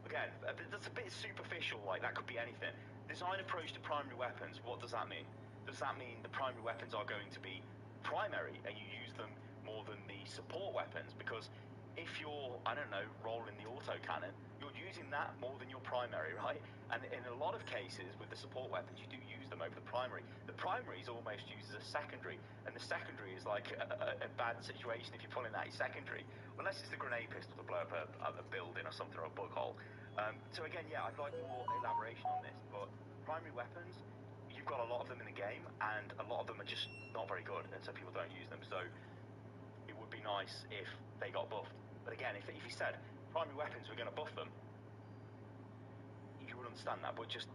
Again, that's a bit superficial, like that could be anything. Design approach to primary weapons, what does that mean? Does that mean the primary weapons are going to be primary and you use them more than the support weapons? Because if you're, I don't know, rolling the autocannon, you're using that more than your primary, right? And in a lot of cases with the support weapons, you do use them over the primary. The primary is almost used as a secondary, and the secondary is like a bad situation if you're pulling that secondary, unless it's the grenade pistol to blow up a building or something, or a bug hole. So again, yeah, I'd like more elaboration on this, but primary weapons, you've got a lot of them in the game, and a lot of them are just not very good, and so people don't use them. So it would be nice if they got buffed. But again, if you said primary weapons, we're going to buff them, you would understand that. But just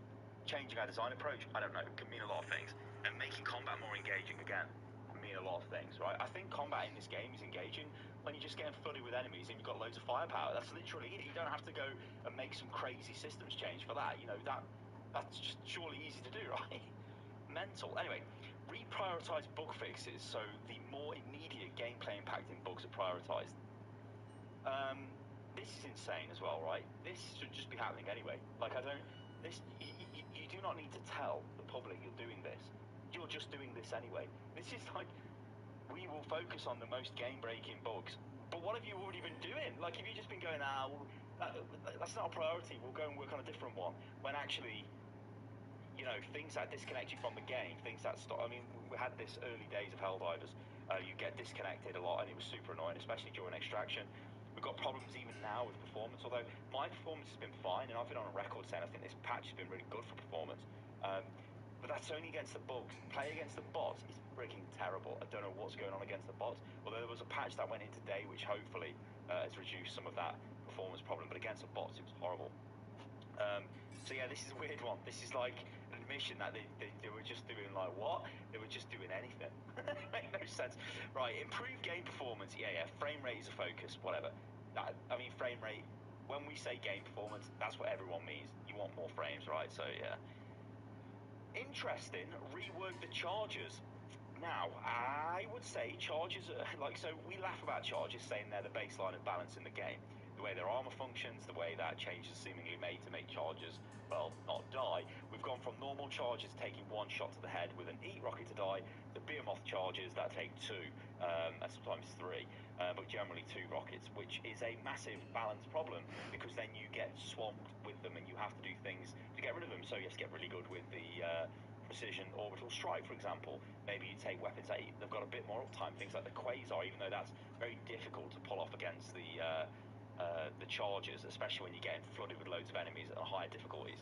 changing our design approach, I don't know, can mean a lot of things. And making combat more engaging, again, can mean a lot of things, right? I think combat in this game is engaging when you're just getting flooded with enemies and you've got loads of firepower. That's literally it. You don't have to go and make some crazy systems change for that. You know, that's just surely easy to do, right? Mental. Anyway, reprioritize bug fixes so the more immediate gameplay impacting bugs are prioritized. This is insane as well, right? This should just be happening anyway. Like, you do not need to tell the public you're doing this. You're just doing this anyway. This is like, we will focus on the most game-breaking bugs. But what have you already been doing? Like, have you just been going, well, that's not a priority, we'll go and work on a different one. When actually, you know, things that disconnect you from the game, things that stop. I mean, we had this early days of Helldivers. You get disconnected a lot, and it was super annoying, especially during extraction. We've got problems even now with performance, although my performance has been fine, and I've been on a record saying I think this patch has been really good for performance. But that's only against the bugs. Play against the bots is freaking terrible. I don't know what's going on against the bots, although there was a patch that went in today which hopefully has reduced some of that performance problem, but against the bots it was horrible. So yeah, this is a weird one. This is like an admission that they were just doing like what? They were just doing anything. It made no sense. Right, improve game performance. Yeah, frame rate is a focus, whatever. I mean, frame rate, when we say game performance, that's what everyone means. You want more frames, right? So yeah. Interesting, rework the chargers. Now, I would say chargers are, like, so we laugh about chargers saying they're the baseline of balance in the game. The way their armor functions, the way that changes seemingly made to make chargers, well, not die. We've gone from normal chargers taking one shot to the head with an EAT rocket to die, to behemoth chargers that take two, and sometimes three, but generally two rockets, which is a massive balance problem, because then you get swamped with them and you have to do things to get rid of them. So you have to get really good with the precision orbital strike, for example. Maybe you take weapons that they've got a bit more uptime, things like the quasar, even though that's very difficult to pull off against the chargers, especially when you're getting flooded with loads of enemies at higher difficulties.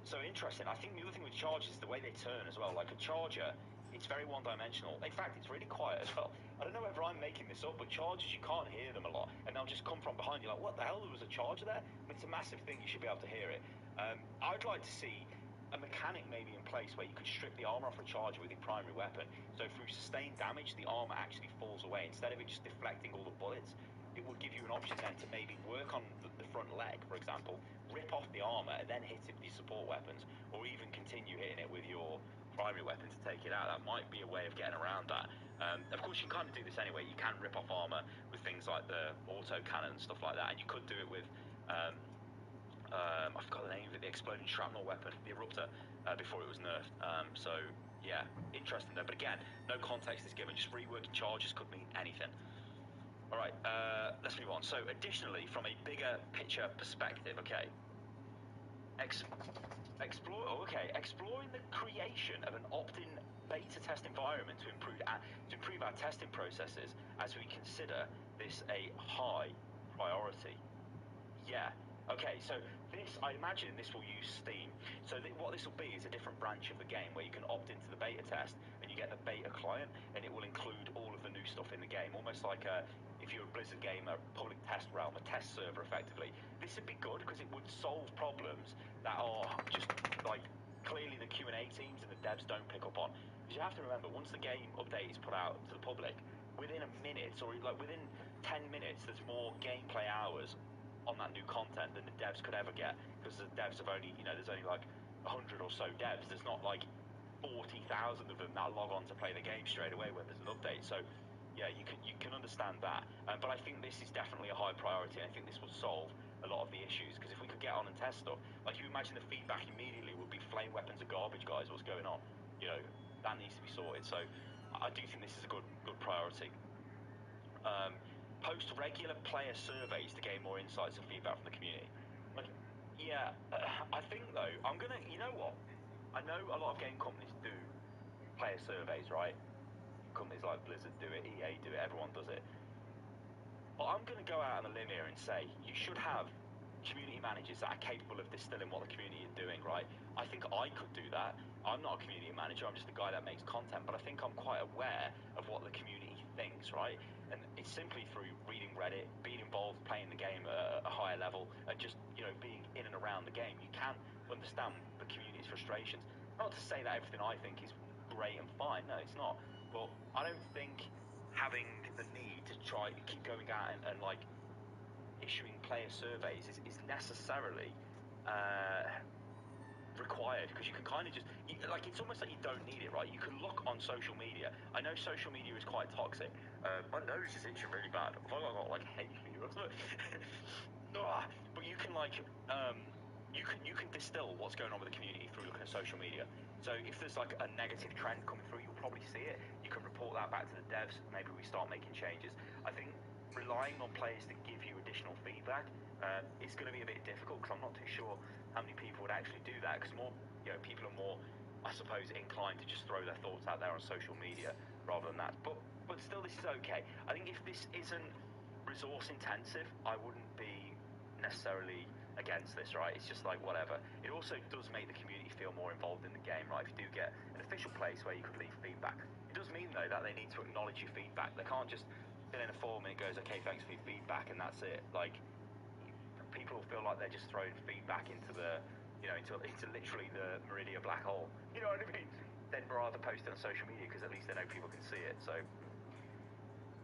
So interesting. I think the other thing with chargers is the way they turn as well. Like a charger, it's very one-dimensional. In fact, it's really quiet as well. I don't know whether I'm making this up, but chargers, you can't hear them a lot, and they'll just come from behind you like, what the hell, there was a charger there? I mean, it's a massive thing, you should be able to hear it. I'd like to see a mechanic maybe in place where you could strip the armor off a charger with your primary weapon, so through sustained damage the armor actually falls away instead of it just deflecting all the bullets. It would give you an option then to maybe work on the front leg, for example, rip off the armor and then hit it with your support weapons, or even continue hitting it with your primary weapon to take it out. That might be a way of getting around that. Of course, you can kind of do this anyway. You can rip off armor with things like the autocannon and stuff like that, and you could do it with I forgot the name of it, the exploding shrapnel weapon, the eruptor, before it was nerfed. So yeah, interesting though. But again, no context is given. Just reworking charges could mean anything. All right, let's move on. So additionally, from a bigger picture perspective, okay, exploring the creation of an opt-in beta test environment to improve our testing processes as we consider this a high priority. Yeah. Okay, so this, I imagine this will use Steam. So what this will be is a different branch of the game where you can opt into the beta test and you get the beta client, and it will include all of the new stuff in the game, almost like if you're a Blizzard game, a public test realm, a test server effectively. This would be good because it would solve problems that are just like clearly the Q&A teams and the devs don't pick up on. Because you have to remember, once the game update is put out to the public, within a minute, or like within 10 minutes, there's more gameplay hours on that new content than the devs could ever get, because the devs have only, there's only like 100 or so devs. There's not like 40,000 of them that log on to play the game straight away when there's an update. So Yeah, you can understand that. But I think this is definitely a high priority. I think this will solve a lot of the issues, because if we could get on and test stuff, like, you imagine the feedback immediately would be flame weapons are garbage, guys. What's going on? You know, that needs to be sorted. So I do think this is a good priority. Post regular player surveys to gain more insights and feedback from the community. Like, yeah, I think though, you know what? I know a lot of game companies do player surveys, right? Companies like Blizzard do it, EA do it, everyone does it. But I'm going to go out on a limb here and say you should have community managers that are capable of distilling what the community is doing, right? I think I could do that. I'm not a community manager, I'm just a guy that makes content, but I think I'm quite aware of what the community thinks, right? And it's simply through reading Reddit, being involved, playing the game at a higher level, and just, you know, being in and around the game. You can understand the community's frustrations. Not to say that everything I think is great and fine, no, it's not. But I don't think having the need to try keep going out and like issuing player surveys is necessarily required, because you can kind of just like, it's almost like you don't need it, right? You can look on social media. I know social media is quite toxic. My nose is itching really bad. I've got like hay fever. But you can like you can distill what's going on with the community through looking at social media. So if there's like a negative trend coming through, you'll probably see it. You can report that back to the devs. Maybe we start making changes. I think relying on players to give you additional feedback is going to be a bit difficult, because I'm not too sure how many people would actually do that, because more, you know, people are more, I suppose, inclined to just throw their thoughts out there on social media rather than that. But still, this is okay. I think if this isn't resource intensive, I wouldn't be necessarily against this, right? It's just like, whatever. It also does make the community feel more involved in the game, right? If you do get an official place where you could leave feedback, it does mean though that they need to acknowledge your feedback. They can't just fill in a form and it goes, okay, thanks for your feedback, and that's it. Like, people feel like they're just throwing feedback into the, you know, into literally the Meridia black hole. You know what I mean? They'd rather post it on social media, because at least they know people can see it. So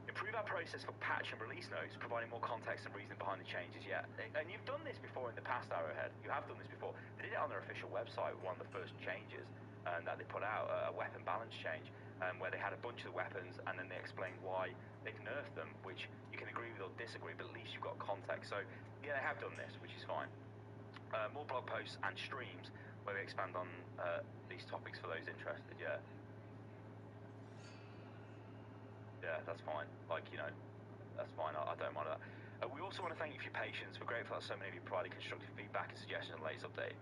improve our process for patch and release notes, providing more context and reasoning behind the changes. Yeah, and you've done this before in the past, Arrowhead. You have done this before. They did it on their official website, one of the first changes that they put out, a weapon balance change, where they had a bunch of the weapons and then they explained why they've nerfed them, which you can agree with or disagree, but at least you've got context. So yeah, they have done this, which is fine. More blog posts and streams where we expand on these topics for those interested. Yeah, that's fine. Like, you know, that's fine. I don't mind that. We also want to thank you for your patience. We're grateful that so many of you provided constructive feedback and suggestions on the latest update.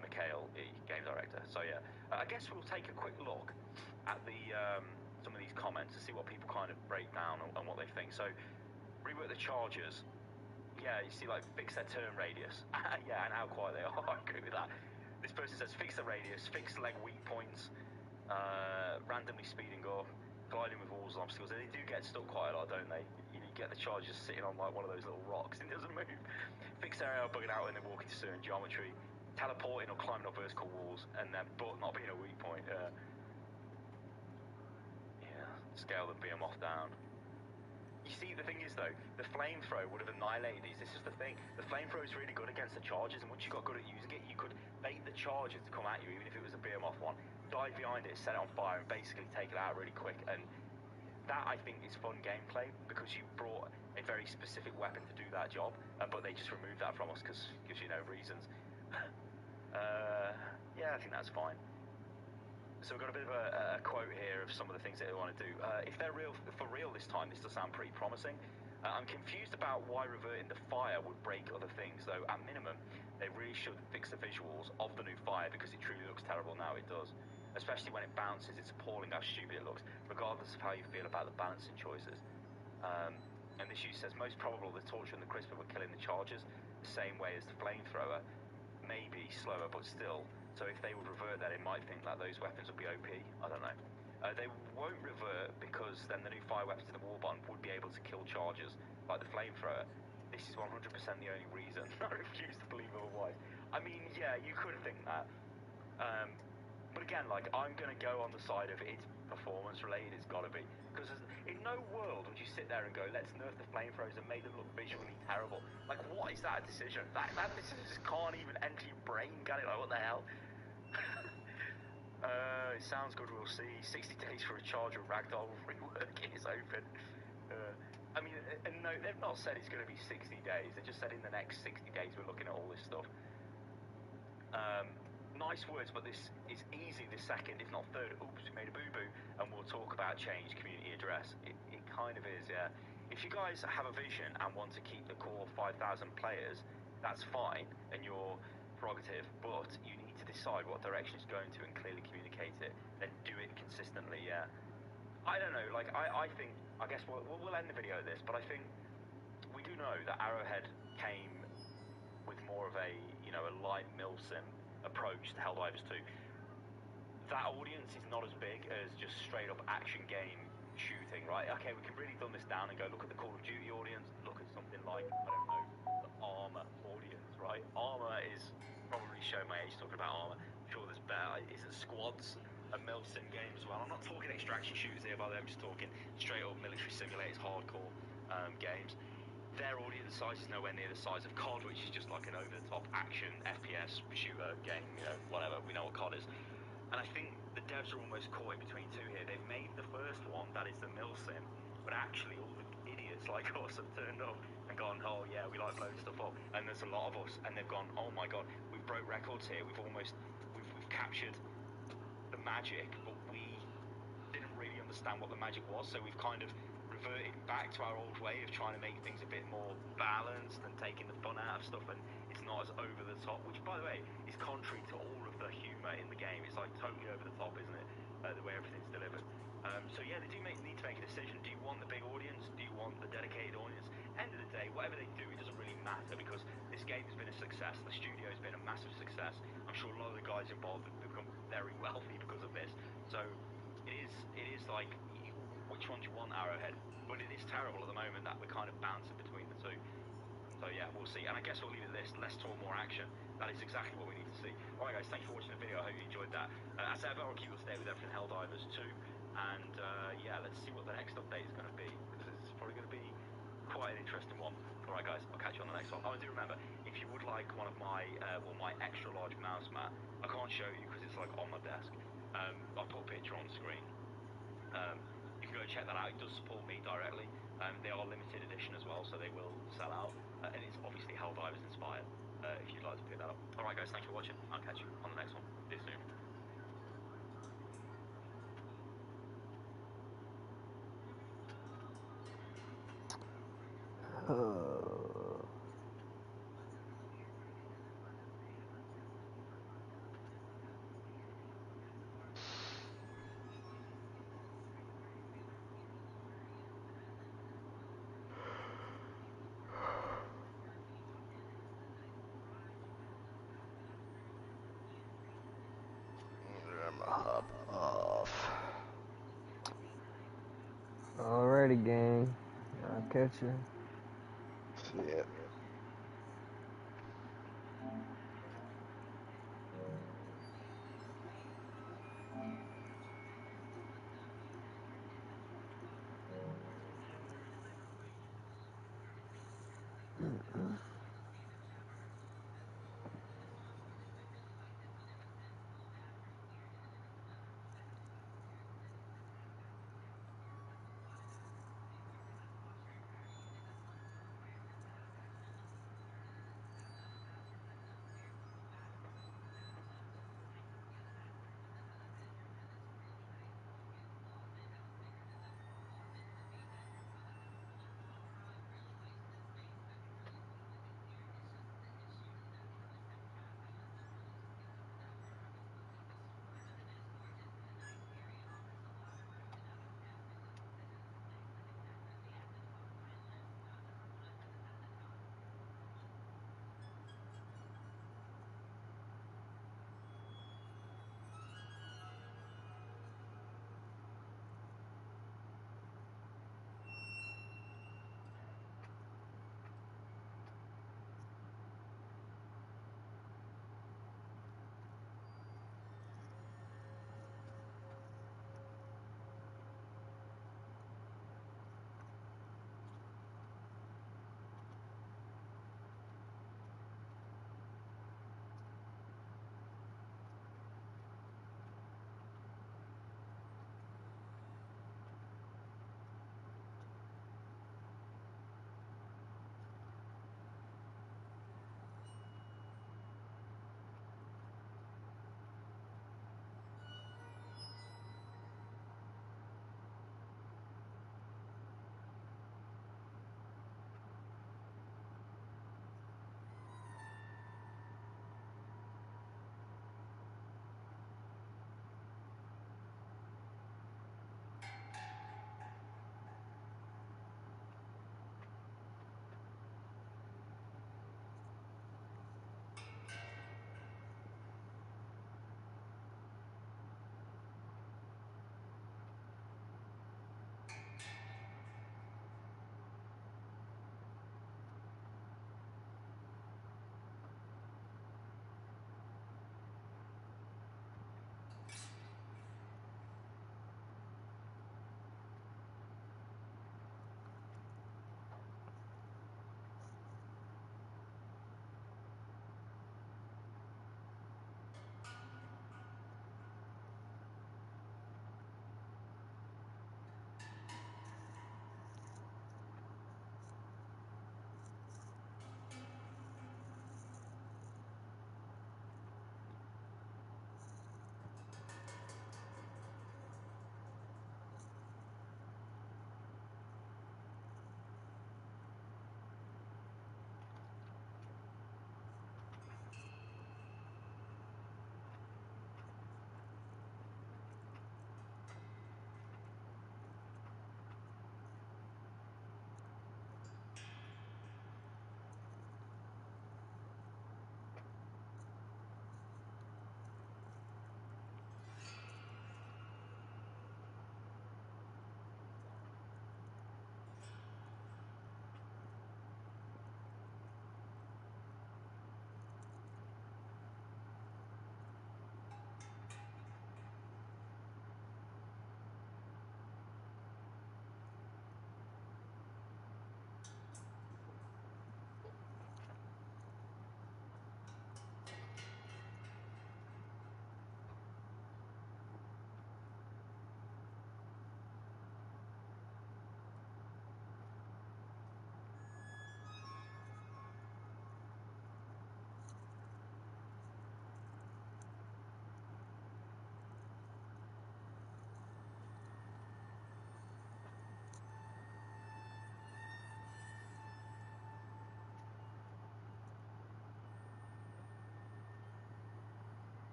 Mikhail, game director. So yeah, I guess we'll take a quick look at the some of these comments to see what people kind of break down and what they think. So, rework the chargers. Yeah, you see, like, fix their turn radius. Yeah, and how quiet they are. I agree with that. This person says fix the radius, fix leg weak points, randomly speeding up, gliding with walls and obstacles. They do get stuck quite a lot, don't they? You get the chargers sitting on like one of those little rocks and it doesn't move. Fix area bugging out when they walk into certain geometry, teleporting or climbing up vertical walls, and then but not being a weak point. Scale the behemoth down. You see, the thing is though, the flamethrower would have annihilated these. This is the thing. The flamethrower is really good against the chargers, and once you got good at using it, you could bait the charger to come at you, even if it was a behemoth one. Dive behind it, set it on fire, and basically take it out really quick. And that, I think, is fun gameplay, because you brought a very specific weapon to do that job, but they just removed that from us because it gives you no reasons. Yeah, I think that's fine. So we've got a bit of a quote here of some of the things that they want to do. If they're for real this time, this does sound pretty promising. I'm confused about why reverting the fire would break other things, though at minimum, they really should fix the visuals of the new fire, because it truly looks terrible now, it does. Especially when it bounces, it's appalling how stupid it looks, regardless of how you feel about the balancing choices. And this use says, most probable the torture and the crisper were killing the chargers, the same way as the flamethrower, maybe slower, but still. So if they would revert that, they might think that those weapons would be OP. I don't know. They won't revert, because then the new fire weapons in the Warbond would be able to kill chargers, like the flamethrower. This is 100% the only reason. I refuse to believe otherwise. I mean, yeah, you could think that. But again, like, I'm going to go on the side of it's performance related, it's got to be. Because in no world would you sit there and go, let's nerf the flamethrowers and make them look visually terrible. Like, what is that decision? That decision just can't even enter your brain, can it? Like, what the hell? it sounds good. We'll see. 60 days for a charge of ragdoll reworking is open. I mean, and no, they've not said it's going to be 60 days. They just said in the next 60 days we're looking at all this stuff. Nice words, but this is easy the second, if not third. Oops, we made a boo-boo, and we'll talk about change community address. It kind of is, yeah. If you guys have a vision and want to keep the core 5,000 players, that's fine, and your prerogative, but you need to decide what direction it's going to and clearly communicate it, then do it consistently, yeah. I don't know, like, I think, I guess we'll end the video at this, but I think we do know that Arrowhead came with more of a, you know, a light milsim approach to Helldivers 2. That audience is not as big as just straight up action game shooting, right? Okay, we can really dumb this down and go look at the Call of Duty audience, look at something like, I don't know, the Arma audience, right? Arma is probably showing my age talking about Arma. I'm sure there's better. Is it Squads, a milsim game as well? I'm not talking extraction shooters here, by the way, I'm just talking straight up military simulators, hardcore games. Their audience size is nowhere near the size of COD, which is just like an over-the-top action FPS shooter game, you know, whatever. We know what COD is. And I think the devs are almost caught in between two here. They've made the first one, that is the milsim, but actually all the idiots like us have turned up and gone, oh yeah, we like blowing stuff up. And there's a lot of us, and they've gone, oh my god, we've broke records here. We've captured the magic, but we didn't really understand what the magic was, so we've kind of reverted back to our old way of trying to make things a bit more balanced and taking the fun out of stuff, and it's not as over the top, which by the way is contrary to all of the humour in the game. It's like totally over the top, isn't it, the way everything's delivered. So yeah, they do need to make a decision. Do you want the big audience? Do you want the dedicated audience? End of the day, whatever they do, it doesn't really matter, because this game has been a success. The studio has been a massive success. I'm sure a lot of the guys involved have become very wealthy because of this. So it is like, which one do you want, Arrowhead? But it is terrible at the moment that we're kind of bouncing between the two. So yeah, we'll see. And I guess we'll leave it at this. Less talk, more action. That is exactly what we need to see. Alright guys, thanks for watching the video. I hope you enjoyed that. As ever, I'll keep you up to date with everything Helldivers 2. And yeah, let's see what the next update is going to be, because it's probably going to be quite an interesting one. Alright guys, I'll catch you on the next one. Oh, and do remember, if you would like one of my, my extra large mouse mat, I can't show you because it's like on my desk. I'll put a picture on the screen. You can go check that out. It does support me directly. They are limited edition as well, so they will sell out. And it's obviously Helldivers inspired, if you'd like to pick that up. Alright guys, thanks for watching. I'll catch you on the next one. See you soon. Hop off. Alrighty, gang. I'll catch you. See ya.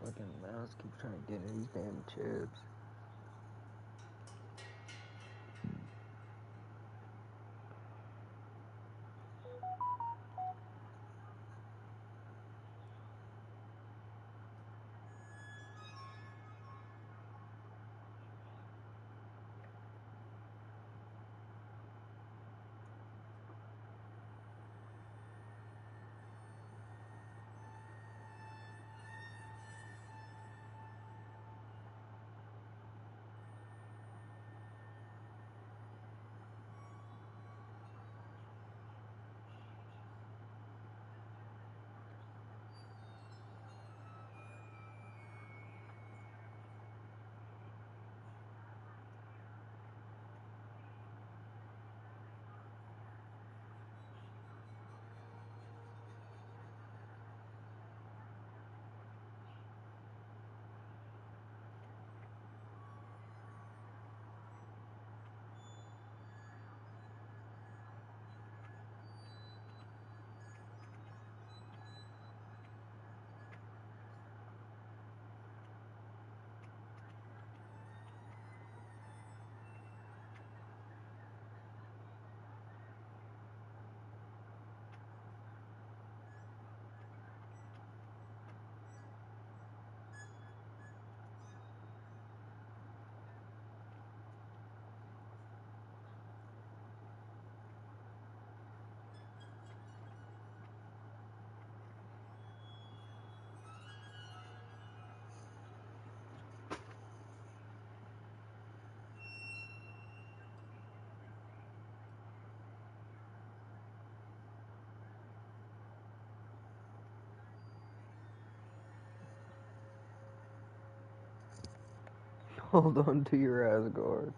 Fucking mouse keeps trying to get in these damn chips. Hold on to your Asgard.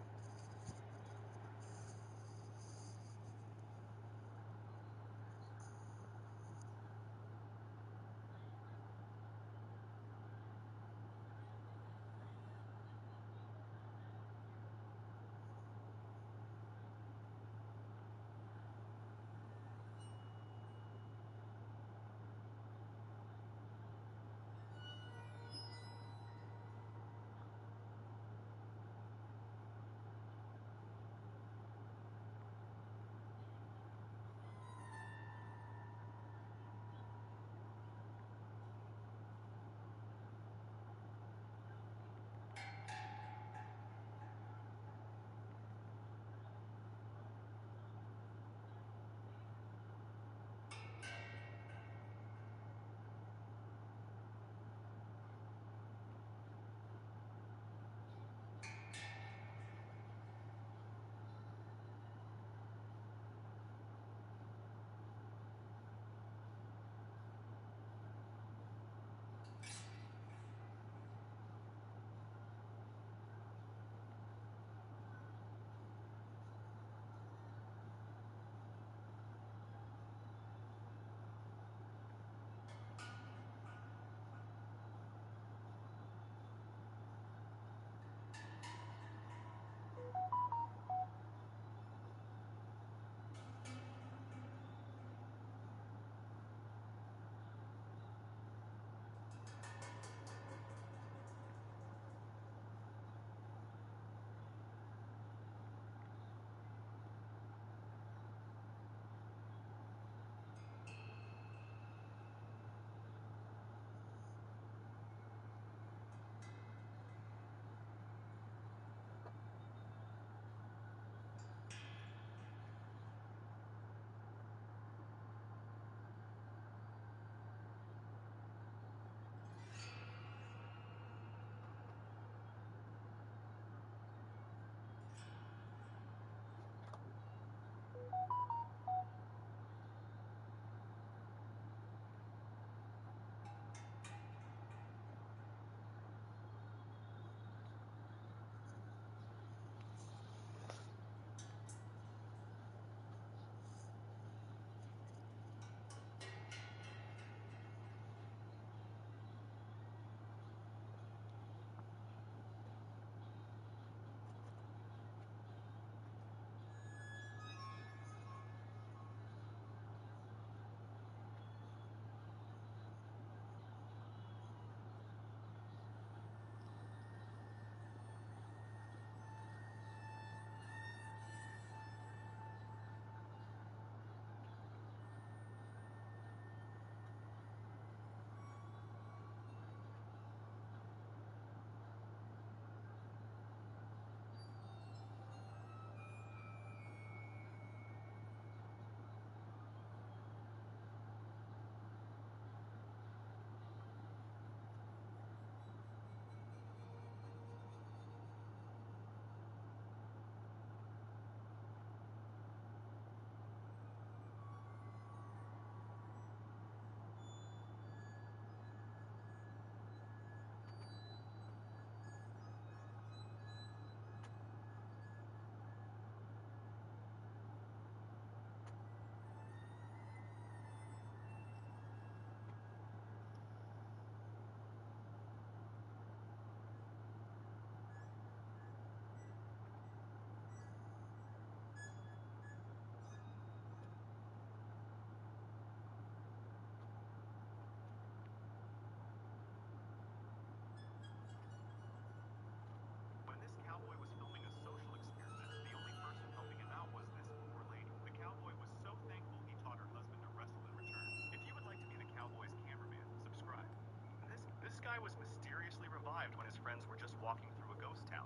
was mysteriously revived when his friends were just walking through a ghost town.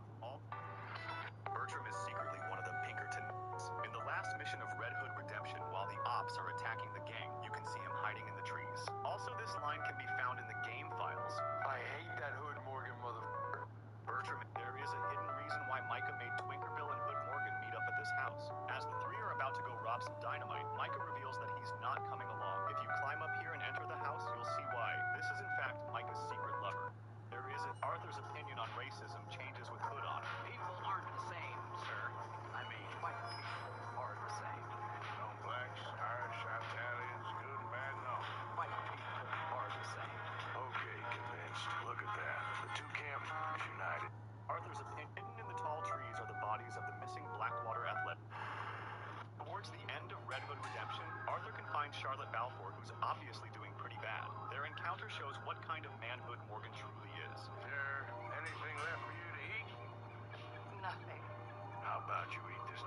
Bertram is secretly one of the Pinkertons. In the last mission of Red Hood Redemption, while the ops are attacking the gang, you can see him hiding in the trees. Also, this line can be found in the game files. I hate that Hood Morgan motherfucker. Bertram, there is a hidden reason why Micah made Twinkerbill and Hood Morgan meet up at this house. As the three are about to go rob some dynamite, Micah reveals that he's not coming along. If you climb up here and enter the house, you'll see why. This is in fact Micah's secret lover. There is Arthur's opinion on racism changes with Hood on it. People aren't the same, sir. I mean, white people are the same. No blacks, Irish, Italians, good and bad, no. White people are the same. Okay, convinced. Look at that. The two camps united. Arthur's opinion. Hidden in the tall trees are the bodies of the missing Blackwater athlete. Towards the end of Red Hood Redemption, Arthur can find Charlotte Balfour, who's obviously doing pretty bad. Their encounter shows what kind of manhood Morgan truly is. There anything left for you to eat? Nothing. How about you eat this?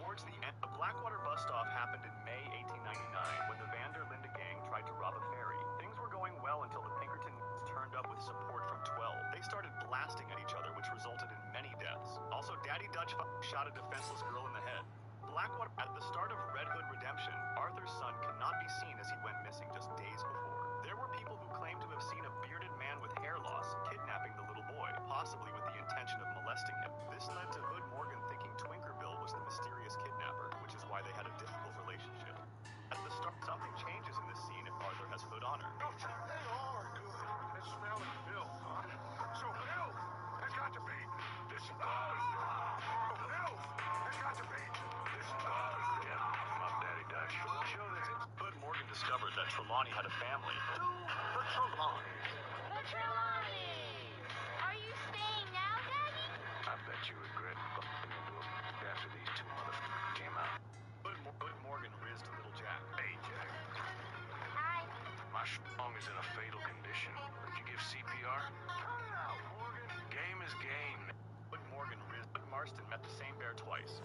Towards the end, the Blackwater bust-off happened in May 1899 when the Van der Linde gang tried to rob a ferry. Things were going well until the Pinkertons turned up with support from 12. They started blasting at each other, which resulted in many deaths. Also, Daddy Dutch shot a defenseless girl in the head. Blackwater, at the start of Red Hood Redemption, Arthur's son cannot be seen as he went missing just days before. There were people who claimed to have seen a bearded man with hair loss kidnapping the little boy, possibly with the intention of molesting him. This led to Hood Morgan thinking Twinkerbill was the mysterious kidnapper, which is why they had a difficult relationship. At the start, something changes in this scene if Arthur has Hood on her. They are good. They smell like filth, huh? So filth has got to be this filth has got to be this Yeah, I'm Daddy Dutch. Show this. Hood Morgan discovered that Trelawney had a family. The Trelawney. The Trelawney! Are you staying now, Daddy? I bet you regret bumping into him after these two motherfuckers came out. Hood Morgan rizzed little Jack. Hey, Jack. Hi. My strong is in a fatal condition. Did you give CPR? Cut it out, Morgan. Game is game. Hood Morgan rizzed. Hood Marston met the same bear twice.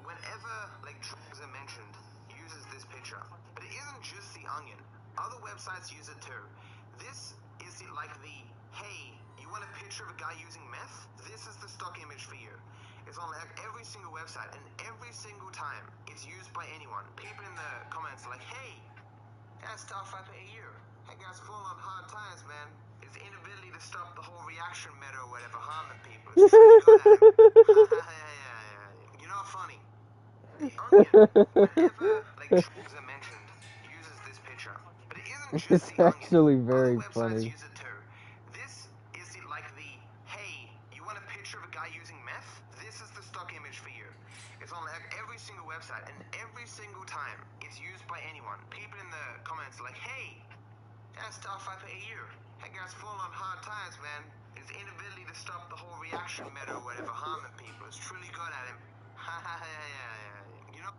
whenever, like, drugs are mentioned, uses this picture. But it isn't just The Onion. Other websites use it too. This is like the, hey, you want a picture of a guy using meth? This is the stock image for you. It's on like every single website, and every single time it's used by anyone. People in the comments are like, hey, that's tough after a year. That guy's falling on hard times, man. His inability to stop the whole reaction meta or whatever harming people. It's really good at it. You know, funny. The Onion, whenever like drugs are mentioned, uses this picture. But it isn't just It's The Onion. actually Other very websites funny. use it too. This is like the, hey, you want a picture of a guy using meth? This is the stock image for you. It's on like every single website, and every single time it's used by anyone. People in the comments are like, hey, that's tough after a year. That guy's falling on hard times, man. His inability to stop the whole reaction meta or whatever harming people is truly good at him. You know?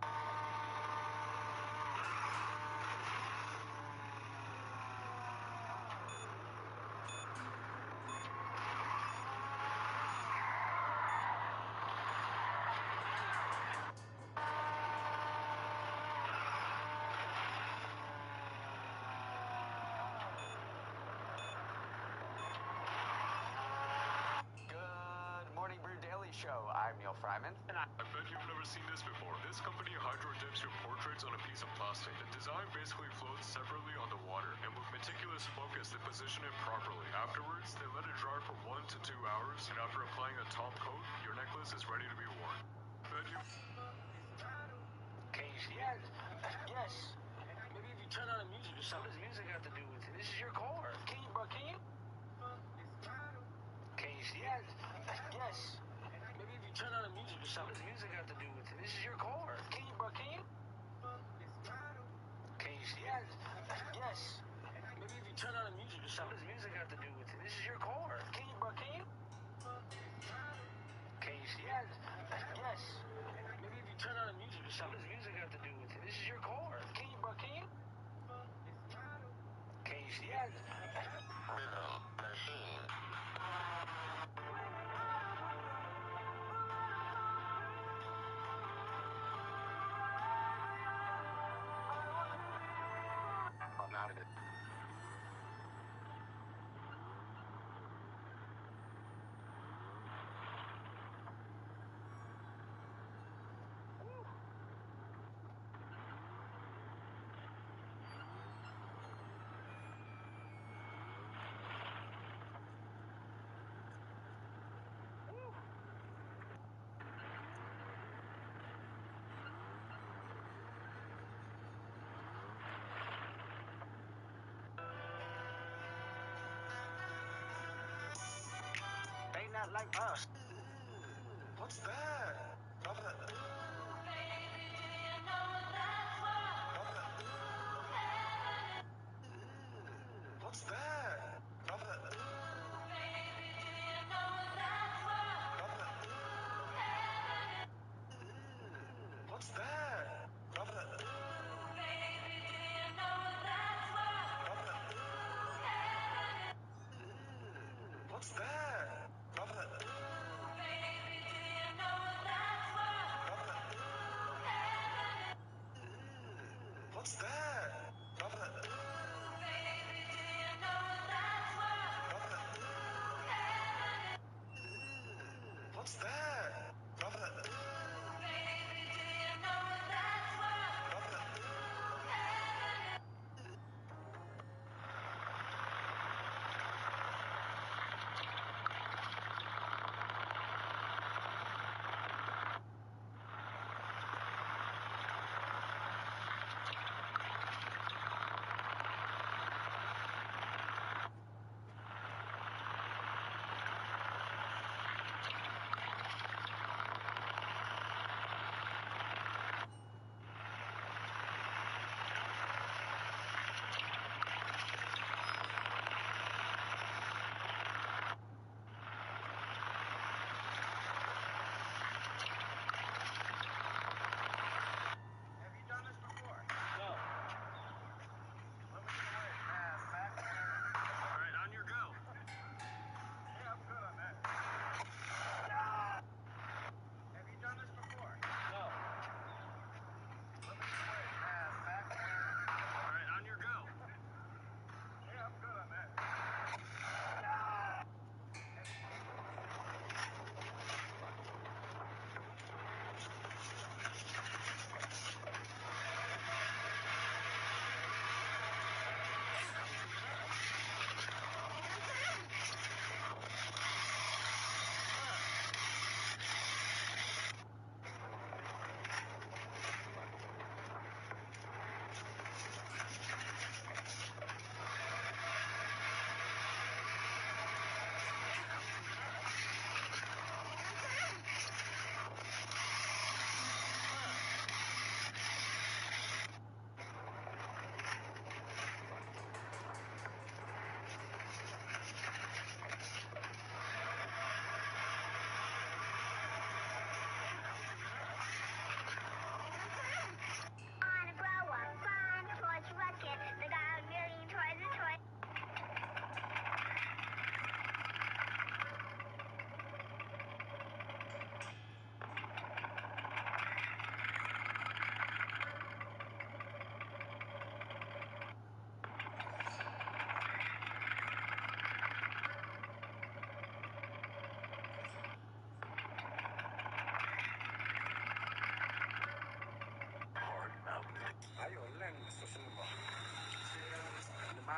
Good morning, Brew Daily Show. I'm Neil Fryman. And I bet you've never seen this before. This company hydro dips your portraits on a piece of plastic. The design basically floats separately on the water, and with meticulous focus, they position it properly. Afterwards, they let it dry for 1 to 2 hours, and after applying a top coat, your necklace is ready to be worn. Bet you... Yes. Yes. Maybe if you turn on the music or something. What does music have to do with it? This is your car. Can you, bro? Can you? Yes. Yes. Maybe if you turn on the music or something. What does music have to do with it? This is your car. Can you, bro? Can you? Yes. Yes. Maybe if you turn on the music or something. What does music have to do with it? This is your car. Can you, bro? Can you? Yes. Yes. Maybe if you turn on the music or something. What does music have to do with it? This is your car. Can you, bro? Can you? Yes. I'm out of it. They not like us. What's that? What's that? What's that? What's that? What's that? What's that?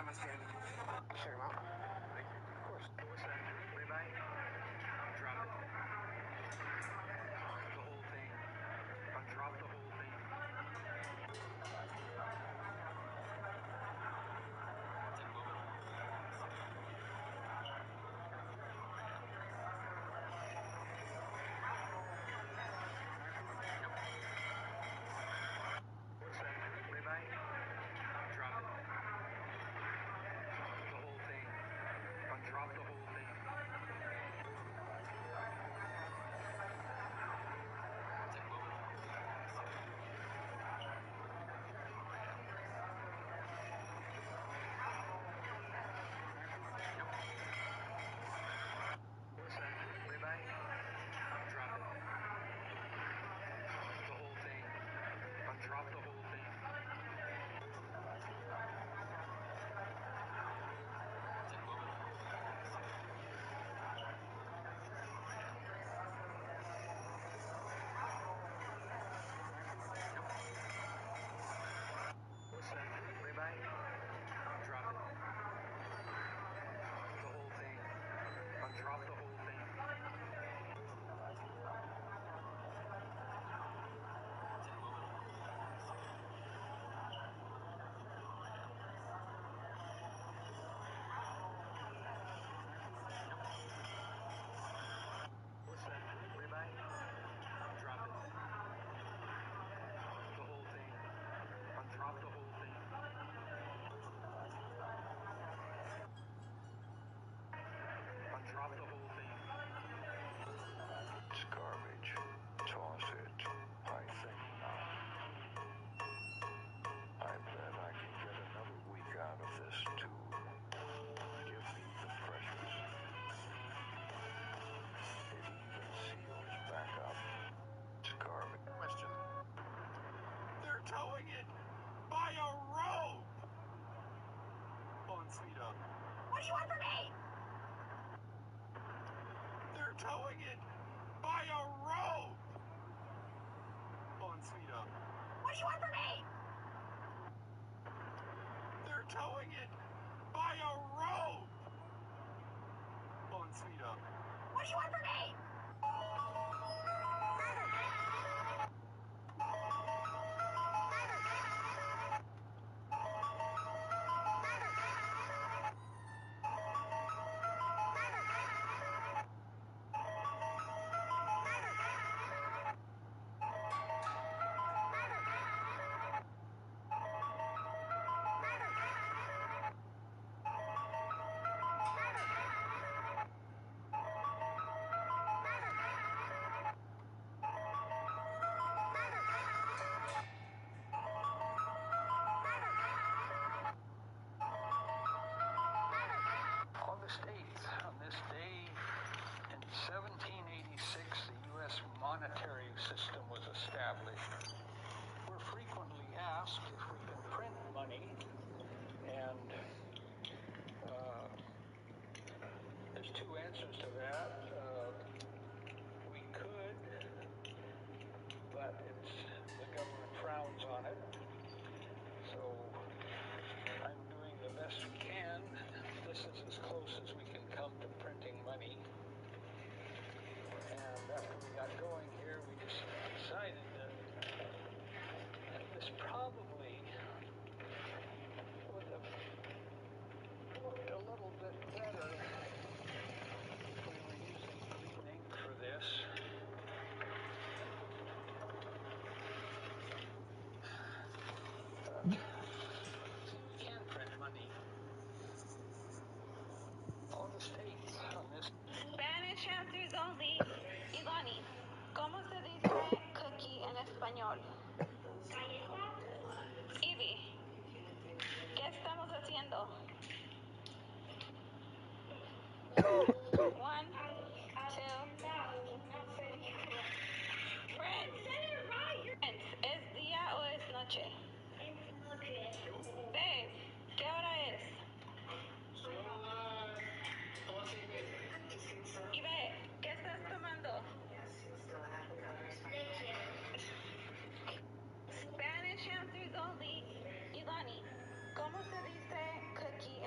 mind my standing? Check him out. Thank you. Of course. What's that? Ribeye? Drop it. The whole thing. Drop the whole thing. What's that? Ribeye? Drop it. The whole thing. Drop the whole thing. What's that? Ribeye? Drop it. The whole thing. Drop the whole thing. What's that? Ribeye? Drop it. The whole thing. Drop the whole thing. What's that? Ribeye? Drop it. The whole thing. Drop the whole thing. Drop the whole thing. It's garbage. Toss it. I think not. I bet I can get another week out of this, too. Give me the precious. It even seals back up. It's garbage. Question. They're towing it by a rope! On speed up. What do you want from me? They're towing it by a rope! On speed up. What do you want from me? They're towing it by a rope! On speed up. What do you want from me? August 8th, on this day in 1786, the U.S. monetary system was established. We're frequently asked if we can print money, and there's two answers to that. We could, but the government frowns on it. So I'm doing the best we can. This is as close as we can come to printing money. And after we got going here, we just decided that this probably would have looked a little bit better if we were using green ink for this. We can print money. August 8th on this. Spanish answers only. Ilani, ¿cómo se dice cookie en español? Ivy, ¿qué estamos haciendo? 1, 2. Prince, ¿es día o es noche? Babe, ¿qué hora es? Y ve, ¿qué estás tomando? Spanish answers only. Ilani, ¿cómo se dice cookie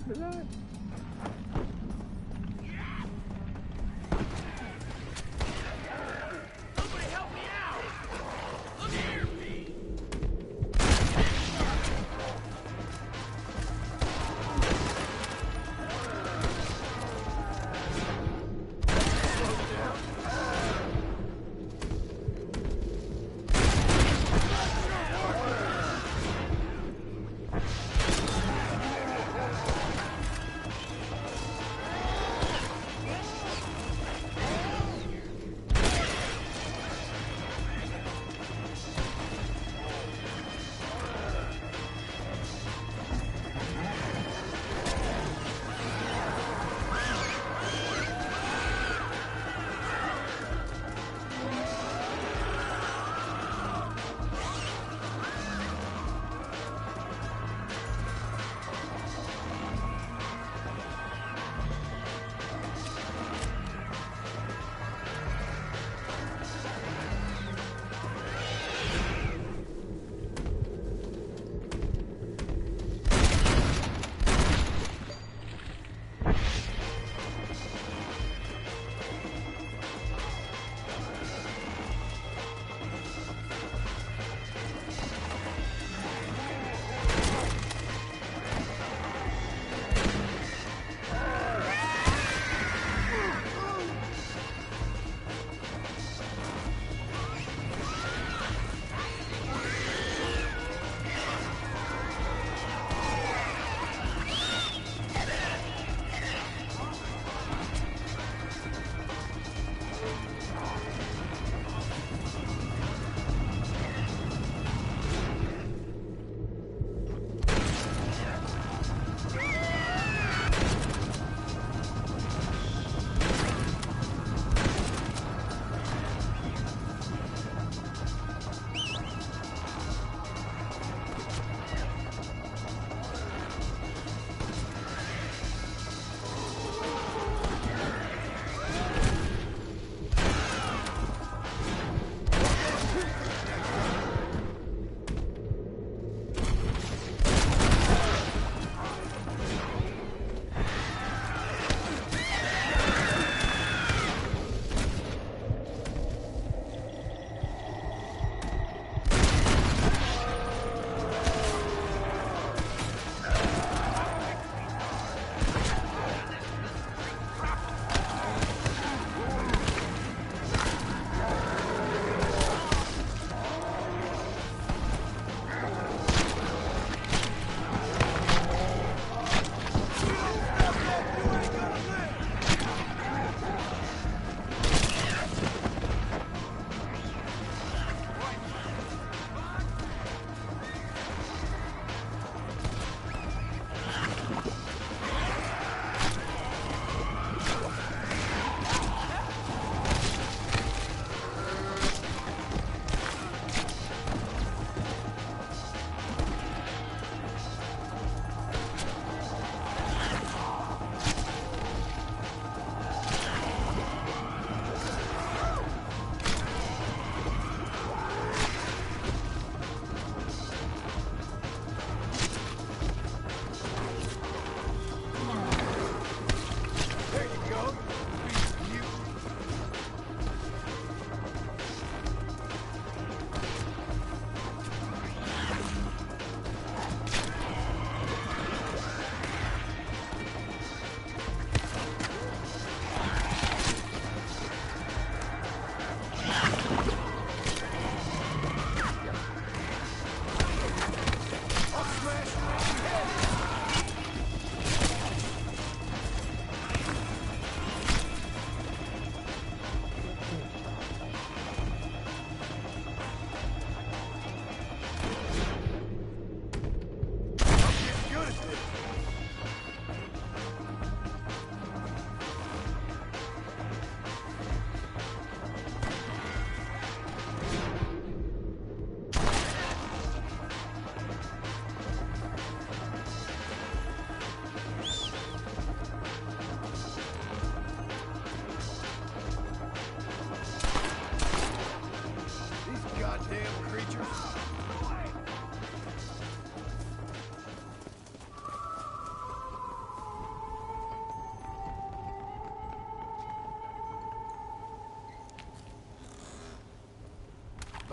after that? Somebody help me out! Look here, me!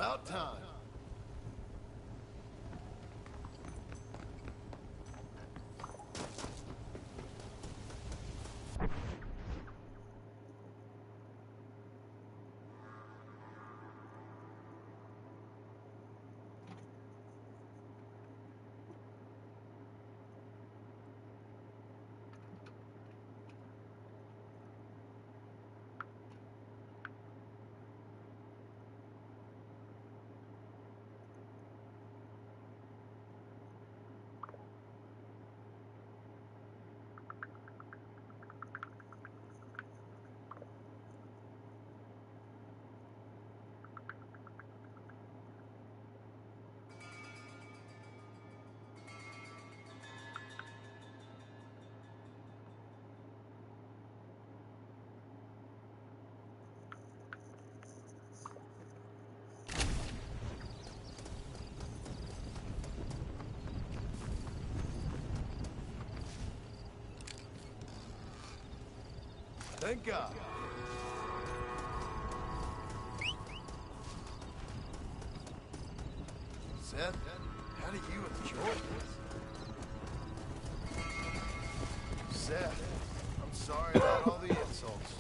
About time. Thank God. Seth, how do you enjoy this? Seth, I'm sorry about all the insults.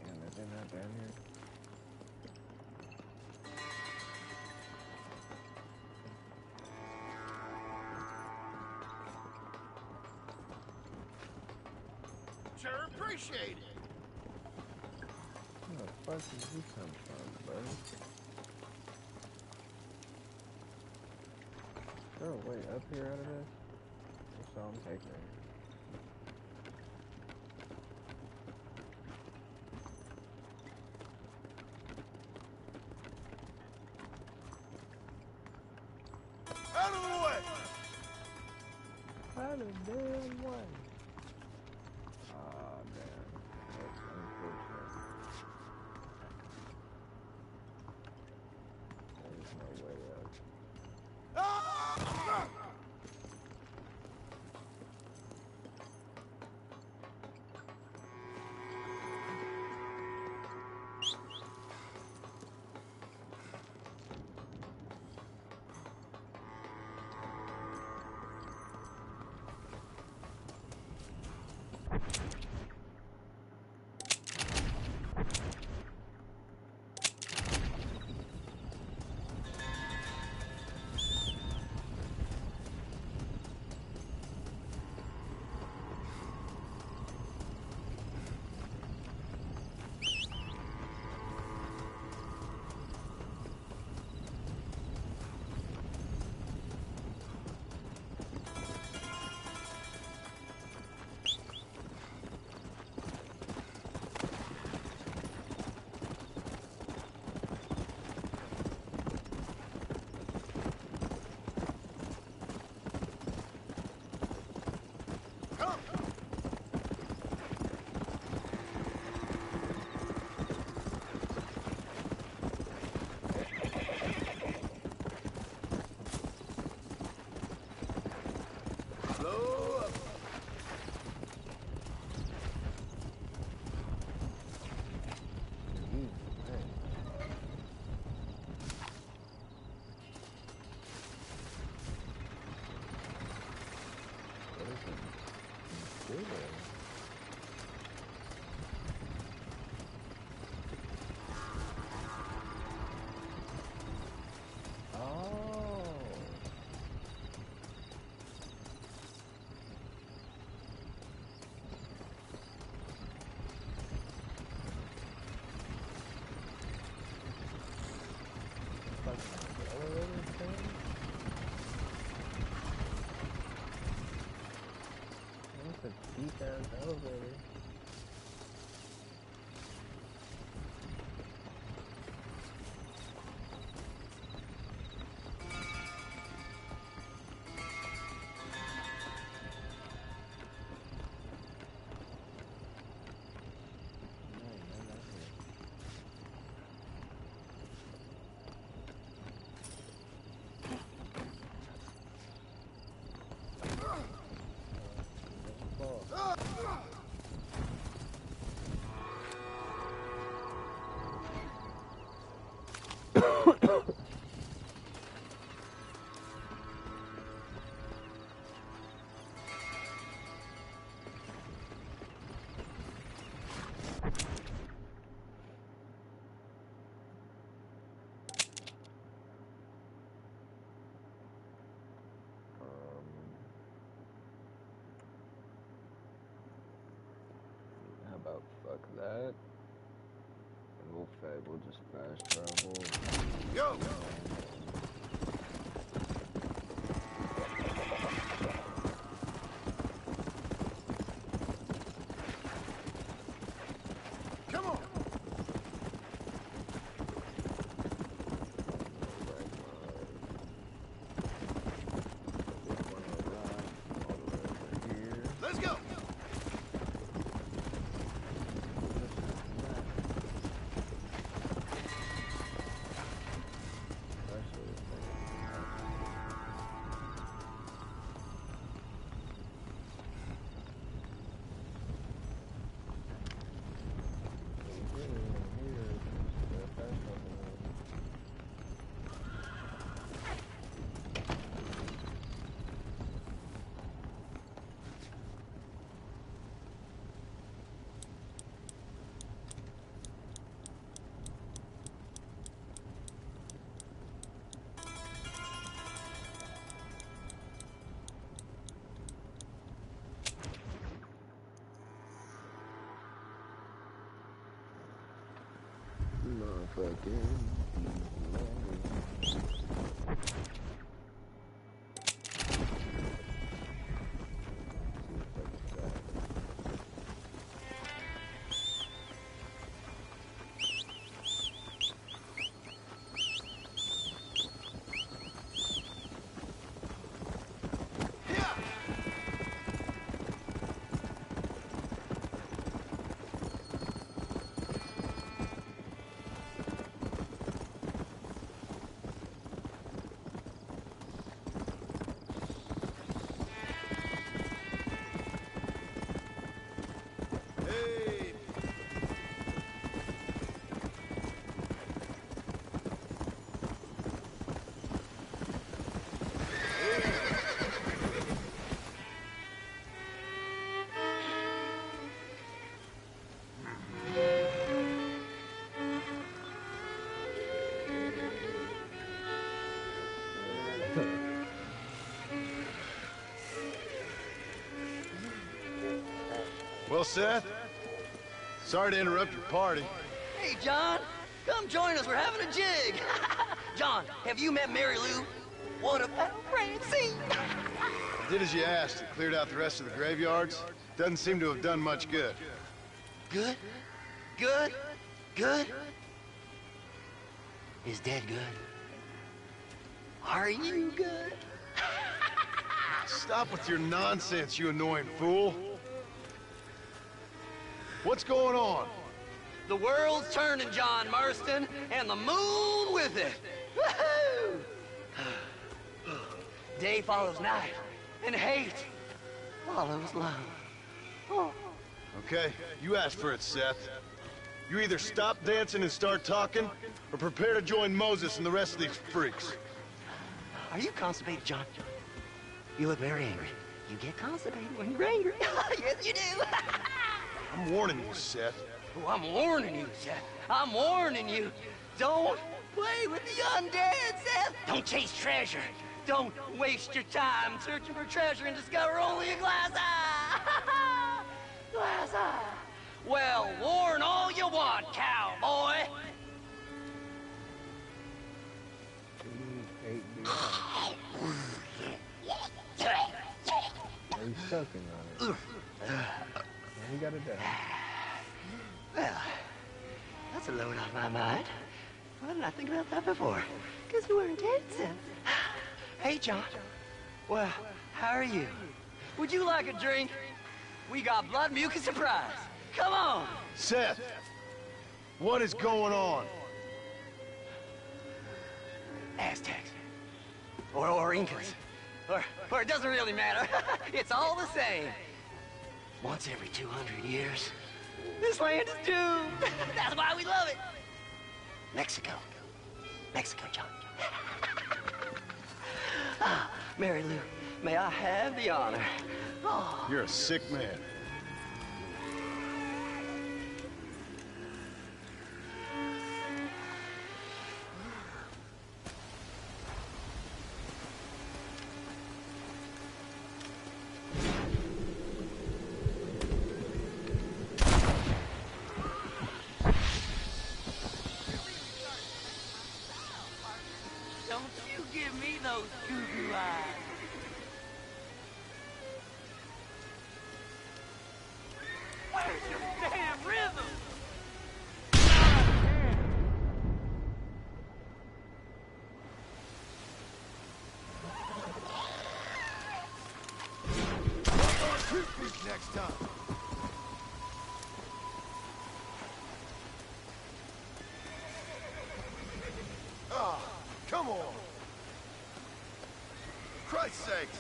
Damn, is it not down here? Sure appreciate it. Where the fuck did you come from, bro? Is there a way up here out of this? That's all I'm taking. Out of the way! Out of the damn way. Aw, damn. That's unfortunate. There's no way up. Ah! How about fuck that? And we'll just fast travel. Go! Come on! Let's go! Well, Seth, sorry to interrupt your party. Hey, John, come join us. We're having a jig. John, have you met Mary Lou? What a grand scene. Did as you asked. It cleared out the rest of the graveyards. Doesn't seem to have done much good. Good? Good? Good? Is Dad good? Are you good? Stop with your nonsense, you annoying fool. What's going on? The world's turning, John Marston, and the moon with it. Woohoo! Day follows night, and hate follows love. Oh. Okay, you asked for it, Seth. You either stop dancing and start talking, or prepare to join Moses and the rest of these freaks. Are you constipated, John? You look very angry. You get constipated when you're angry. Yes, you do. I'm warning you, Seth. Oh, I'm warning you, Seth. I'm warning you. Don't play with the undead, Seth. Don't chase treasure. Don't waste your time searching for treasure and discover only a glass eye. Glass eye. Well, warn all you want, cowboy. Are you sucking on it? You got it down. Well, that's a load off my mind. Why didn't I think about that before? Because you weren't dancing. Hey, John. Well, how are you? Would you like a drink? We got blood, mucus, and fries. Come on. Seth, what is going on? Aztecs. Or Incas. Or it doesn't really matter. It's all the same. Once every 200 years, this land is doomed. That's why we love it. Mexico. Mexico, John. Ah, Mary Lou, may I have the honor? Oh. You're a sick man. Don't you give me those goo-goo eyes. Where's your damn rhythm? Next time. Ah, come on. For Christ's sakes.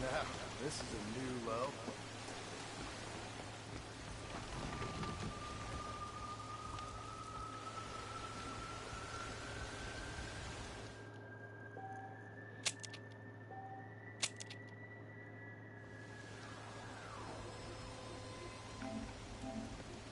Now, this is a new low.